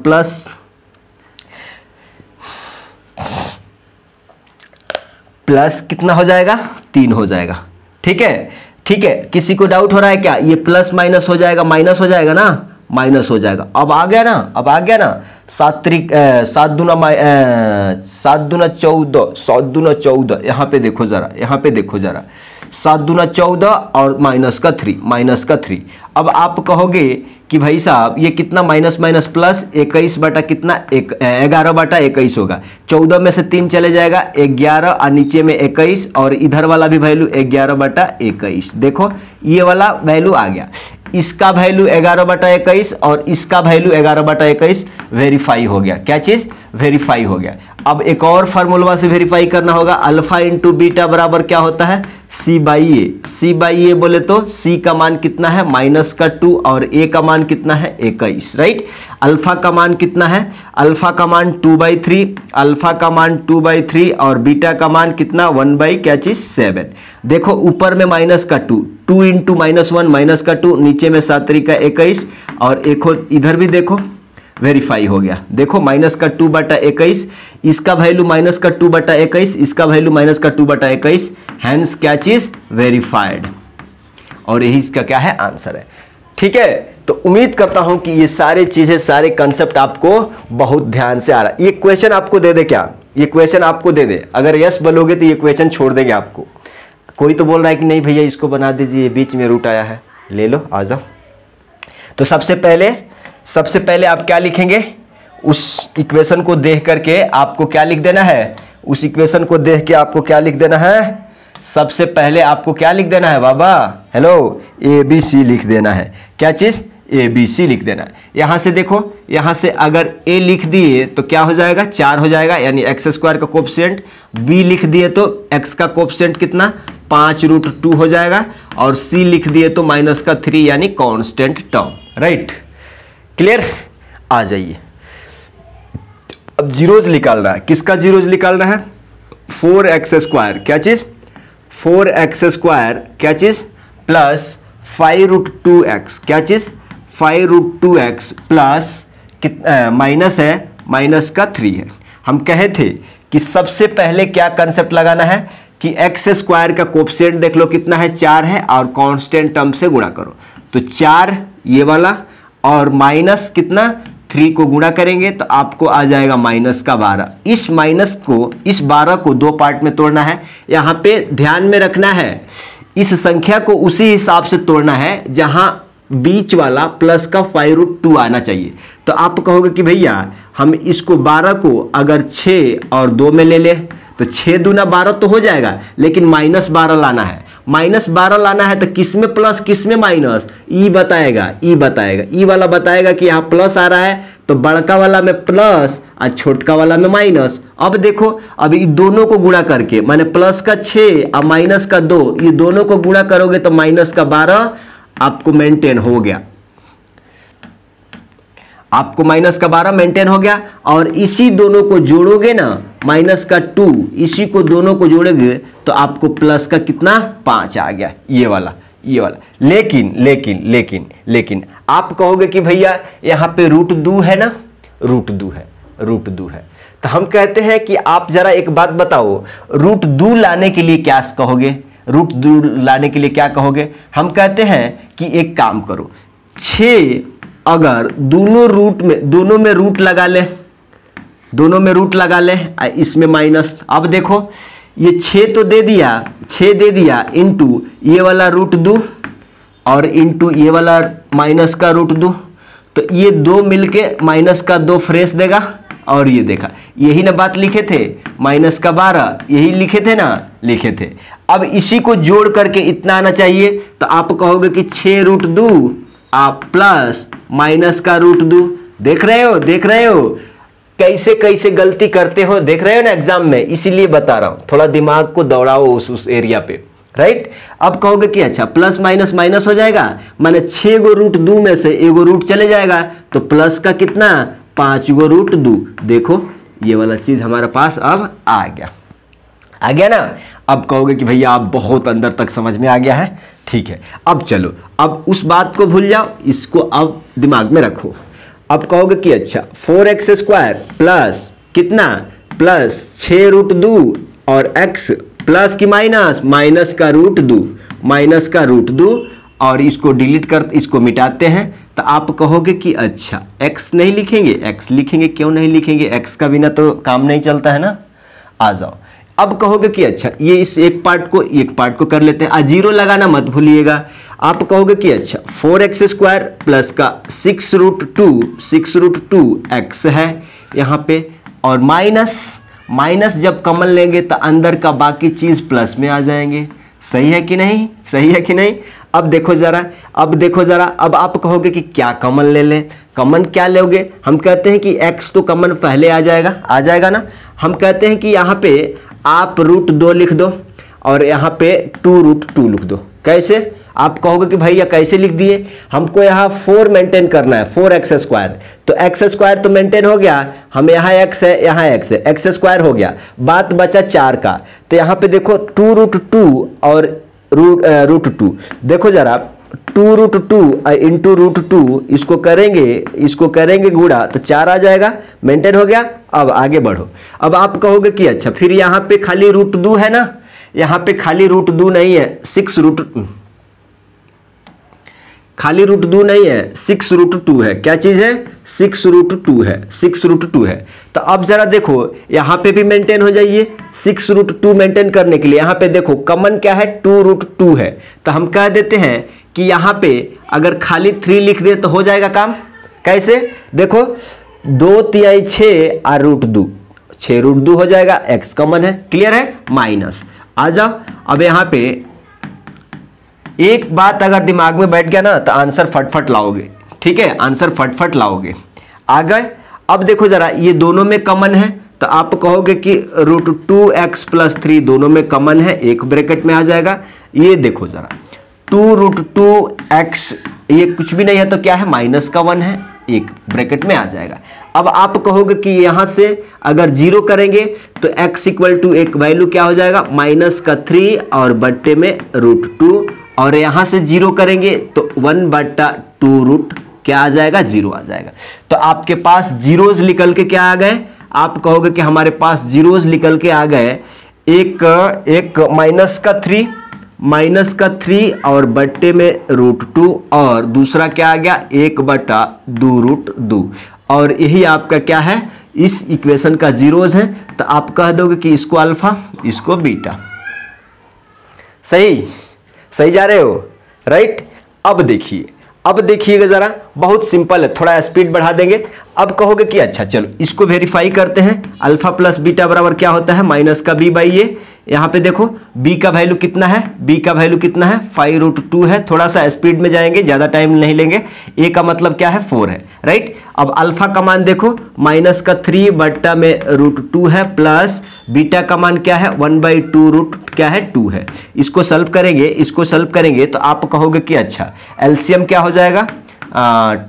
S1: प्लस कितना हो जाएगा 3 हो जाएगा। ठीक है, ठीक है, किसी को डाउट हो रहा है क्या, ये प्लस माइनस हो जाएगा, माइनस हो जाएगा ना, माइनस हो जाएगा। अब आ गया ना, अब आ गया ना, 7 दूना 14, यहाँ पे देखो जरा, यहाँ पे देखो जरा, 7 दूना 14 और माइनस का 3, माइनस का 3। अब आप कहोगे कि भाई साहब ये कितना माइनस माइनस प्लस 21 बटा कितना 11 बटा 21 होगा। 14 में से 3 चले जाएगा 11 और नीचे में 21 और इधर वाला भी वैल्यू 11 बटा 21। देखो ये वाला वैल्यू आ गया, इसका वैल्यू 11 बटा 21 और इसका वैल्यू 11 बटा 21 वेरीफाई हो गया। क्या चीज वेरीफाई हो गया। अब एक और फार्मूला से वेरीफाई करना होगा, अल्फा इंटू बीटा बराबर क्या होता है सी बाई ए। सी बाई ए बोले तो सी का मान कितना है माइनस का 2 और ए का मान कितना है 21, राइट। अल्फा का मान कितना है, अल्फा का मान 2/3, अल्फा का मान 2/3 और बीटा का मान कितना 1/7। देखो ऊपर में माइनस का 2 इंटू -1 माइनस का 2, नीचे में 7 3 का 21 और एक इधर भी देखो वेरीफाई हो गया। देखो माइनस का 2 बटा 21, इसका वैल्यू माइनस का 2 बटा 21, इसका वैल्यू माइनस का 2 बटा 21, हैंस क्या चीज वेरीफाइड। और यही इसका क्या है आंसर है। ठीक है, तो उम्मीद करता हूं कि ये सारे चीजें सारे कंसेप्ट आपको बहुत ध्यान से आ रहा है। ये क्वेश्चन आपको दे दे क्या, ये क्वेश्चन आपको दे दे, अगर यस बोलोगे तो ये क्वेश्चन छोड़ देंगे आपको। कोई तो बोल रहा है कि नहीं भैया इसको बना दीजिए, बीच में रूट आया है, ले लो आ जाओ। तो सबसे पहले आप क्या लिखेंगे, उस इक्वेशन को देख करके आपको क्या लिख देना है, उस इक्वेशन को देख के आपको क्या लिख देना है, सबसे पहले आपको क्या लिख देना है बाबा, हेलो ABC लिख देना है। क्या चीज ABC लिख देना है। यहां से देखो, यहां से अगर A लिख दिए तो क्या हो जाएगा 4 हो जाएगा, यानी x² का कोफिशिएंट। B लिख दिए तो x का कोफिशिएंट कितना 5√2 हो जाएगा और C लिख दिए तो माइनस का 3 यानी कांस्टेंट टर्म, राइट। क्लियर, आ जाइए। अब जीरोज निकालना है, किसका जीरोज निकालना है 4x², क्या चीज 4x², क्या चीज प्लस 5√2x, क्या चीज 5√2x प्लस माइनस है, माइनस का 3 है। हम कहे थे कि सबसे पहले क्या कंसेप्ट लगाना है कि x² का कोफिशिएंट देख लो कितना है 4 है और कांस्टेंट टर्म से गुणा करो, तो 4 ये वाला और माइनस कितना 3 को गुणा करेंगे तो आपको आ जाएगा माइनस का 12। इस माइनस को, इस 12 को 2 पार्ट में तोड़ना है। यहां पे ध्यान में रखना है इस संख्या को उसी हिसाब से तोड़ना है जहां बीच वाला प्लस का 5√2 आना चाहिए। तो आप कहोगे कि भैया हम इसको 12 को अगर 6 और 2 में ले ले तो 6 दूना 12 तो हो जाएगा, लेकिन -12 लाना है। -12 लाना है तो किस में प्लस किस में माइनस, ई बताएगा, ई बताएगा, ई वाला बताएगा कि यहाँ प्लस आ रहा है तो बड़का वाला में प्लस और छोटका वाला में माइनस। अब देखो, अब इन दोनों को गुणा करके माने प्लस का 6 और माइनस का 2, ये दोनों को गुणा करोगे तो माइनस का 12 आपको मेंटेन हो गया, आपको माइनस का 12 मेंटेन हो गया। और इसी दोनों को जोड़ोगे ना, माइनस का 2, इसी को दोनों को जोड़ोगे तो आपको प्लस का कितना 5 आ गया, ये वाला, ये वाला। लेकिन लेकिन लेकिन लेकिन आप कहोगे कि भैया यहाँ पे √2 है ना, √2 है, √2 है। तो हम कहते हैं कि आप जरा एक बात बताओ, √2 लाने के लिए क्या कहोगे, √2 लाने के लिए क्या कहोगे। हम कहते हैं कि एक काम करो, 6 अगर दोनों में रूट लगा ले, दोनों में रूट लगा ले, इसमें माइनस। अब देखो ये 6 तो दे दिया, 6 दे दिया इंटू ये वाला √2 और इंटू ये वाला माइनस का √2, तो ये 2 मिलके माइनस का 2 फ्रेश देगा। और ये देखा, यही ना बात लिखे थे, माइनस का 12 यही लिखे थे ना, लिखे थे। अब इसी को जोड़ करके इतना आना चाहिए, तो आप कहोगे कि 6√2 आप प्लस माइनस का √2, देख रहे हो, देख रहे हो, कैसे कैसे गलती करते हो, देख रहे हो ना एग्जाम में, इसीलिए बता रहा हूं, थोड़ा दिमाग को दौड़ाओ उस एरिया पे, राइट। अब कहोगे कि अच्छा प्लस माइनस माइनस हो जाएगा, माने 6 गो रूट 2 में से एगो रूट चले जाएगा, तो प्लस का कितना 5 गो रूट 2। देखो ये वाला चीज हमारे पास अब आ गया ना। अब कहोगे कि भैया आप बहुत अंदर तक समझ में आ गया है, ठीक है। अब चलो, अब उस बात को भूल जाओ, इसको अब दिमाग में रखो। अब कहोगे कि अच्छा 4x² प्लस कितना, प्लस 6 रूट 2 और x प्लस की माइनस, माइनस का रूट 2, माइनस का रूट 2, और इसको डिलीट कर, इसको मिटाते हैं, तो आप कहोगे कि अच्छा x नहीं लिखेंगे, x लिखेंगे, क्यों नहीं लिखेंगे, x का बिना तो काम नहीं चलता है ना। आ जाओ, अब कहोगे कि अच्छा ये इस एक पार्ट को कर लेते हैं, जीरो लगाना मत भूलिएगा। आप कहोगे कि अच्छा 4x² प्लस का 6 रूट 2 x है यहाँ पे, और माइनस जब कॉमन लेंगे तो अंदर का बाकी चीज प्लस में आ जाएंगे। सही है कि नहीं, सही है कि नहीं। अब देखो जरा, अब आप कहोगे कि क्या कॉमन ले लें, कॉमन क्या लोगे, हम कहते हैं कि x तो कॉमन पहले आ जाएगा ना। हम कहते हैं कि यहाँ पे आप रूट 2 लिख दो और यहाँ पे 2 रूट 2 लिख दो। कैसे, आप कहोगे कि भैया कैसे लिख दिए, हमको यहाँ 4 मेंटेन करना है, 4x², तो x² तो मेंटेन हो गया, हम यहाँ x है, यहाँ x है, x² हो गया, बात बचा 4 का, तो यहाँ पे देखो 2 रूट 2 और रूट 2, देखो जरा 2 रूट 2 इंटू रूट 2, इसको करेंगे गुणा, तो 4 आ जाएगा, मेंटेन हो गया। अब आगे बढ़ो, अब आप कहोगे कि अच्छा फिर यहाँ पे खाली रूट 2 है ना, यहाँ पे खाली रूट 2 नहीं है, 6 रूट 2 है, क्या चीज है, 6 रूट 2 है। तो अब जरा देखो यहाँ पे भी मेंटेन हो जाइए, 6 रूट 2 मेंटेन करने के लिए यहाँ पे देखो कॉमन क्या है, 2 रूट 2 है, तो हम कह देते हैं कि यहाँ पे अगर खाली 3 लिख दे तो हो जाएगा काम। कैसे, देखो 2 तिहाई 6 और रूट 2, 6 रूट 2 हो जाएगा, x कॉमन है, क्लियर है, माइनस। आ जाओ, अब यहाँ पे एक बात अगर दिमाग में बैठ गया ना तो आंसर फटफट लाओगे, ठीक है, आंसर फटफट लाओगे। आ गए, अब देखो जरा ये दोनों में कॉमन है, तो आप कहोगे कि रूट 2x प्लस 3 दोनों में कॉमन है, एक ब्रैकेट में आ जाएगा। ये देखो जरा 2 रूट 2x, ये कुछ भी नहीं है तो क्या है, माइनस का 1 है, एक ब्रैकेट में आ जाएगा। अब आप कहोगे कि यहां से अगर 0 करेंगे तो x इक्वल टू एक वैल्यू क्या हो जाएगा, माइनस का 3 और बट्टे में रूट 2, और यहां से 0 करेंगे तो 1/2 रूट क्या आ जाएगा, 0 आ जाएगा। तो आपके पास जीरोज निकल के क्या आ गए, आप कहोगे कि हमारे पास जीरोज निकल के आ गए, एक माइनस का 3 और बट्टे में रूट 2, और दूसरा क्या आ गया 1/2 रूट 2, और यही आपका क्या है, इस इक्वेशन का जीरोज है। तो आप कह दोगे कि इसको अल्फा, इसको बीटा। सही जा रहे हो, राइट। अब देखिएगा जरा, बहुत सिंपल है, थोड़ा स्पीड बढ़ा देंगे। अब कहोगे कि अच्छा चलो इसको वेरीफाई करते हैं, अल्फा प्लस बीटा बराबर क्या होता है, माइनस का b बाई ए। यहाँ पे देखो b का वैल्यू कितना है, 5 रूट 2 है। थोड़ा सा स्पीड में जाएंगे, ज्यादा टाइम नहीं लेंगे। a का मतलब क्या है, 4 है, राइट। अब अल्फा का मान देखो, माइनस का 3 बट्टा में रूट 2 है, प्लस बीटा का मान क्या है, 1/2 रूट क्या है, 2 है। इसको सॉल्व करेंगे तो आप कहोगे कि अच्छा एलसीएम क्या हो जाएगा,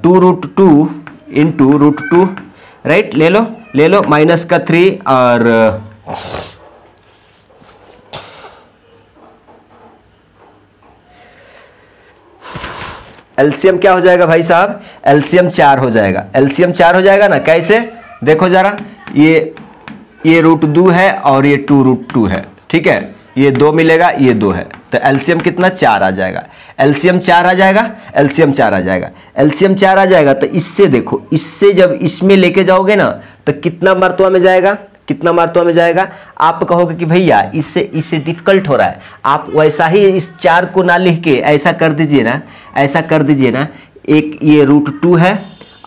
S1: 2 रूट 2 इंटू रूट 2, राइट। ले लो माइनस का 3 और एलसीएम क्या हो जाएगा भाई साहब, एलसीएम 4 हो जाएगा ना। कैसे, देखो जरा, ये रूट 2 है और ये 2 रूट 2 है, ठीक है, ये 2 मिलेगा, ये 2 है, तो एलसीएम कितना 4 आ जाएगा, एलसीएम 4 आ जाएगा। तो इससे देखो, इससे जब इसमें लेके जाओगे ना तो कितना मर्तबा में जाएगा, आप कहोगे कि भैया इससे डिफिकल्ट हो रहा है, आप वैसा ही इस 4 को ना लिख के ऐसा कर दीजिए ना, एक ये रूट 2 है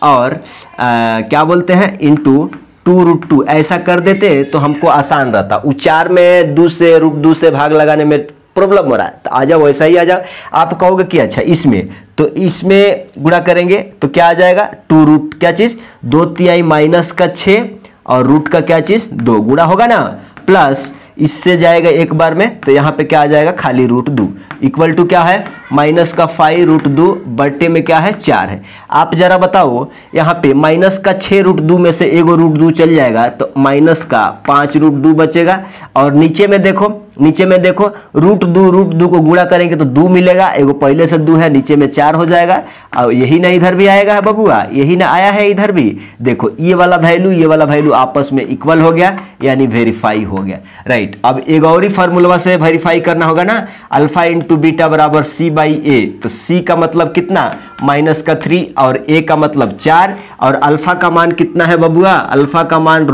S1: और क्या बोलते हैं इंटू 2 रूट 2, ऐसा कर देते तो हमको आसान रहता। 4 में रूट 2 से भाग लगाने में प्रॉब्लम हो रहा है, तो आ जाओ वैसा ही आ जाओ। आप कहोगे कि अच्छा इसमें गुणा करेंगे तो क्या आ जाएगा, 2 रूट क्या चीज, 2 तिहाई माइनस का 6 और रूट का क्या चीज 2 गुणा होगा ना, प्लस इससे जाएगा एक बार में, तो यहाँ पे क्या आ जाएगा खाली √2 इक्वल टू क्या है माइनस का 5√2 बट्टे में क्या है 4 है। आप जरा बताओ यहाँ पे माइनस का 6√2 में से एगो √2 चल जाएगा तो माइनस का 5√2 बचेगा, और नीचे में देखो √2 को गुणा करेंगे तो 2 मिलेगा, एगो पहले से 2 है, नीचे में 4 हो जाएगा, और यही ना इधर भी आएगा बबुआ, यही ना आया है इधर भी। देखो ये वाला वैल्यू आपस में इक्वल हो गया, यानी वेरीफाई हो गया, राइट। अब एक और ही फार्मूला से वेरीफाई करना होगा ना, अल्फा इंटू बीटा बराबर C/A, तो C का मतलब कितना माइनस का 3 और A का मतलब 4, और अल्फा का मान कितना है बबुआ, अल्फा का मान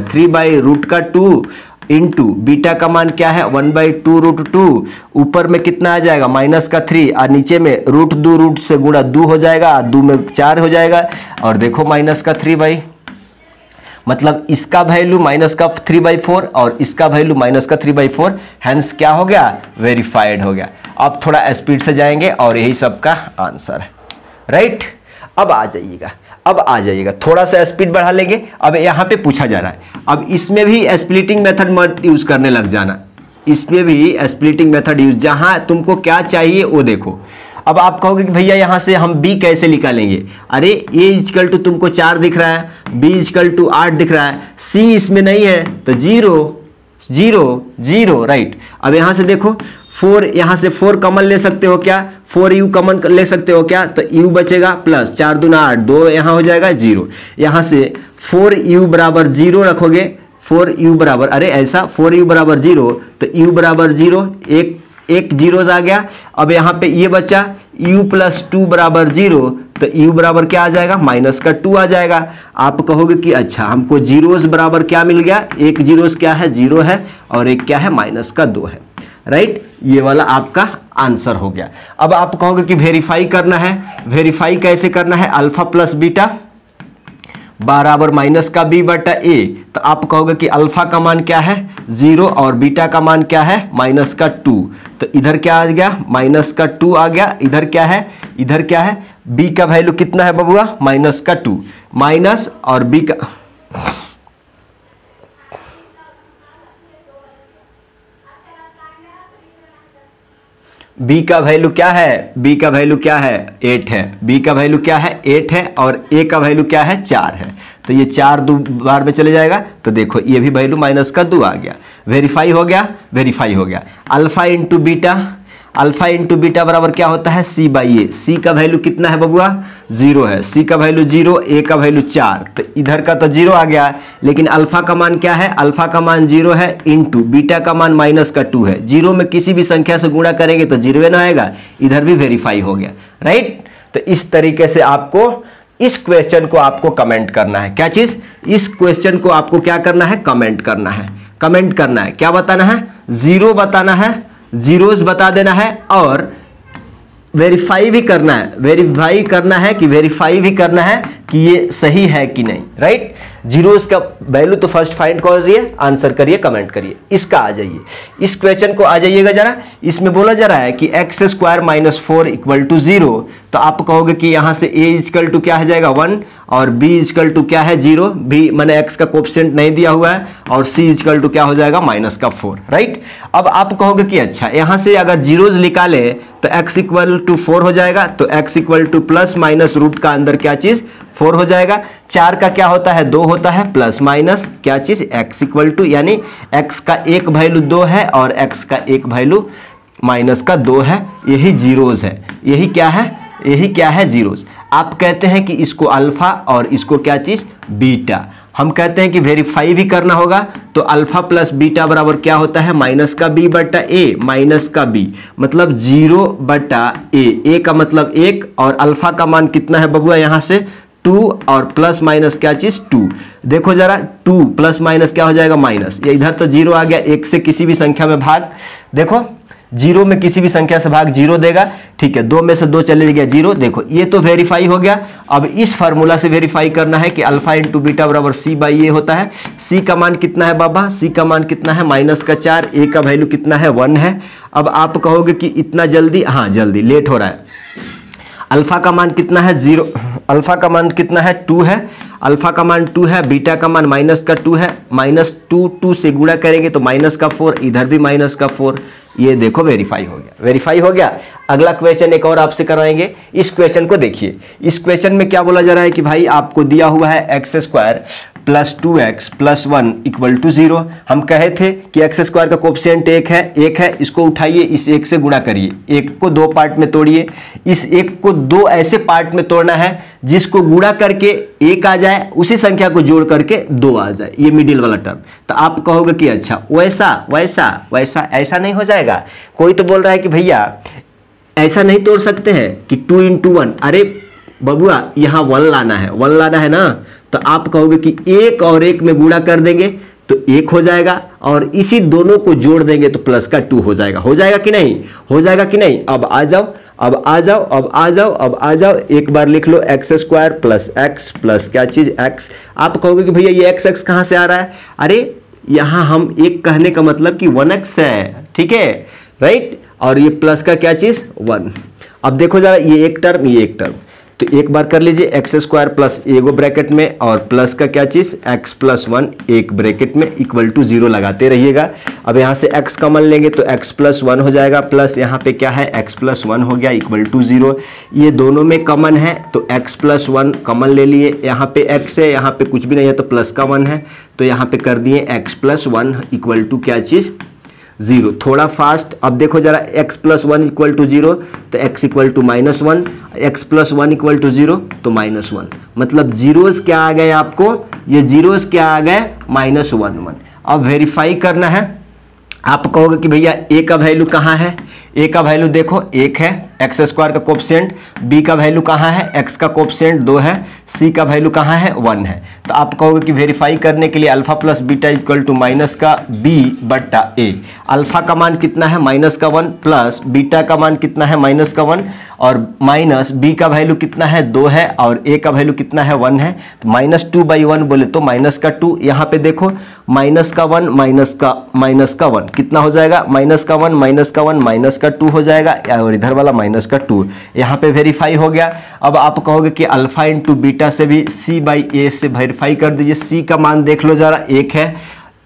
S1: 3/√2 इंटू बीटा का मान क्या है 1/2√2, ऊपर में कितना आ जाएगा माइनस का 3 और नीचे में √2 रूट से गुणा 2 हो जाएगा, 2 में 4 हो जाएगा, और देखो माइनस का 3 मतलब इसका वैल्यू माइनस का 3/4 और इसका वैल्यू माइनस का 3/4, हैंस क्या हो गया वेरीफाइड हो गया। अब थोड़ा स्पीड से जाएंगे और यही सबका आंसर है, राइट। अब आ जाइएगा थोड़ा सा स्पीड बढ़ा लेंगे। अब यहाँ पे पूछा जा रहा है, अब इसमें भी स्प्लिटिंग मेथड मत यूज करने लग जाना, इसमें भी स्प्लिटिंग मेथड यूज, जहां तुमको क्या चाहिए वो देखो। अब आप कहोगे कि भैया यहाँ से हम b कैसे निकालेंगे, अरे a इक्वल टू तुमको 4 दिख रहा है, b इक्वल टू 8 दिख रहा है, c इसमें नहीं है तो 0, राइट। अब यहाँ से देखो 4, यहाँ से 4 कॉमन ले सकते हो क्या, 4u कॉमन ले सकते हो क्या, तो u बचेगा प्लस 4 दूना 8, 2 यहाँ हो जाएगा 0, यहाँ से 4u बराबर 0 रखोगे, 4u बराबर, अरे ऐसा 4u बराबर 0 तो u बराबर 0, एक जीरोस आ गया। अब यहाँ पे ये बचा u प्लस 2 बराबर 0, तो u बराबर क्या आ जाएगा माइनस का 2 आ जाएगा। आप कहोगे कि अच्छा हमको जीरोस बराबर क्या मिल गया, एक जीरोस क्या है 0 है और एक क्या है माइनस का 2 है, राइट। ये वाला आपका आंसर हो गया। अब आप कहोगे कि वेरीफाई करना है, वेरीफाई कैसे करना है, अल्फा प्लस बीटा बराबर माइनस का b बटा a, तो आप कहोगे कि अल्फा का मान क्या है 0 और बीटा का मान क्या है माइनस का 2, तो इधर क्या आ गया माइनस का 2 आ गया, इधर क्या है b का वैल्यू कितना है बबुआ माइनस का 2, माइनस और b का b का वैल्यू क्या है, b का वैल्यू क्या है 8 है, b का वैल्यू क्या है 8 है, और a का वैल्यू क्या है 4 है, तो ये 4 2 बार में चले जाएगा, तो देखो ये भी वैल्यू माइनस का 2 आ गया, वेरीफाई हो गया। अल्फा इंटू बीटा बराबर क्या होता है C/A, C का वैल्यू कितना है बबुआ 0 है, C का वैल्यू 0, A का वैल्यू 4, तो इधर का तो 0 आ गया, लेकिन अल्फा का मान क्या है, अल्फा का मान 0 है, इंटू बीटा का मान माइनस का 2 है, 0 में किसी भी संख्या से गुणा करेंगे तो 0 ना आएगा, इधर भी वेरीफाई हो गया, राइट। तो इस तरीके से आपको इस क्वेश्चन को आपको कमेंट करना है, क्या चीज, इस क्वेश्चन को आपको क्या करना है कमेंट करना है, क्या बताना है 0 बताना है, जीरोस बता देना है, और वेरीफाई भी करना है कि ये सही है कि नहीं, राइट। जीरोस का वैल्यू तो फर्स्ट फाइंड करिए, आंसर करिए, कमेंट करिए। इसका आ जाइए, इस क्वेश्चन को आ जाइएगा जरा। इसमें बोला जा रहा है कि x² - 4 = 0, तो आप कहोगे कि यहाँ से a इक्वल टू क्या हो जाएगा 1 और b इक्वल टू क्या है 0, b मैंने x का कोएफिशिएंट नहीं दिया हुआ है, और c इक्वल टू क्या हो जाएगा माइनस का 4, राइट। अब आप कहोगे कि अच्छा यहाँ से अगर जीरोज निकाले तो x इक्वल टू 4 हो जाएगा, तो x equal to plus minus root का अंदर क्या चीज 4 हो जाएगा, 4 का क्या होता है 2 होता है, प्लस माइनस क्या चीज x इक्वल टू, यानी x का एक वैल्यू 2 है और x का एक वैल्यू माइनस का 2 है, यही जीरोज है, यही क्या है जीरोज। आप कहते हैं कि इसको अल्फा और इसको क्या चीज बीटा, हम कहते हैं कि वेरीफाई भी करना होगा, तो अल्फा प्लस बीटा बराबर क्या होता है माइनस का b बटा a, माइनस का b मतलब 0 बटा a का मतलब 1, और अल्फा का मान कितना है बबुआ यहाँ से 2, और प्लस माइनस क्या चीज 2, देखो जरा 2 प्लस माइनस क्या हो जाएगा माइनस, ये इधर तो 0 आ गया, 1 से किसी भी संख्या में भाग, देखो 0 में किसी भी संख्या से भाग 0 देगा, ठीक है, 2 में से 2 चले गया 0, देखो ये तो वेरीफाई हो गया। अब इस फार्मूला से वेरीफाई करना है कि अल्फा इंटू बीटा बराबर C/A होता है। C का मान कितना है बाबा, C का मान कितना है माइनस का 4, A का वैल्यू कितना है 1 है। अब आप कहोगे कि इतना जल्दी, हाँ जल्दी, लेट हो रहा है। अल्फा का मान कितना है 0, अल्फा का मान कितना है 2 है, अल्फा का मान 2 है, बीटा का मान माइनस का 2 है, माइनस 2 से गुणा करेंगे तो माइनस का 4, इधर भी माइनस का 4। ये देखो वेरीफाई हो गया, वेरीफाई हो गया। अगला क्वेश्चन एक और आपसे कराएंगे। इस क्वेश्चन को देखिए, इस क्वेश्चन में क्या बोला जा रहा है कि भाई आपको दिया हुआ है x square plus 2x plus 1 equal to 0। हम कहे थे कि एक्स स्क्वायर का कोफिशिएंट 1 है, इसको उठाइए, इस 1 से गुणा करिए, 1 को 2 पार्ट में तोड़िए, इस 1 को 2 ऐसे पार्ट में तोड़ना है जिसको गुणा करके 1 आ जाए, उसी संख्या को जोड़ करके 2 आ जाए, ये मिडिल वाला टर्म। तो आप कहोगे कि अच्छा वैसा वैसा वैसा ऐसा नहीं हो जाएगा। कोई तो बोल रहा है कि भैया ऐसा नहीं तोड़ सकते हैं कि 2 into 1। अरे बबुआ यहाँ 1 लाना है, 1 लाना है ना, तो आप कहोगे कि 1 और 1 में गुणा कर देंगे तो 1 हो जाएगा, और इसी दोनों को जोड़ देंगे तो प्लस का 2 हो जाएगा। हो जाएगा कि नहीं, हो जाएगा कि नहीं। अब आ जाओ, अब आ जाओ, अब आ जाओ, अब आ जाओ, एक बार लिख लो x square plus x plus क्या चीज एक्स। आप कहोगे कि भैया ये एक्स एक्स कहाँ से आ रहा है। अरे यहाँ हम 1 कहने का मतलब कि 1x है, ठीक है, राइट, और ये प्लस का क्या चीज 1। अब देखो जरा, ये एक टर्म, ये एक टर्म, तो एक बार कर लीजिए एक्स स्क्वायर प्लस एगो ब्रैकेट में और प्लस का क्या चीज एक्स प्लस 1 एक ब्रैकेट में इक्वल टू 0 लगाते रहिएगा। अब यहाँ से x कॉमन लेंगे तो x प्लस 1 हो जाएगा, प्लस यहाँ पे क्या है x प्लस 1 हो गया इक्वल टू 0। ये दोनों में कॉमन है तो x प्लस 1 कॉमन ले लिए, यहाँ पे x है, यहाँ पे कुछ भी नहीं है तो प्लस का 1 है, तो यहाँ पे कर दिए x प्लस 1 इक्वल टू क्या चीज 0। थोड़ा फास्ट, अब देखो जरा, x प्लस 1 इक्वल टू 0 तो x equal to minus 1, x plus 1 equal to 0 तो माइनस 1, मतलब जीरोस क्या आ गए आपको, ये जीरोस क्या आ गए माइनस 1 1। अब वेरीफाई करना है। आप कहोगे कि भैया a का वैल्यू कहाँ है, a का वैल्यू देखो 1 है, एक्स स्क्वायर का कोफिशिएंट, b का वैल्यू कहाँ है, x का कोफिशिएंट 2 है, c का वैल्यू कहाँ है 1 है। तो आप कहोगे कि वेरीफाई करने के लिए alpha plus beta equal to minus का b बट्टा a। अल्फा का मान कितना है माइनस का 1, प्लस बीटा का मान कितना है माइनस का 1, और माइनस b का वैल्यू कितना है 2 है, और a का वैल्यू कितना है 1 है, तो माइनस 2/1 बोले तो माइनस का 2। यहाँ पे देखो माइनस का 1 माइनस का 1 कितना हो जाएगा, माइनस का 1 माइनस का 1 माइनस का 2 हो जाएगा, और इधर वाला माइनस का 2। यहाँ पे वेरीफाई हो गया। अब आप कहोगे कि अल्फा इंटू बीटा से भी c/a से वेरीफाई कर दीजिए। c का मान देख लो जरा,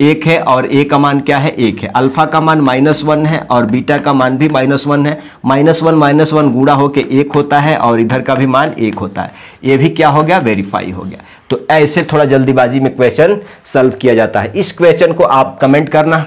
S1: 1 है और a का मान क्या है 1 है। अल्फा का मान -1 है और बीटा का मान भी -1 है। -1 गुणा होके 1 होता है और इधर का भी मान 1 होता है। ये भी क्या हो गया, वेरीफाई हो गया। तो ऐसे थोड़ा जल्दीबाजी में क्वेश्चन सॉल्व किया जाता है। इस क्वेश्चन को आप कमेंट करना,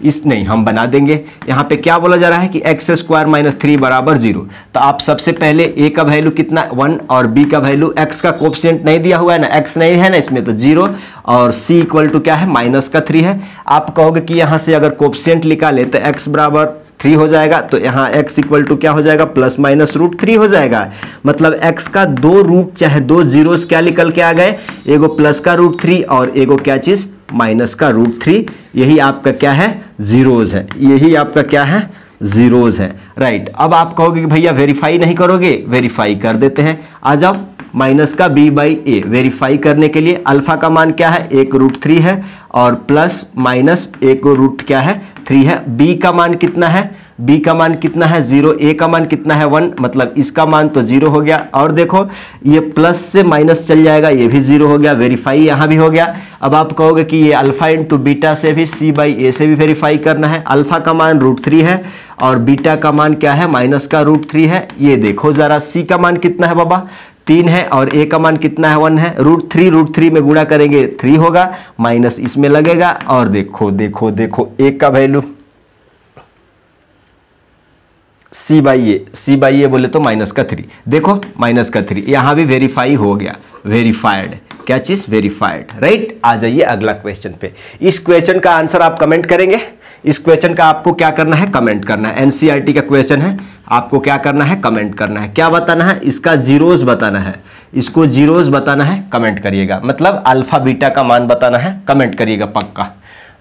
S1: इस नहीं हम बना देंगे। यहाँ पे क्या बोला जा रहा है कि एक्स स्क्वायर माइनस 3 बराबर 0। तो आप सबसे पहले a का वैल्यू कितना 1 और b का वैल्यू, x का कोफिशिएंट नहीं दिया हुआ है ना, x नहीं है ना इसमें, तो 0, और c इक्वल टू क्या है माइनस का 3 है। आप कहोगे कि यहाँ से अगर कोफिशिएंट निकाले तो x बराबर 3 हो जाएगा, तो यहाँ x इक्वल टू क्या हो जाएगा प्लस माइनस √3 हो जाएगा। मतलब x का 2 रूट चाहे 2 जीरोस क्या निकल के आ गए, एगो प्लस का √3 और एगो क्या चीज माइनस का √3। यही आपका क्या है जीरोज है, यही आपका क्या है जीरोज है, राइट। अब आप कहोगे कि भैया वेरीफाई नहीं करोगे, वेरीफाई कर देते हैं। आ जाओ, माइनस का b/a वेरीफाई करने के लिए अल्फा का मान क्या है 1 √3 है और प्लस माइनस 1 रूट क्या है 3 है। b का मान कितना है, b का मान कितना है 0, a का मान कितना है 1, मतलब इसका मान तो 0 हो गया। और देखो ये प्लस से माइनस चल जाएगा, ये भी 0 हो गया, वेरीफाई यहाँ भी हो गया। अब आप कहोगे कि ये अल्फा इंटू बीटा से भी c/a से भी वेरीफाई करना है। अल्फा का मान √3 है और बीटा का मान क्या है माइनस का √3 है। ये देखो जरा, c का मान कितना है बाबा 3 है और a का मान कितना है 1 है। √3 में गुणा करेंगे 3 होगा, माइनस इसमें लगेगा, और देखो देखो देखो a का वैल्यू c/a बोले तो माइनस का 3, देखो माइनस का 3, यहाँ भी वेरीफाई हो गया, वेरीफाइड, क्या चीज वेरीफाइड, राइट। आ जाइए अगला क्वेश्चन पे। इस क्वेश्चन का आंसर आप कमेंट करेंगे। इस क्वेश्चन का आपको क्या करना है, कमेंट करना है। एनसीईआरटी का क्वेश्चन है, आपको क्या करना है, कमेंट करना है। क्या बताना है, इसका जीरोस बताना है, इसको जीरोस बताना है, कमेंट करिएगा। मतलब अल्फा बीटा का मान बताना है, कमेंट करिएगा पक्का,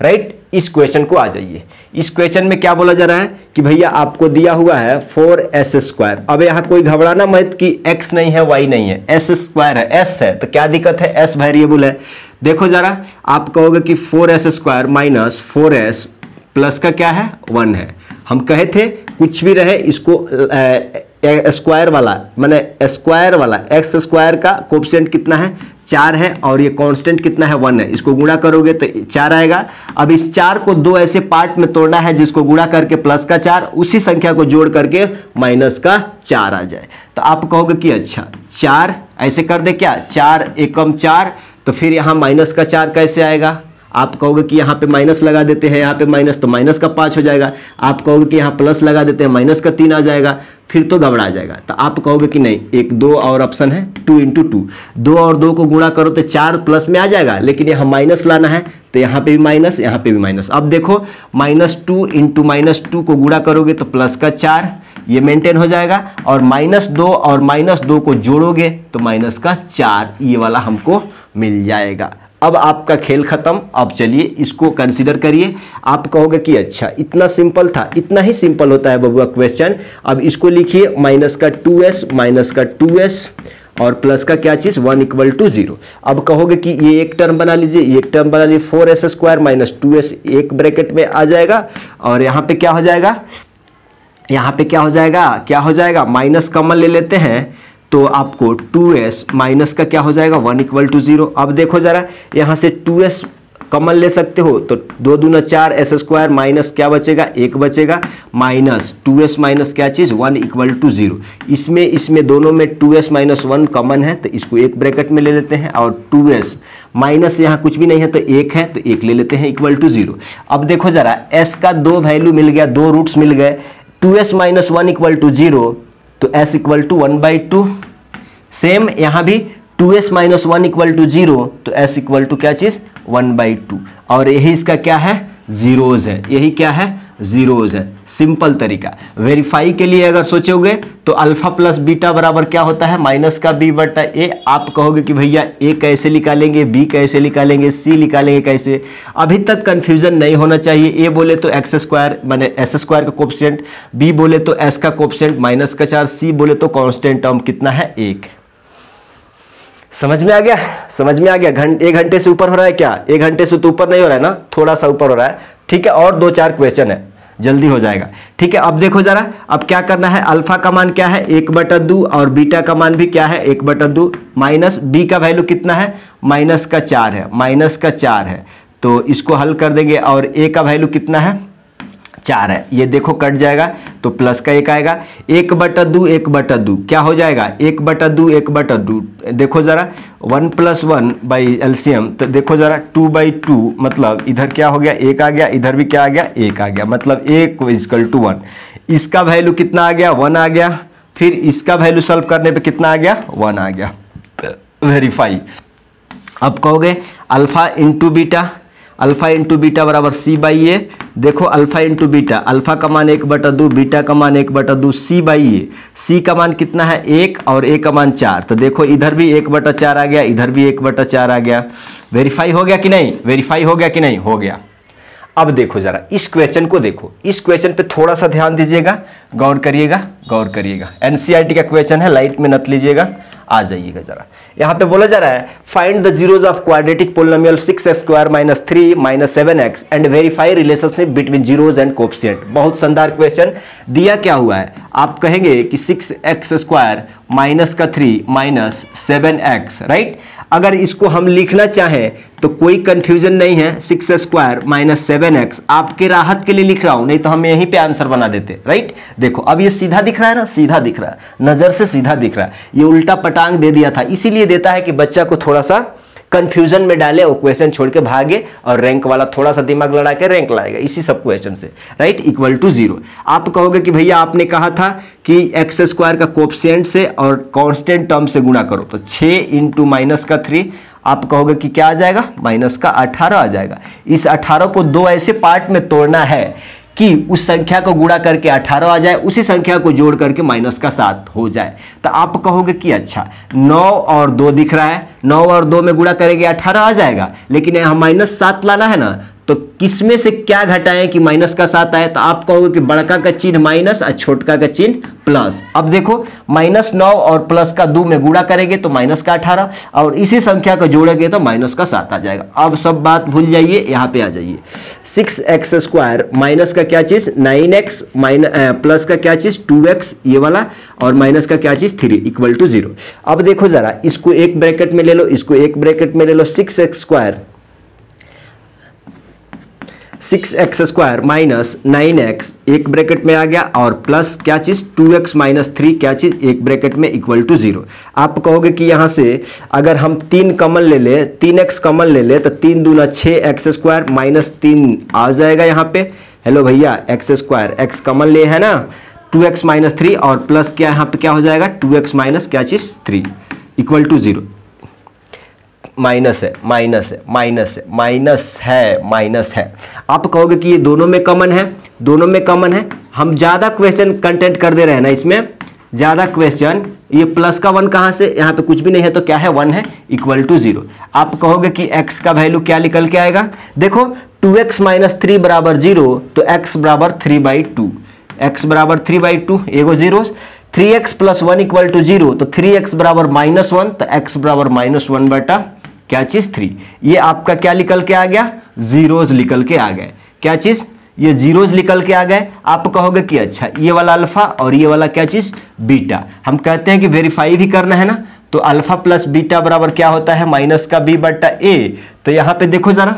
S1: राइट। इस क्वेश्चन को आ जाइए। इस क्वेश्चन में क्या बोला जा रहा है कि भैया आपको दिया हुआ है 4s²। अब यहाँ कोई घबराना मत कि x नहीं है y नहीं है, s² है, s है, तो क्या दिक्कत है, s वेरिएबल है। देखो जरा, आप कहोगे कि 4s² माइनस 4s प्लस का क्या है 1 है। हम कहे थे कुछ भी रहे इसको स्क्वायर वाला माने स्क्वायर वाला एक्स स्क्वायर का कोफिशिएंट कितना है 4 है और ये कांस्टेंट कितना है 1 है। इसको गुणा करोगे तो 4 आएगा। अब इस 4 को दो ऐसे पार्ट में तोड़ना है जिसको गुणा करके प्लस का 4 उसी संख्या को जोड़ करके माइनस का 4 आ जाए। तो आप कहोगे कि अच्छा 4 ऐसे कर दे क्या, 4 एकम 4, तो फिर यहाँ माइनस का 4 कैसे आएगा। आप कहोगे कि यहाँ पे माइनस लगा देते हैं, यहाँ पे माइनस तो माइनस का 5 हो जाएगा। आप कहोगे कि यहाँ प्लस लगा देते हैं, माइनस का 3 आ जाएगा, फिर तो गड़बड़ा जाएगा। तो आप कहोगे कि नहीं, एक 2 और ऑप्शन है 2 × 2, 2 और 2 को गुणा करो तो 4 प्लस में आ जाएगा, लेकिन यहाँ माइनस लाना है तो यहाँ पे भी माइनस, यहाँ पे भी माइनस। अब देखो -2 × -2 को गुणा करोगे तो प्लस का 4 ये मेंटेन हो जाएगा, और -2 और -2 को जोड़ोगे तो माइनस का 4 ये वाला हमको मिल जाएगा। अब आपका खेल खत्म। अब चलिए इसको कंसीडर करिए। आप कहोगे कि अच्छा इतना सिंपल था, इतना ही सिंपल होता है बबुआ क्वेश्चन। अब इसको लिखिए -2s और प्लस का क्या चीज 1 = 0। अब कहोगे कि ये एक टर्म बना लीजिए, ये एक टर्म बना लीजिए, 4s² - 2s एक ब्रैकेट में आ जाएगा, और यहाँ पे क्या हो जाएगा, यहाँ पे क्या हो जाएगा माइनस कॉमन ले लेते हैं तो आपको 2s माइनस का क्या हो जाएगा 1 = 0। अब देखो जरा यहाँ से 2s कॉमन ले सकते हो तो 2 दूना 4 s² माइनस क्या बचेगा 1 बचेगा, माइनस 2s माइनस क्या चीज़ 1 = 0। इसमें दोनों में 2s - 1 कॉमन है तो इसको एक ब्रैकेट में ले लेते हैं, और 2s माइनस यहाँ कुछ भी नहीं है तो 1 है तो 1 ले लेते हैं = 0। अब देखो जरा s का 2 वैल्यू मिल गया, 2 रूट्स मिल गए, 2s - 1 = 0 तो s = 1/2। सेम यहाँ भी 2s - 1 = 0 तो s = क्या चीज़ 1/2, और यही इसका क्या है जीरोज है, यही क्या है जीरोज है। सिंपल तरीका। वेरीफाई के लिए अगर सोचोगे तो अल्फा प्लस बीटा बराबर क्या होता है -b/a। आप कहोगे कि भैया a कैसे निकालेंगे, b कैसे निकालेंगे, c निकालेंगे कैसे। अभी तक कंफ्यूजन नहीं होना चाहिए। a बोले तो x² माने s² का कोफिशिएंट, b बोले तो s का कोफिशिएंट -4, c बोले तो कांस्टेंट टर्म कितना है 1। समझ में आ गया, समझ में आ गया। 1 घंटे से ऊपर हो रहा है क्या, 1 घंटे से तो ऊपर नहीं हो रहा है ना, थोड़ा सा ऊपर हो रहा है, ठीक है। और 2-4 क्वेश्चन है, जल्दी हो जाएगा, ठीक है। अब देखो जरा, अब क्या करना है, अल्फा का मान क्या है 1/2 और बीटा का मान भी क्या है 1/2, माइनस b का वैल्यू कितना है -4 है, -4 है तो इसको हल कर देंगे, और a का वैल्यू कितना है 4 है, ये देखो कट जाएगा तो प्लस का 1 आएगा। 1/2 क्या हो जाएगा 1/2 देखो जरा 1 + 1 LCM, तो देखो जरा 2/2 मतलब इधर क्या हो गया 1 आ गया, इधर भी क्या आ गया 1 आ गया, मतलब 1 = 1। इसका वैल्यू कितना आ गया 1 आ गया, फिर इसका वैल्यू सॉल्व करने पे कितना आ गया 1 आ गया। वेरीफाई। अब कहोगे अल्फा × बीटा बराबर c/a। देखो अल्फा × बीटा, अल्फा का मान 1/2, बीटा का मान 1/2, c/a। c का मान कितना है 1 और a का मान 4, तो देखो इधर भी 1/4 आ गया, इधर भी 1/4 आ गया। वेरीफाई हो गया कि नहीं, वेरीफाई हो गया कि नहीं, हो गया। अब देखो जरा इस क्वेश्चन को देखो, इस क्वेश्चन पे थोड़ा सा ध्यान दीजिएगा, गौर करिएगा, गौर करिएगा। एनसीईआरटी का क्वेश्चन है, लाइट में नत लीजिएगा, आ जाइएगा जरा। यहाँ पे बोला जा रहा है find the zeros of quadratic polynomial 6x² - 3 - 7x and verify relationship between zeros and coefficient. बहुत शानदार क्वेश्चन दिया। क्या हुआ है, आप कहेंगे कि 6x² - 3 - 7x, राइट। अगर इसको हम लिखना चाहें तो कोई कंफ्यूजन नहीं है, 6² - 7x आपके राहत के लिए लिख रहा हूं, नहीं तो हम यहीं पे आंसर बना देते, राइट। देखो अब ये सीधा दिख रहा है ना, सीधा दिख रहा है, नजर से सीधा दिख रहा है। ये उल्टा पटांग दे दिया था, इसीलिए देता है कि बच्चा को थोड़ा सा कंफ्यूजन में डाले, वो क्वेश्चन छोड़ के भागे, और रैंक वाला थोड़ा सा दिमाग लड़ा के रैंक लाएगा इसी सब क्वेश्चन से, राइट। = 0। आप कहोगे कि भैया आपने कहा था कि x² का कोफिशिएंट से और कांस्टेंट टर्म से गुणा करो, तो 6 × -3 आप कहोगे कि क्या आ जाएगा -18 आ जाएगा। इस 18 को दो ऐसे पार्ट में तोड़ना है कि उस संख्या को गुणा करके 18 आ जाए, उसी संख्या को जोड़ करके -7 हो जाए। तो आप कहोगे कि अच्छा 9 और 2 दिख रहा है, 9 और 2 में गुणा करेंगे 18 आ जाएगा, लेकिन यहाँ -7 लाना है ना, तो किसमें से क्या घटाएं कि माइनस का 7 आए? तो आप कहोगे कि बड़का का चिन्ह माइनस और छोटका का चिन्ह प्लस। अब देखो -9 और प्लस का 2 में गुणा करेंगे तो माइनस का 18 और इसी संख्या को जोड़ेंगे तो माइनस का 7 आ जाएगा। अब सब बात भूल जाइए, यहाँ पे आ जाइए। 6x² माइनस का क्या चीज 9x प्लस का क्या चीज 2x ये वाला और माइनस का क्या चीज 3 इक्वल टू 0। अब देखो जरा, इसको एक ब्रैकेट में ले लो, इसको एक ब्रैकेट में ले लो। 6x² माइनस 9x एक ब्रैकेट में आ गया और प्लस क्या चीज 2x माइनस 3 क्या चीज एक ब्रैकेट में इक्वल टू 0। आप कहोगे कि यहां से अगर हम 3 कॉमन ले ले, 3x कॉमन ले ले तो 3 दूना 6x² माइनस 3 आ जाएगा यहाँ पे। हेलो भैया x² x कॉमन ले है ना, 2x माइनस 3 और प्लस क्या यहाँ पे क्या हो जाएगा 2x माइनस क्या चीज 3 इक्वल टू 0। माइनस है माइनस है माइनस है माइनस है माइनस है। आप कहोगे कि ये दोनों में कॉमन है, दोनों में कॉमन है। हम ज़्यादा क्वेश्चन कंटेंट कर दे रहे हैं ना इसमें, ज़्यादा क्वेश्चन। ये प्लस का 1 कहाँ से, यहाँ पे कुछ भी नहीं है तो क्या है 1 है इक्वल टू 0। आप कहोगे कि x का वैल्यू क्या निकल के आएगा, देखो 2x माइनस 3 बराबर 0 तो x बराबर 3/2, x बराबर 3/2 एगो 0। 3x प्लस 1 इक्वल टू 0 तो 3x बराबर -1 तो x बराबर -1 बटा क्या चीज 3। ये आपका क्या निकल के आ गया, जीरोज निकल के आ गए। क्या चीज, ये जीरोज निकल के आ गए। आप कहोगे कि अच्छा ये वाला अल्फा और ये वाला क्या चीज बीटा। हम कहते हैं कि वेरीफाई भी करना है ना, तो अल्फा प्लस बीटा बराबर क्या होता है माइनस का b बटा a। तो यहाँ पे देखो जरा,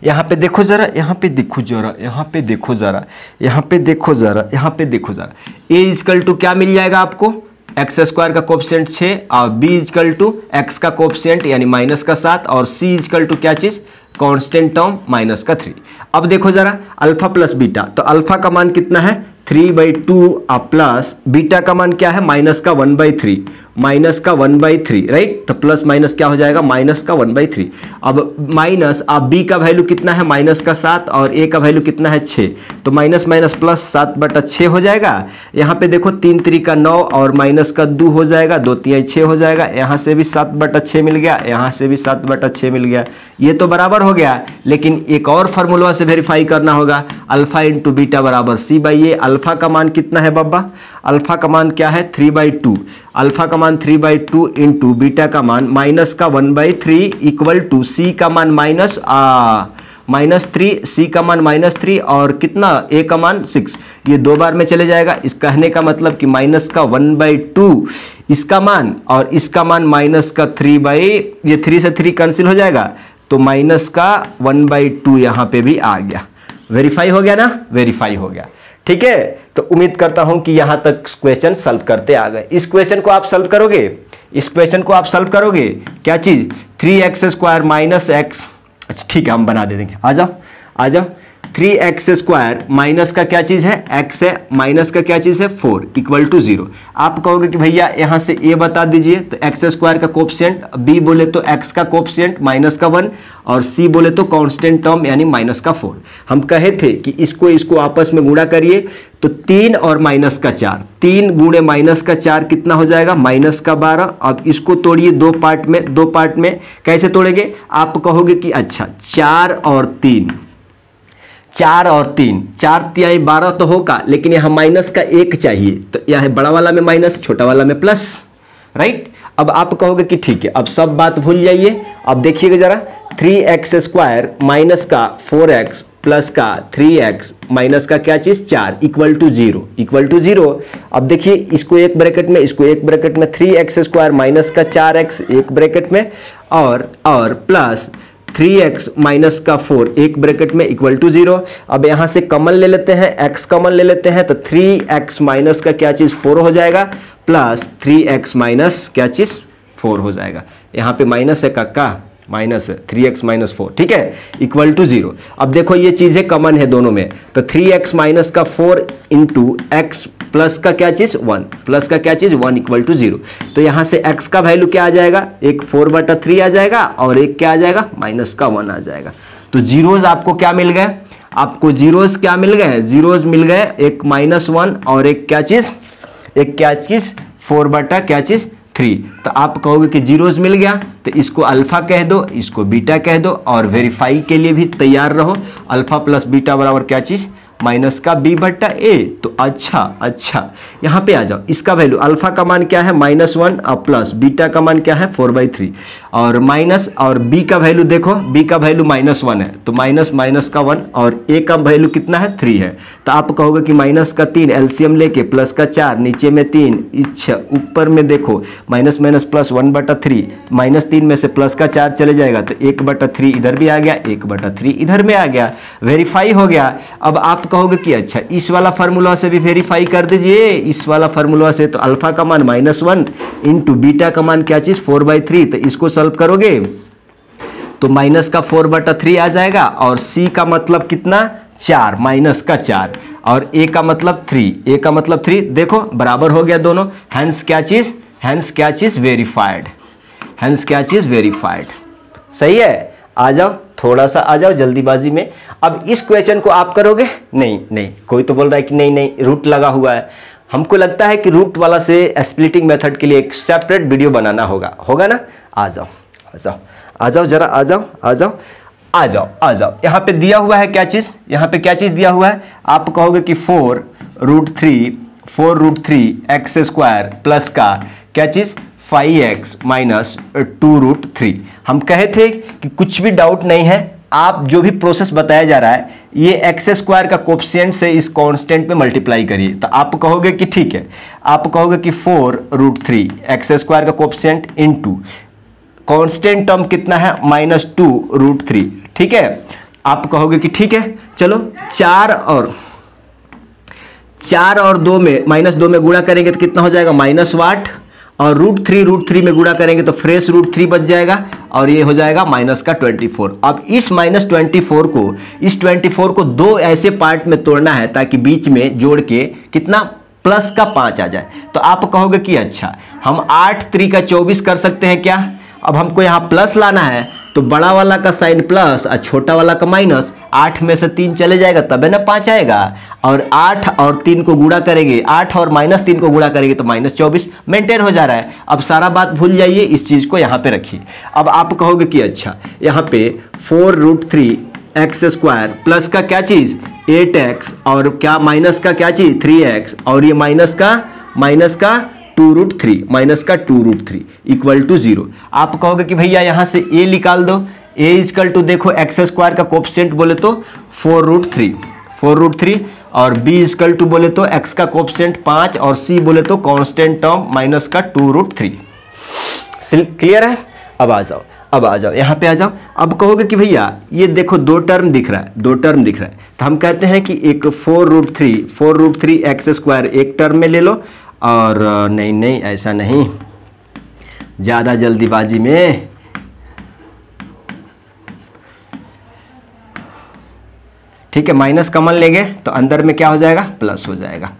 S1: यहाँ पे देखो जरा, यहाँ पे देखो जरा, यहाँ पे देखो जरा, यहाँ पे देखो जरा, यहाँ पे देखो जरा। a इक्वल टू क्या मिल जाएगा आपको, x² का कोफिशिएंट 6 और b इक्वल टू x का कोफिशिएंट यानी माइनस का 7 और c इक्वल टू क्या चीज कांस्टेंट टर्म माइनस का 3। अब देखो जरा अल्फा प्लस बीटा, तो अल्फा का मान कितना है 3/2 प्लस बीटा का मान क्या है माइनस का 1/3, माइनस का 1/3 राइट। तो प्लस माइनस क्या हो जाएगा माइनस का 1/3। अब माइनस अब b का वैल्यू कितना है माइनस का 7 और a का वैल्यू कितना है 6, तो माइनस माइनस प्लस 7/6 हो जाएगा। यहाँ पे देखो 3 3 का 9 और माइनस का 2 हो जाएगा, 2 3 6 हो जाएगा। यहाँ से भी 7/6 मिल गया, यहाँ से भी 7/6 मिल गया। ये तो बराबर हो गया, लेकिन एक और फार्मूला से वेरीफाई करना होगा, अल्फा इंटू बीटा बराबर c/a। अल्फा का मान कितना है बाबा, अल्फा का मान क्या है 3/2, अल्फा का मान 3/2 इंटू बीटा का मान माइनस का 1/3 इक्वल टू c का मान -3, c का मान -3 और कितना a का मान 6। ये 2 बार में चले जाएगा। इस कहने का मतलब कि माइनस का 1/2 इसका मान और इसका मान माइनस का 3 3 से 3 कैंसिल हो जाएगा, तो माइनस का 1/2 यहाँ पे भी आ गया। वेरीफाई हो गया ना, वेरीफाई हो गया। ठीक है, तो उम्मीद करता हूं कि यहां तक क्वेश्चन सॉल्व करते आ गए। इस क्वेश्चन को आप सॉल्व करोगे, इस क्वेश्चन को आप सॉल्व करोगे क्या चीज 3x² माइनस x। अच्छा ठीक है, हम बना दे देंगे, आ जाओ आ जाओ। 3x² माइनस का क्या चीज है x है, माइनस का क्या चीज है 4 इक्वल टू 0। आप कहोगे कि भैया यहां से a बता दीजिए, तो x² का कोफिशिएंट, b बोले तो x का कोफिशिएंट माइनस का 1 और c बोले तो कांस्टेंट टर्म यानी माइनस का 4। हम कहे थे कि इसको आपस में गुणा करिए, तो 3 और माइनस का 4, 3 गुणे माइनस का 4 कितना हो जाएगा माइनस का 12। अब इसको तोड़िए 2 पार्ट में, कैसे तोड़ेंगे। आप कहोगे कि अच्छा 4 और 3, 4 3 12 तो होगा, लेकिन यहाँ माइनस का 1 चाहिए, तो यहाँ बड़ा वाला में माइनस छोटा वाला में प्लस राइट। अब आप कहोगे कि ठीक है, अब सब बात भूल जाइए। अब देखिएगा जरा 3x² माइनस का 4x प्लस का 3x माइनस का क्या चीज 4 इक्वल टू 0। अब देखिए इसको एक ब्रैकेट में, इसको एक ब्रैकेट में, 3x² माइनस का 4x एक ब्रैकेट में और प्लस 3x माइनस का 4 एक ब्रैकेट में इक्वल टू 0। अब यहाँ से कॉमन ले लेते हैं, x कॉमन ले लेते हैं, तो 3x माइनस का क्या चीज 4 हो जाएगा प्लस 3x माइनस क्या चीज 4 हो जाएगा। यहाँ पे माइनस है काका, माइनस है 3x माइनस 4, ठीक है इक्वल टू 0। अब देखो ये चीजें कॉमन है दोनों में, तो 3x माइनस का 4 इंटू x प्लस का क्या चीज 1, प्लस का क्या चीज 1 इक्वल टू 0। तो यहाँ से x का वैल्यू क्या आ जाएगा, एक 4/3 आ जाएगा और एक क्या आ जाएगा माइनस का 1 आ जाएगा। तो जीरोज आपको क्या मिल गए, आपको जीरोज क्या मिल गए, जीरोज मिल गए, एक -1 और एक क्या चीज 4/क्या चीज 3। तो आप कहोगे कि जीरोज मिल गया, तो इसको अल्फा कह दो, इसको बीटा कह दो और वेरीफाई के लिए भी तैयार रहो। अल्फा प्लस बीटा बराबर क्या चीज़, माइनस का b बट्टा a। तो अच्छा यहाँ पे आ जाओ, इसका वैल्यू अल्फा का मान क्या है -1 और प्लस बीटा का मान क्या है 4/3 और माइनस, और b का वैल्यू देखो, b का वैल्यू -1 है तो माइनस का 1 और a का वैल्यू कितना है 3 है। तो आप कहोगे कि माइनस का 3 एलसीएम लेके प्लस का 4, नीचे में 3, इच्छा ऊपर में देखो माइनस प्लस 1/3, -3 में से प्लस का 4 चले जाएगा तो 1/3 इधर भी आ गया, 1/3 इधर में आ गया, वेरीफाई हो गया। अब आप कहोगे कि अच्छा इस वाला फार्मूला से भी वेरीफाई कर दीजिए, इस वाला फार्मूला से। तो अल्फा का मान -1 इंटू बीटा का मान क्या चीज 4/3, तो इसको सॉल्व करोगे तो माइनस का 4/3 आ जाएगा और c का मतलब कितना 4, माइनस का 4 और a का मतलब 3, a का मतलब 3 देखो बराबर हो गया दोनों। हैंस क्या चीज वेरीफाइड, हैंस क्या चीज वेरीफाइड। सही है, आ जाओ थोड़ा सा आ जाओ जल्दीबाजी में। अब इस क्वेश्चन को आप करोगे नहीं, कोई तो बोल रहा है कि नहीं रूट लगा हुआ है। हमको लगता है कि रूट वाला से स्प्लिटिंग मेथड के लिए एक सेपरेट वीडियो बनाना होगा ना। आ जाओ जरा, आ जाओ। यहाँ पे दिया हुआ है क्या चीज, यहाँ पे क्या चीज दिया हुआ है, आप कहोगे कि 4√3 एक्स स्क्वायर प्लस का क्या चीज 5x माइनस 2√3। हम कहे थे कि कुछ भी डाउट नहीं है, आप जो भी प्रोसेस बताया जा रहा है ये एक्स स्क्वायर का कोफिशिएंट से इस कांस्टेंट में मल्टीप्लाई करिए। तो आप कहोगे कि ठीक है, आप कहोगे कि 4√3 एक्स स्क्वायर का कोफिशिएंट इनटू कांस्टेंट टर्म कितना है -2√3। ठीक है, आप कहोगे कि ठीक है चलो 4 और 2 में -2 में गुणा करेंगे तो कितना हो जाएगा -8 और √3 में गुणा करेंगे तो फ्रेश √3 बच जाएगा और ये हो जाएगा -24। अब इस -24 को दो ऐसे पार्ट में तोड़ना है ताकि बीच में जोड़ के कितना प्लस का 5 आ जाए। तो आप कहोगे कि अच्छा हम 8 3 का 24 कर सकते हैं क्या। अब हमको यहाँ प्लस लाना है तो बड़ा वाला का साइन प्लस और छोटा वाला का माइनस, 8 में से 3 चले जाएगा तबे ना 5 आएगा। और 8 और 3 को गुणा करेंगे, 8 और -3 को गुणा करेंगे तो -24 मेंटेन हो जा रहा है। अब सारा बात भूल जाइए, इस चीज को यहाँ पे रखिए। अब आप कहोगे कि अच्छा यहाँ पे 4√3 एक्स स्क्वायर प्लस का क्या चीज 8x और क्या माइनस का क्या चीज 3x और ये माइनस का 2√3 इक्वल टू 0। आप कहोगे कि भैया यहाँ से a निकाल दो, a इक्वल टू देखो एक्स स्क्वायर का कोफिशिएंट बोले तो 4√3 और b इक्वल टू बोले तो x का कोफिशिएंट 5 और c बोले तो कांस्टेंट टर्म माइनस का 2√3। क्लियर है। अब आ जाओ यहाँ पे आ जाओ। अब कहोगे कि भैया ये देखो दो टर्म दिख रहा है, तो हम कहते हैं कि एक 4√3 एक्स स्क्वायर एक टर्म में ले लो और नहीं ऐसा नहीं, ज़्यादा जल्दीबाजी में ठीक है माइनस कॉमन लेंगे तो अंदर में क्या हो जाएगा प्लस हो जाएगा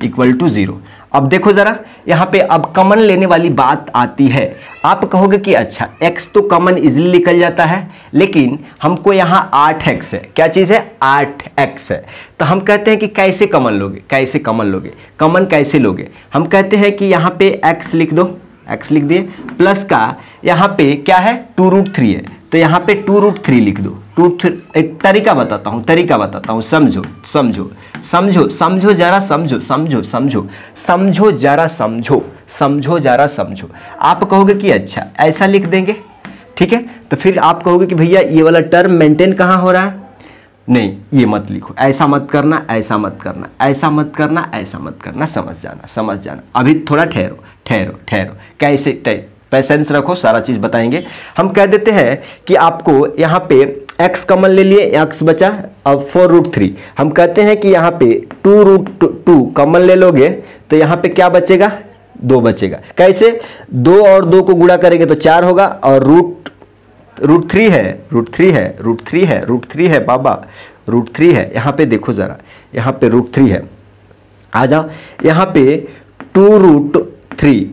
S1: इक्वल टू 0। अब देखो जरा यहाँ पे अब कॉमन लेने वाली बात आती है। आप कहोगे कि अच्छा x तो कॉमन इजीली निकल जाता है लेकिन हमको यहाँ 8x है, क्या चीज़ है 8x है। तो हम कहते हैं कि कैसे कॉमन लोगे, कॉमन कैसे लोगे। हम कहते हैं कि यहाँ पे x लिख दो, x लिख दिए, प्लस का यहाँ पे क्या है 2√3 है तो यहाँ पे 2√3 लिख दो। एक तरीका बताता हूँ, समझो जरा। आप कहोगे कि अच्छा ऐसा लिख देंगे, ठीक है। तो फिर आप कहोगे कि भैया ये वाला टर्म मेंटेन कहाँ हो रहा है, नहीं ये मत लिखो, ऐसा मत करना, समझ जाना। अभी थोड़ा ठहरो, कैसे पेशेंस रखो, सारा चीज बताएंगे। हम कह देते हैं कि आपको यहाँ पे x कॉमन ले लिए, x बचा, अब 4√3 हम कहते हैं कि यहाँ पे 2√2 कॉमन ले लोगे तो यहाँ पे क्या बचेगा 2 बचेगा। कैसे 2 और 2 को गुणा करेंगे तो 4 होगा और √3 है बाबा, √3 है। यहाँ पे देखो जरा, यहाँ पे √3 है। आ जाओ यहाँ पे 2√3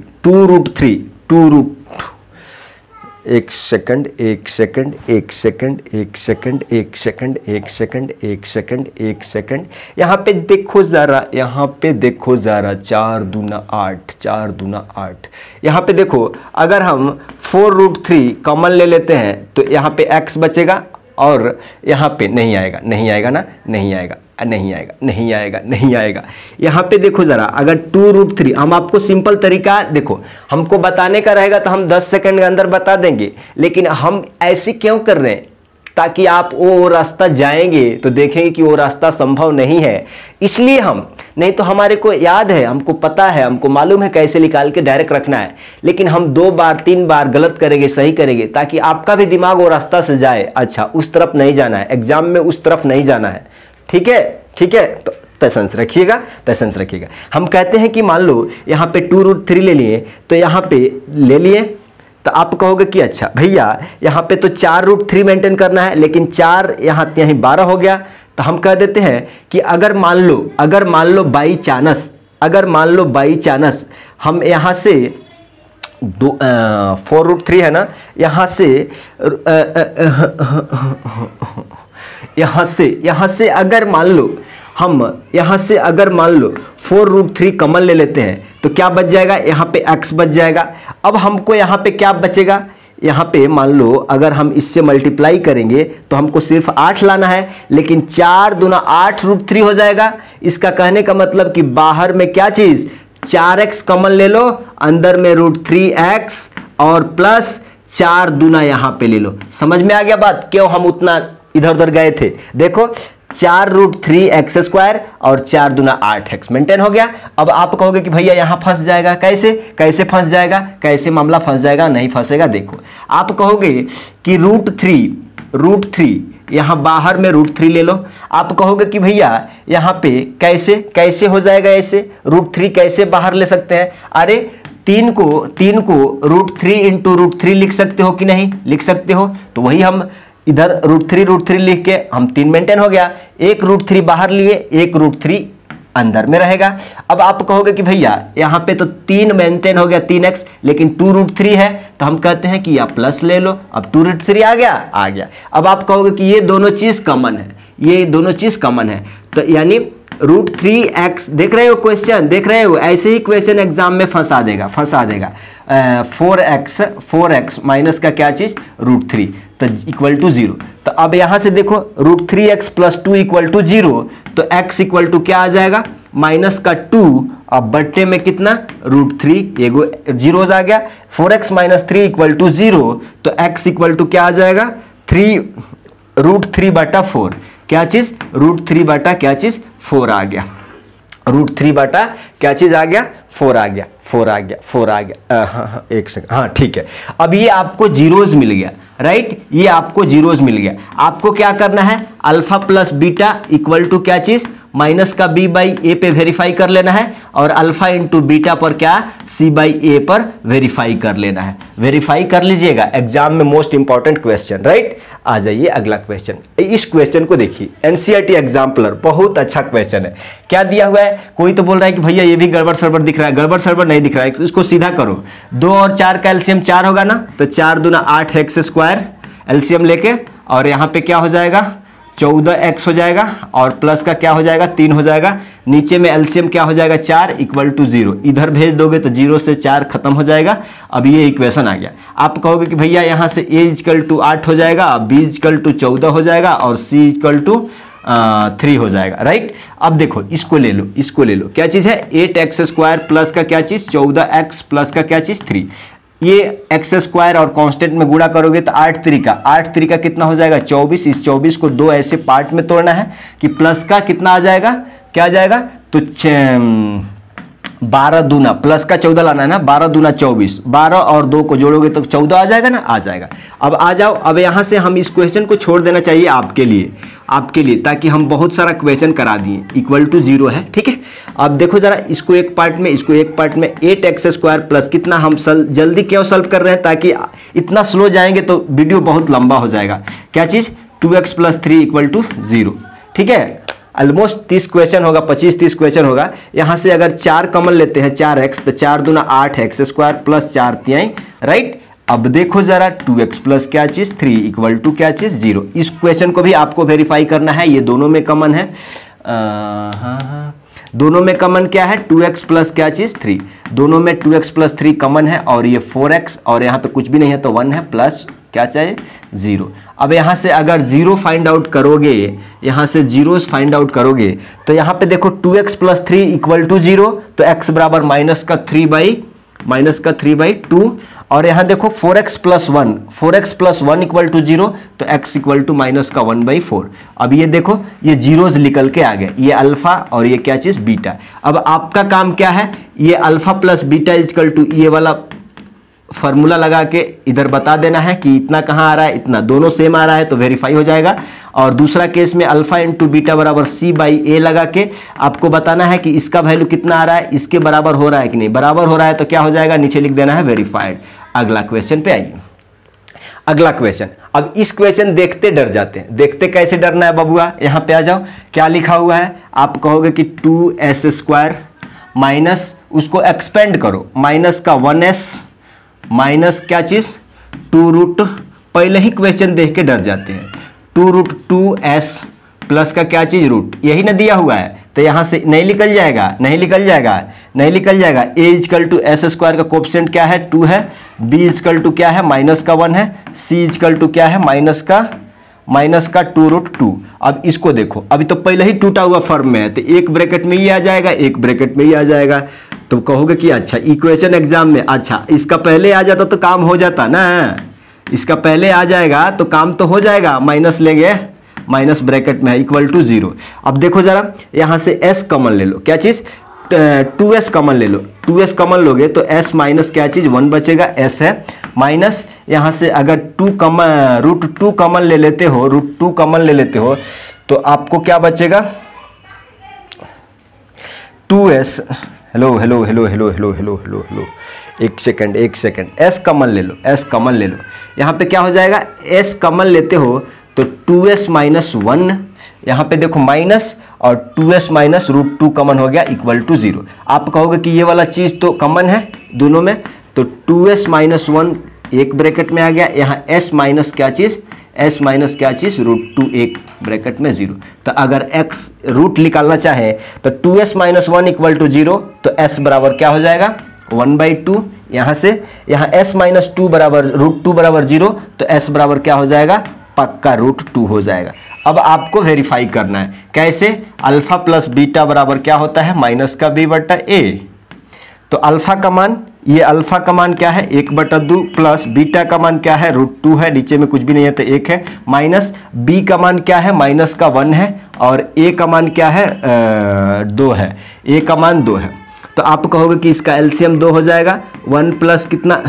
S1: एक सेकंड, एक सेकंड, एक सेकंड, एक सेकंड, एक सेकंड, एक सेकंड, एक सेकंड, एक सेकंड। यहाँ पे देखो ज़रा, यहाँ पे देखो ज़रा, 4 दूना 8, 4 दूना 8। यहाँ पे देखो, अगर हम 4√3 कॉमन ले लेते हैं तो यहाँ पे x बचेगा और यहाँ पे नहीं आएगा, नहीं आएगा ना, नहीं आएगा, नहीं आएगा, नहीं आएगा, नहीं आएगा। यहाँ पे देखो ज़रा, अगर 2√3, हम आपको सिंपल तरीका, देखो हमको बताने का रहेगा तो हम 10 सेकंड के अंदर बता देंगे, लेकिन हम ऐसे क्यों कर रहे हैं, ताकि आप वो रास्ता जाएंगे तो देखेंगे कि वो रास्ता संभव नहीं है, इसलिए हम, नहीं तो हमारे को याद है, हमको पता है, हमको मालूम है कैसे निकाल के डायरेक्ट रखना है, लेकिन हम 2 बार 3 बार गलत करेंगे, सही करेंगे, ताकि आपका भी दिमाग वो रास्ता से जाए। अच्छा, उस तरफ नहीं जाना है, एग्जाम में उस तरफ नहीं जाना है, ठीक है, ठीक है। तो पेशेंस रखिएगा, पेशेंस रखिएगा। हम कहते हैं कि मान लो यहाँ पे 2√3 ले लिए, तो यहाँ पे ले लिए तो आप कहोगे कि अच्छा भैया यहाँ पे तो 4√3 मेंटेन करना है, लेकिन 4 यहाँ 12 हो गया। तो हम कह देते हैं कि अगर मान लो बाई चांस, अगर मान लो बाई चांस हम यहाँ से 4√3 है ना, यहाँ से अगर मान लो हम यहाँ से अगर मान लो 4√3 कॉमन ले लेते हैं तो क्या बच जाएगा, यहाँ पे x बच जाएगा। अब हमको यहाँ पे क्या बचेगा, यहाँ पे मान लो अगर हम इससे मल्टीप्लाई करेंगे तो हमको सिर्फ 8 लाना है, लेकिन 4 दूना 8√3 हो जाएगा। इसका कहने का मतलब कि बाहर में क्या चीज़, 4x कॉमन ले लो, अंदर में √3x और प्लस 4 दूना यहाँ पे ले लो। समझ में आ गया बात, क्यों हम उतना इधर उधर गए थे। देखो 4√3x² और 4 दूना 8x मेंटेन हो गया। अब आप कहोगे कि भैया यहाँ फंस जाएगा, कैसे कैसे फंस जाएगा, कैसे मामला फंस जाएगा, नहीं फंसेगा। देखो आप कहोगे कि √3 यहाँ बाहर में √3 ले लो। आप कहोगे कि भैया यहाँ पे कैसे कैसे हो जाएगा, ऐसे √3 कैसे बाहर ले सकते हैं। अरे 3 को √3 इंटू √3 लिख सकते हो कि नहीं, लिख सकते हो। तो वही हम इधर √3 लिख के हम 3 मेंटेन हो गया, एक √3 बाहर लिए, एक √3 अंदर में रहेगा। अब आप कहोगे कि भैया यहाँ पे तो 3 मेंटेन हो गया, 3x, लेकिन 2√3 है, तो हम कहते हैं कि या प्लस ले लो। अब 2√3 आ गया। अब आप कहोगे कि ये दोनों चीज़ कॉमन है, ये दोनों चीज़ कॉमन है, तो यानी √3x, देख रहे हो क्वेश्चन, देख रहे हो, ऐसे ही क्वेश्चन एग्जाम में फंसा देगा। 4x माइनस का क्या चीज़, √3, तो इक्वल टू 0। तो अब यहाँ से देखो √3x + 2 इक्वल टू 0, तो x इक्वल टू क्या आ जाएगा, -2, अब बट्टे में कितना, √3, एगो 0 आ गया। 4x - 3 इक्वल टू 0, तो x इक्वल टू क्या आ जाएगा, √3/4, क्या चीज़, √3 क्या चीज़, 4 आ गया। √3 क्या चीज़ आ गया, 4 आ गया, 4 आ गया। हाँ, एक सेकंड, हाँ ठीक है। अब ये आपको जीरोज मिल गया, राइट, ये आपको जीरोज मिल गया। आपको क्या करना है, alpha plus beta equal to क्या चीज़, माइनस का b/a पे वेरीफाई कर लेना है, और अल्फा इंटू बीटा पर क्या, c/a पर वेरीफाई कर लेना है। वेरीफाई कर लीजिएगा, एग्जाम में मोस्ट इंपॉर्टेंट क्वेश्चन, राइट। आ जाइए अगला क्वेश्चन। इस क्वेश्चन को देखिए, एनसीईआरटी एग्जाम्पलर, बहुत अच्छा क्वेश्चन है। क्या दिया हुआ है, कोई तो बोल रहा है कि भैया ये भी गड़बड़ सड़बड़ दिख रहा है, गड़बड़ सड़बड़ नहीं दिख रहा है, उसको सीधा करो। 2 और 4 का एलसीएम 4 होगा ना, तो 4 दूना 8x² एलसीएम लेके, और यहाँ पे क्या हो जाएगा, 14x हो जाएगा, और प्लस का क्या हो जाएगा, 3 हो जाएगा। नीचे में एलसीएम क्या हो जाएगा, 4 इक्वल टू 0, इधर भेज दोगे तो 0 से 4 खत्म हो जाएगा। अब ये इक्वेशन आ गया। आप कहोगे कि भैया यहाँ से a = 8 हो जाएगा, b = 14 हो जाएगा, और c = 3 हो जाएगा, राइट। अब देखो इसको ले लो, इसको ले लो, क्या चीज़ है, 8x² प्लस का क्या चीज़, 14x प्लस का क्या चीज़, 3। ये x² और कांस्टेंट में गुणा करोगे तो 8 त्रिका कितना हो जाएगा, 24। इस 24 को 2 ऐसे पार्ट में तोड़ना है कि प्लस का कितना आ जाएगा, क्या आ जाएगा, तो 12 दूना, प्लस का 14 लाना है ना, 12 दूना 24, 12 और 2 को जोड़ोगे तो 14 आ जाएगा ना, आ जाएगा। अब आ जाओ, अब यहाँ से हम इस क्वेश्चन को छोड़ देना चाहिए आपके लिए, ताकि हम बहुत सारा क्वेश्चन करा दिए। इक्वल टू 0 है, ठीक है। अब देखो जरा, इसको एक पार्ट में, इसको एक पार्ट में, 8x² प्लस कितना, हम जल्दी क्यों सॉल्व कर रहे हैं, ताकि इतना स्लो जाएंगे तो वीडियो बहुत लंबा हो जाएगा। क्या चीज़, 2x + 3 इक्वल टू 0, ठीक है। ऑलमोस्ट 30 क्वेश्चन होगा, 25-30 क्वेश्चन होगा। यहाँ से अगर 4 कॉमन लेते हैं, 4x, तो 4 दूना 8x² प्लस 4 तिहाई, राइट। अब देखो जरा 2x प्लस क्या चीज 3 इक्वल टू क्या चीज 0। इस क्वेश्चन को भी आपको वेरीफाई करना है, ये दोनों में कॉमन है। हाँ, दोनों में कॉमन क्या है 2x प्लस क्या चीज 3, दोनों में 2x प्लस 3 कॉमन है और ये 4x और यहाँ पे कुछ भी नहीं है तो 1 है प्लस क्या चाहिए 0। अब यहाँ से अगर 0 फाइंड आउट करोगे, यहाँ से जीरोस फाइंड आउट करोगे तो यहाँ पे देखो 2x प्लस 3 इक्वल टू 0, तो x बराबर माइनस का 3/2 और यहाँ देखो 4x प्लस 1 इक्वल टू 0, तो x इक्वल टू माइनस का 1/4। अब ये देखो ये जीरोस निकल के आ गए, ये अल्फा और ये क्या चीज बीटा। अब आपका काम क्या है, ये alpha plus beta equal to ये वाला फॉर्मूला लगा के इधर बता देना है कि इतना कहाँ आ रहा है, इतना, दोनों सेम आ रहा है तो वेरीफाई हो जाएगा। और दूसरा केस में अल्फा इंटू बीटा बराबर c/a लगा के आपको बताना है कि इसका वैल्यू कितना आ रहा है, इसके बराबर हो रहा है कि नहीं, बराबर हो रहा है तो क्या हो जाएगा, नीचे लिख देना है वेरीफाइड। अगला क्वेश्चन पे आइए। अगला क्वेश्चन, अब इस क्वेश्चन देखते डर जाते हैं, देखते कैसे डरना है बबुआ, यहाँ पे आ जाओ। क्या लिखा हुआ है, आप कहोगे कि 2s² माइनस, उसको एक्सपेंड करो, माइनस का 1s माइनस क्या चीज 2√, पहले ही क्वेश्चन देख के डर जाते हैं, 2√2s प्लस का क्या चीज रूट, यही ना दिया हुआ है, तो यहां से नहीं निकल जाएगा, a इक्वल टू s² का कोफिशिएंट क्या है 2 है, b इक्वल टू क्या है माइनस का 1 है, c इक्वल टू क्या है माइनस का 2√2। अब इसको देखो, अभी तो पहले ही टूटा हुआ फॉर्म में है, तो एक ब्रैकेट में ही आ जाएगा, एक ब्रैकेट में ही आ जाएगा। तो कहोगे कि अच्छा इक्वेशन एग्जाम में, अच्छा इसका पहले आ जाता तो काम हो जाता ना, इसका पहले आ जाएगा तो काम तो हो जाएगा, माइनस लेंगे, माइनस ब्रैकेट में है इक्वल टू 0। अब देखो जरा यहाँ से s कॉमन ले लो, क्या चीज 2s कॉमन ले लो, 2s कॉमन लोगे तो s माइनस क्या चीज 1 बचेगा, s है माइनस, यहाँ से अगर √2 कॉमन ले लेते हो, √2 कॉमन ले लेते हो तो आपको क्या बचेगा 2s, हेलो, एक सेकंड, s कॉमन ले लो, यहाँ पे क्या हो जाएगा, s कॉमन लेते हो तो 2s माइनस 1, यहाँ पे देखो माइनस और 2s माइनस √2 कॉमन हो गया इक्वल टू 0। आप कहोगे कि ये वाला चीज तो कॉमन है दोनों में, तो 2s माइनस 1 एक ब्रैकेट में आ गया, यहाँ s माइनस क्या चीज √2 एक ब्रैकेट में 0। तो अगर x रूट निकालना चाहे तो 2s माइनस 1 इक्वल टू 0, तो s बराबर क्या हो जाएगा 1/2, यहाँ से यहाँ s माइनस 2 बराबर √2 बराबर 0, तो s बराबर क्या हो जाएगा पक्का √2 हो जाएगा। अब आपको वेरीफाई करना है, कैसे, अल्फा प्लस बीटा बराबर क्या होता है माइनस का b/a, तो अल्फा का मान, ये अल्फा का मान क्या है 1/2 प्लस बीटा का मान क्या है √2 है, नीचे में कुछ भी नहीं है तो 1 है, माइनस b का मान क्या है माइनस का 1 है और a का मान क्या है 2 है, a का मान 2 है। तो आप कहोगे कि इसका एलसीएम 2 हो जाएगा, 1 प्लस कितना,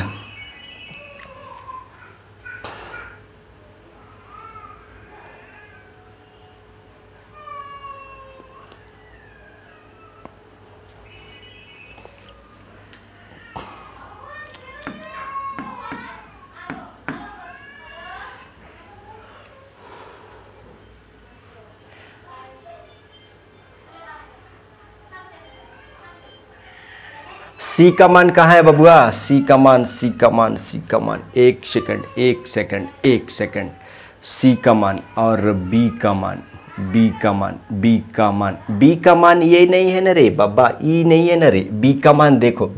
S1: सी का मान कहाँ है बबुआ, सी का मान, एक सेकंड, सी का मान और बी का मान ये नहीं है ना रे बाबा, ई नहीं है ना रे, बी का मान देखो,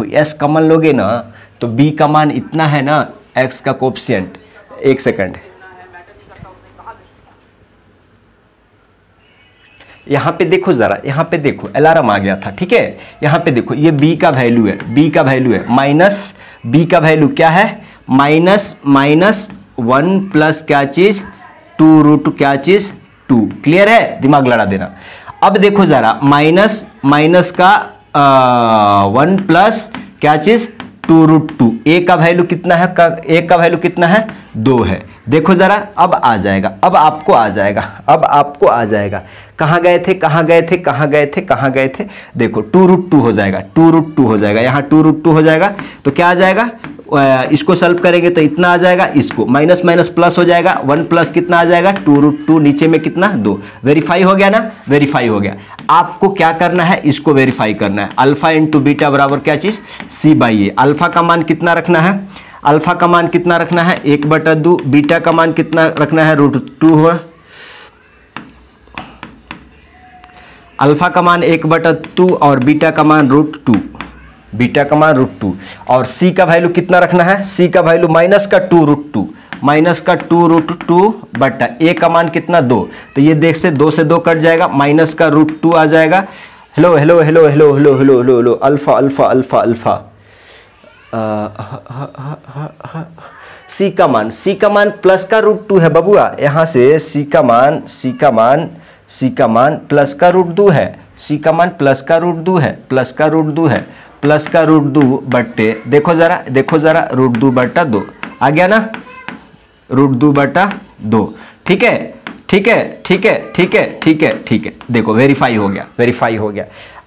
S1: एस कॉमन लोगे ना तो बी का मान इतना है ना, एक्स का कोफिशिएंट, एक सेकंड, यहाँ पे देखो जरा, यहाँ पे देखो अलार्म आ गया था, ठीक है, यहाँ पे देखो ये b का वैल्यू है, माइनस b का वैल्यू क्या है माइनस 1 प्लस क्या चीज 2√2 क्या चीज 2, क्लियर है, दिमाग लड़ा देना। अब देखो जरा माइनस का 1 प्लस क्या चीज 2√2, a का वैल्यू कितना है, a का वैल्यू कितना है 2 है, देखो जरा अब आ जाएगा, अब आपको आ जाएगा, कहाँ गए थे, देखो 2√2 हो जाएगा, यहाँ 2√2 हो जाएगा, तो क्या आ जाएगा इसको सॉल्व करेंगे तो इतना आ जाएगा, इसको माइनस माइनस प्लस हो जाएगा, 1 प्लस कितना आ जाएगा 2√2, नीचे में कितना 2। वेरीफाई हो गया ना, वेरीफाई हो गया। आपको क्या करना है, इसको वेरीफाई करना है। अल्फा इंटू बीटा बराबर क्या चीज c/a। अल्फा का मान कितना रखना है, अल्फा का मान कितना रखना है 1/2, बीटा का मान कितना रखना है √2 हो, अल्फा का मान 1/2 और बीटा का मान √2, बीटा का मान √2। और c का वैल्यू कितना रखना है, c का वैल्यू माइनस का 2√2, माइनस का 2√2 बटा a का मान कितना 2, तो ये देख से 2 से 2 कट जाएगा, माइनस का √2 आ जाएगा। Hello hello hello hello hello hello hello hello alpha alpha alpha alpha c का मान प्लस का √2 है बबुआ, यहाँ से c का मान प्लस का √2 है, c का मान प्लस का √2 है, प्लस का √2 है, प्लस का √2 बट्टे देखो जरा √2 बटा 2 आ गया ना, √2/2। ठीक है ठीक है ठीक है ठीक है ठीक है ठीक है, देखो वेरीफाई हो गया, वेरीफाई हो गया।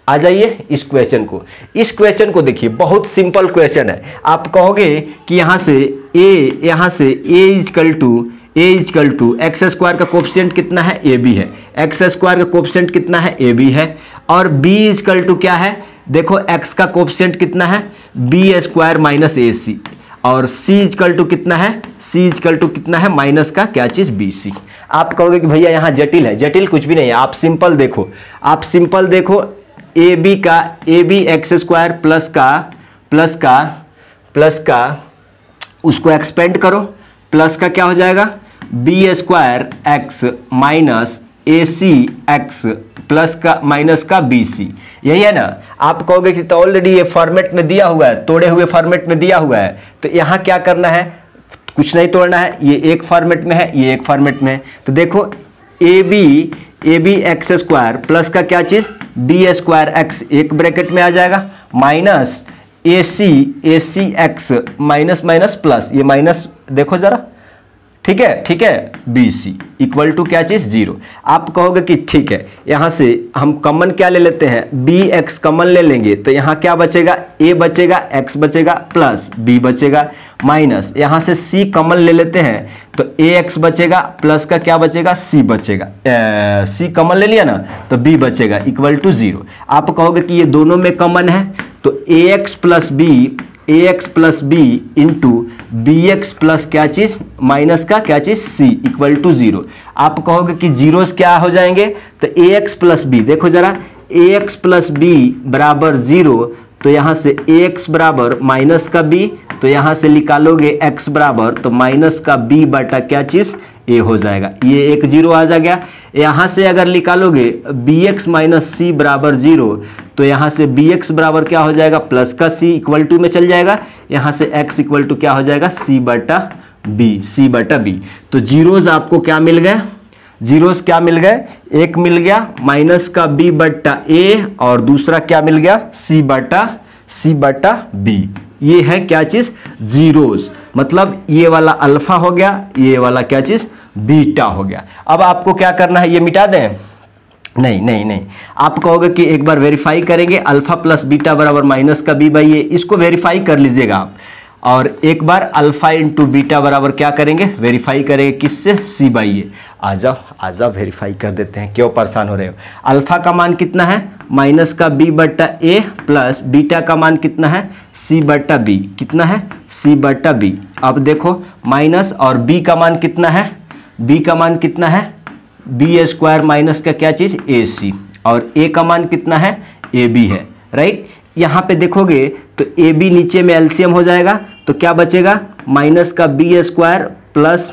S1: आ जाइए इस क्वेश्चन को, इस क्वेश्चन को देखिए, बहुत सिंपल क्वेश्चन है। आप कहोगे कि यहाँ से a equal to x square का कोफिशिएंट कितना है ab है, एक्स स्क्वायर का कोफिशिएंट कितना है ab है, और b इजकल टू क्या है, देखो x का कोफिशिएंट कितना है b² माइनस ac, और c इजकल टू कितना है, c इजकल टू कितना है माइनस का क्या चीज bc। आप कहोगे कि भैया यहाँ जटिल है, जटिल कुछ भी नहीं है, आप सिंपल देखो, आप सिंपल देखो, ab x² प्लस का उसको एक्सपेंड करो, प्लस का क्या हो जाएगा b² x minus ac(x) plus का माइनस का bc, यही है ना। आप कहोगे कि तो ऑलरेडी ये फॉर्मेट में दिया हुआ है, तोड़े हुए फॉर्मेट में दिया हुआ है, तो यहाँ क्या करना है, कुछ नहीं तोड़ना है, ये एक फॉर्मेट में है, ये एक फॉर्मेट में है। तो देखो ab x² प्लस का क्या चीज b² x एक ब्रैकेट में आ जाएगा, minus ac(x) minus minus plus, ये माइनस देखो जरा, ठीक है bc इक्वल टू क्या चीज 0। आप कहोगे कि ठीक है, यहाँ से हम कॉमन क्या ले लेते हैं, bx कॉमन ले लेंगे, तो यहाँ क्या बचेगा, a बचेगा, x बचेगा, प्लस b बचेगा, माइनस यहाँ से c कॉमन ले लेते हैं, तो ax बचेगा, प्लस का क्या बचेगा c बचेगा, c कॉमन ले लिया ना, तो b बचेगा इक्वल टू 0। आप कहोगे कि ये दोनों में कॉमन है, तो ax plus b into bx plus क्या चीज माइनस का क्या चीज c इक्वल टू 0। आप कहोगे कि जीरोस क्या हो जाएंगे, तो ax प्लस b, देखो जरा ax प्लस b बराबर 0, तो यहाँ से ax बराबर माइनस का b, तो यहाँ से निकालोगे x बराबर तो माइनस का b बटा क्या चीज a हो जाएगा, ये एक 0 आ जाएगा। यहाँ से अगर निकालोगे bx माइनस c बराबर 0, तो यहाँ से bx बराबर क्या हो जाएगा, प्लस का c इक्वल टू में चल जाएगा, यहाँ से x इक्वल टू क्या हो जाएगा c बटा b। तो जीरोज आपको क्या मिल गए, जीरोस क्या मिल गए, एक मिल गया माइनस का b बटा a, और दूसरा क्या मिल गया c बटा b। ये है क्या चीज जीरोस, मतलब ये वाला अल्फा हो गया, ये वाला क्या चीज बीटा हो गया। अब आपको क्या करना है, ये मिटा दें, नहीं, आप कहोगे कि एक बार वेरीफाई करेंगे, अल्फा प्लस बीटा बराबर माइनस का b/a, इसको वेरीफाई कर लीजिएगा आप, और एक बार अल्फा इंटू बीटा बराबर क्या करेंगे, वेरीफाई करेंगे किससे, c/a। आ जाओ वेरीफाई कर देते हैं, क्यों परेशान हो रहे हो। अल्फा का मान कितना है माइनस का b बटा a, प्लस बीटा का मान कितना है c बटा b, कितना है c बटा b। अब देखो माइनस, और b का मान कितना है, b का मान कितना है b² माइनस का क्या चीज ac, और a का मान कितना है ab है, राइट। यहाँ पे देखोगे तो ab नीचे में एलसीएम हो जाएगा, तो क्या बचेगा माइनस का b² प्लस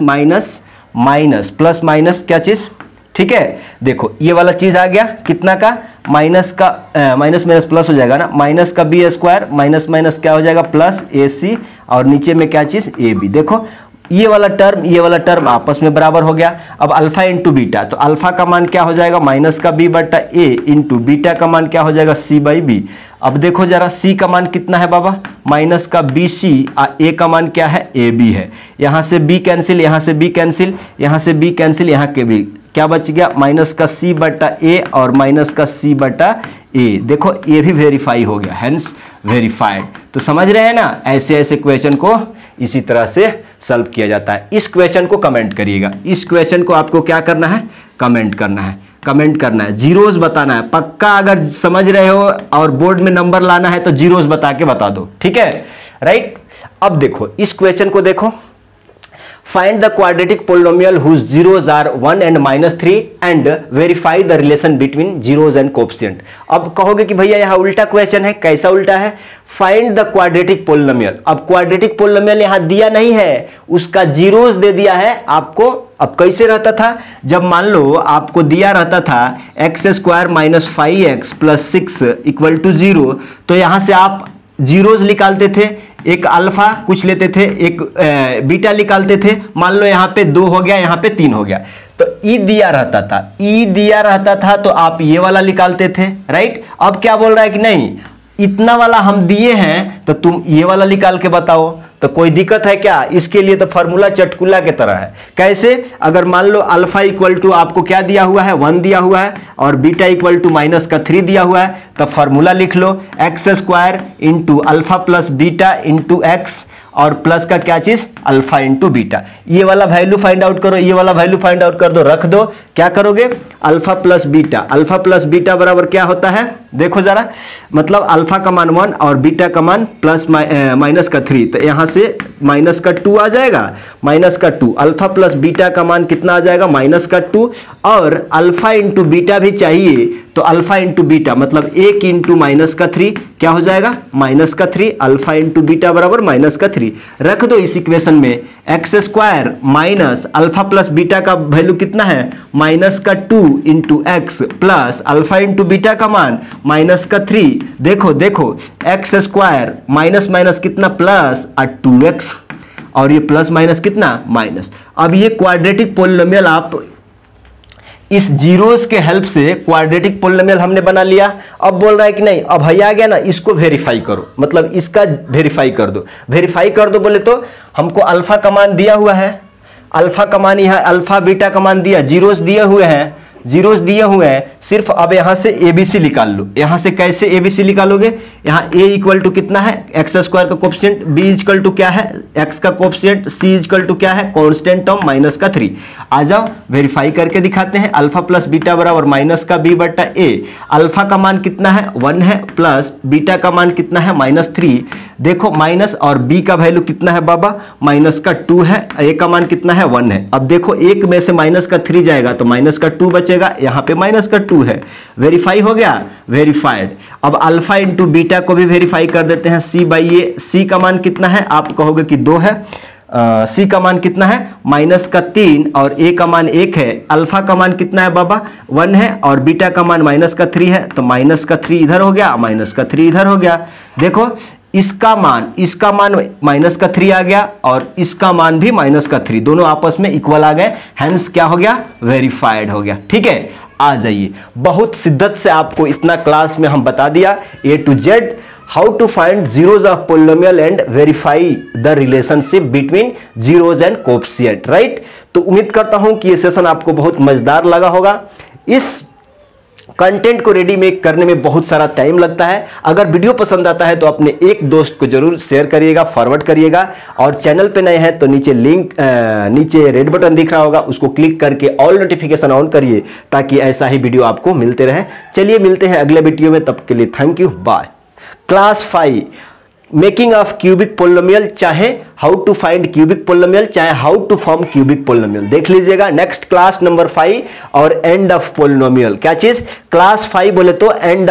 S1: माइनस क्या चीज, ठीक है। देखो ये वाला चीज आ गया कितना का, माइनस का माइनस माइनस प्लस हो जाएगा ना, माइनस का b² माइनस माइनस क्या हो जाएगा प्लस ac, और नीचे में क्या चीज ab। देखो ये वाला टर्म आपस में बराबर हो गया। अब अल्फा इंटू बीटा, तो अल्फा का मान क्या हो जाएगा माइनस का b बटा a, इंटू बीटा का मान क्या हो जाएगा c/b। अब देखो जरा c का मान कितना है बाबा, माइनस का bc, a का मान क्या है ab है। यहाँ से b कैंसिल, यहाँ से b कैंसिल, यहाँ से b कैंसिल, यहाँ के b क्या बच गया, माइनस का c बटा a और माइनस का c बटा ए, देखो ये भी वेरीफाई हो गया, हेंस वेरीफाइड। तो समझ रहे हैं ना, ऐसे ऐसे क्वेश्चन को इसी तरह से सॉल्व किया जाता है। इस क्वेश्चन को कमेंट करिएगा, इस क्वेश्चन को आपको क्या करना है, कमेंट करना है, कमेंट करना है, जीरोस बताना है पक्का। अगर समझ रहे हो और बोर्ड में नंबर लाना है तो जीरोस बता के बता दो, ठीक है, राइट। अब देखो इस क्वेश्चन को देखो, find the quadratic polynomial whose zeros are 1 and -3 and verify the relation between zeros and coefficient. अब कहोगे कि भैया यहां उल्टा क्वेश्चन है, कैसा उल्टा है? Find the quadratic polynomial. अब क्वाड्रेटिक पोलिनोमियल यहां दिया नहीं है, उसका जीरोस दे दिया है आपको। अब कैसे रहता था, जब मान लो आपको दिया रहता था x² - 5x + 6 = 0, तो यहां से आप जीरोस निकालते थे, एक अल्फा कुछ लेते थे, एक बीटा निकालते थे। मान लो यहाँ पे 2 हो गया, यहाँ पे 3 हो गया, तो ई दिया रहता था, ई दिया रहता था तो आप ये वाला निकालते थे, राइट। अब क्या बोल रहा है कि नहीं, इतना वाला हम दिए हैं तो तुम ये वाला निकाल के बताओ। तो कोई दिक्कत है क्या? इसके लिए तो फॉर्मूला चटकुला के तरह है। कैसे? अगर मान लो अल्फा इक्वल टू आपको क्या दिया हुआ है, 1 दिया हुआ है, और बीटा इक्वल टू -3 दिया हुआ है, तो फॉर्मूला लिख लो, x² into alpha plus beta into x, और प्लस का क्या चीज, अल्फा इंटू बीटा। ये वाला वैल्यू फाइंड आउट करो, ये वाला वैल्यू फाइंड आउट कर दो, रख दो। क्या करोगे, alpha plus beta, alpha plus beta बराबर क्या होता है, देखो जरा, मतलब अल्फा का मान 1 और बीटा का मान -3, तो यहां से -2 आ जाएगा, -2, अल्फा प्लस बीटा का मान कितना आ जाएगा, -2, और अल्फा इंटू बीटा भी चाहिए, तो अल्फा इंटू बीटा मतलब 1 इंटू -3 क्या हो जाएगा, -3, अल्फा इंटू बीटा बराबर -3। रख दो इस इक्वेशन में, x² minus alpha plus beta का वैल्यू कितना है, -2 into x plus alpha into beta का मान -3। देखो देखो, x² माइनस माइनस कितना, प्लस, और 2x, और ये प्लस माइनस कितना, माइनस। अब ये क्वाड्रेटिक पोलिनोमियल आप इस जीरोस के हेल्प से क्वाड्रेटिक पोलिनोमियल हमने बना लिया। अब बोल रहा है कि नहीं, अब भैया आ गया ना, इसको वेरीफाई करो, मतलब इसका वेरीफाई कर दो। वेरीफाई कर दो बोले तो हमको अल्फा का मान दिया हुआ है, अल्फा का मान यह अल्फा बीटा का मान दिया, जीरोस दिए हुए हैं, जीरोस दिए हुए हैं, सिर्फ अब यहां से एबीसी निकाल लो। यहां से कैसे एबीसी निकालोगे, यहां a इक्वल टू कितना है, x² का कोएफिशिएंट, b इक्वल टू क्या है, x का कोएफिशिएंट, c इक्वल टू क्या है, कांस्टेंट टर्म -3। आ जाओ वेरीफाई करके दिखाते हैं। अल्फा प्लस बीटा बराबर -b/a, अल्फा का मान कितना है, 1 है, प्लस बीटा का मान कितना है, -3। देखो माइनस और b का वैल्यू कितना है बाबा, -2 है, a का मान कितना है, 1 है। अब देखो एक में से -3 जाएगा तो -2 बचेगा, यहाँ पे -2 है। वेरीफाई हो गया, वेरीफाइड। अब अल्फा इंटू बीटा को भी वेरीफाई कर देते हैं, c/a, c का मान कितना है, आप कहोगे कि 2 है, c का मान कितना है, -3, और a का मान 1 है। अल्फा का मान कितना है बाबा, 1 है, और बीटा का मान -3 है, तो -3 इधर हो गया, -3 इधर हो गया। देखो इसका मान -3 आ गया, और इसका मान भी -3, दोनों आपस में इक्वल आ गए, हेंस क्या हो गया, वेरीफाइड हो गया। ठीक है, आ जाइए, बहुत शिद्दत से आपको इतना क्लास में हम बता दिया A to Z how to find zeros of polynomial and verify the relationship between zeros and coefficient, right. तो उम्मीद करता हूं कि ये सेशन आपको बहुत मजेदार लगा होगा। इस कंटेंट को रेडी मेक करने में बहुत सारा टाइम लगता है। अगर वीडियो पसंद आता है तो अपने एक दोस्त को जरूर शेयर करिएगा, फॉरवर्ड करिएगा, और चैनल पे नए हैं तो नीचे लिंक, नीचे रेड बटन दिख रहा होगा, उसको क्लिक करके ऑल नोटिफिकेशन ऑन करिए ताकि ऐसा ही वीडियो आपको मिलते रहे। चलिए मिलते हैं अगले वीडियो में, तब के लिए thank you, bye. Class 5 making of cubic polynomial, चाहे how to find cubic polynomial, चाहे how to form cubic polynomial, देख लीजिएगा। नेक्स्ट क्लास नंबर 5 और एंड ऑफ पोलिनोमियल, क्या चीज, क्लास 5 बोले तो end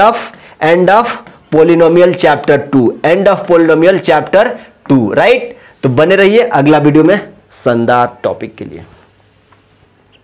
S1: of polynomial chapter 2, end of polynomial chapter 2, right. तो बने रहिए अगला वीडियो में शानदार टॉपिक के लिए।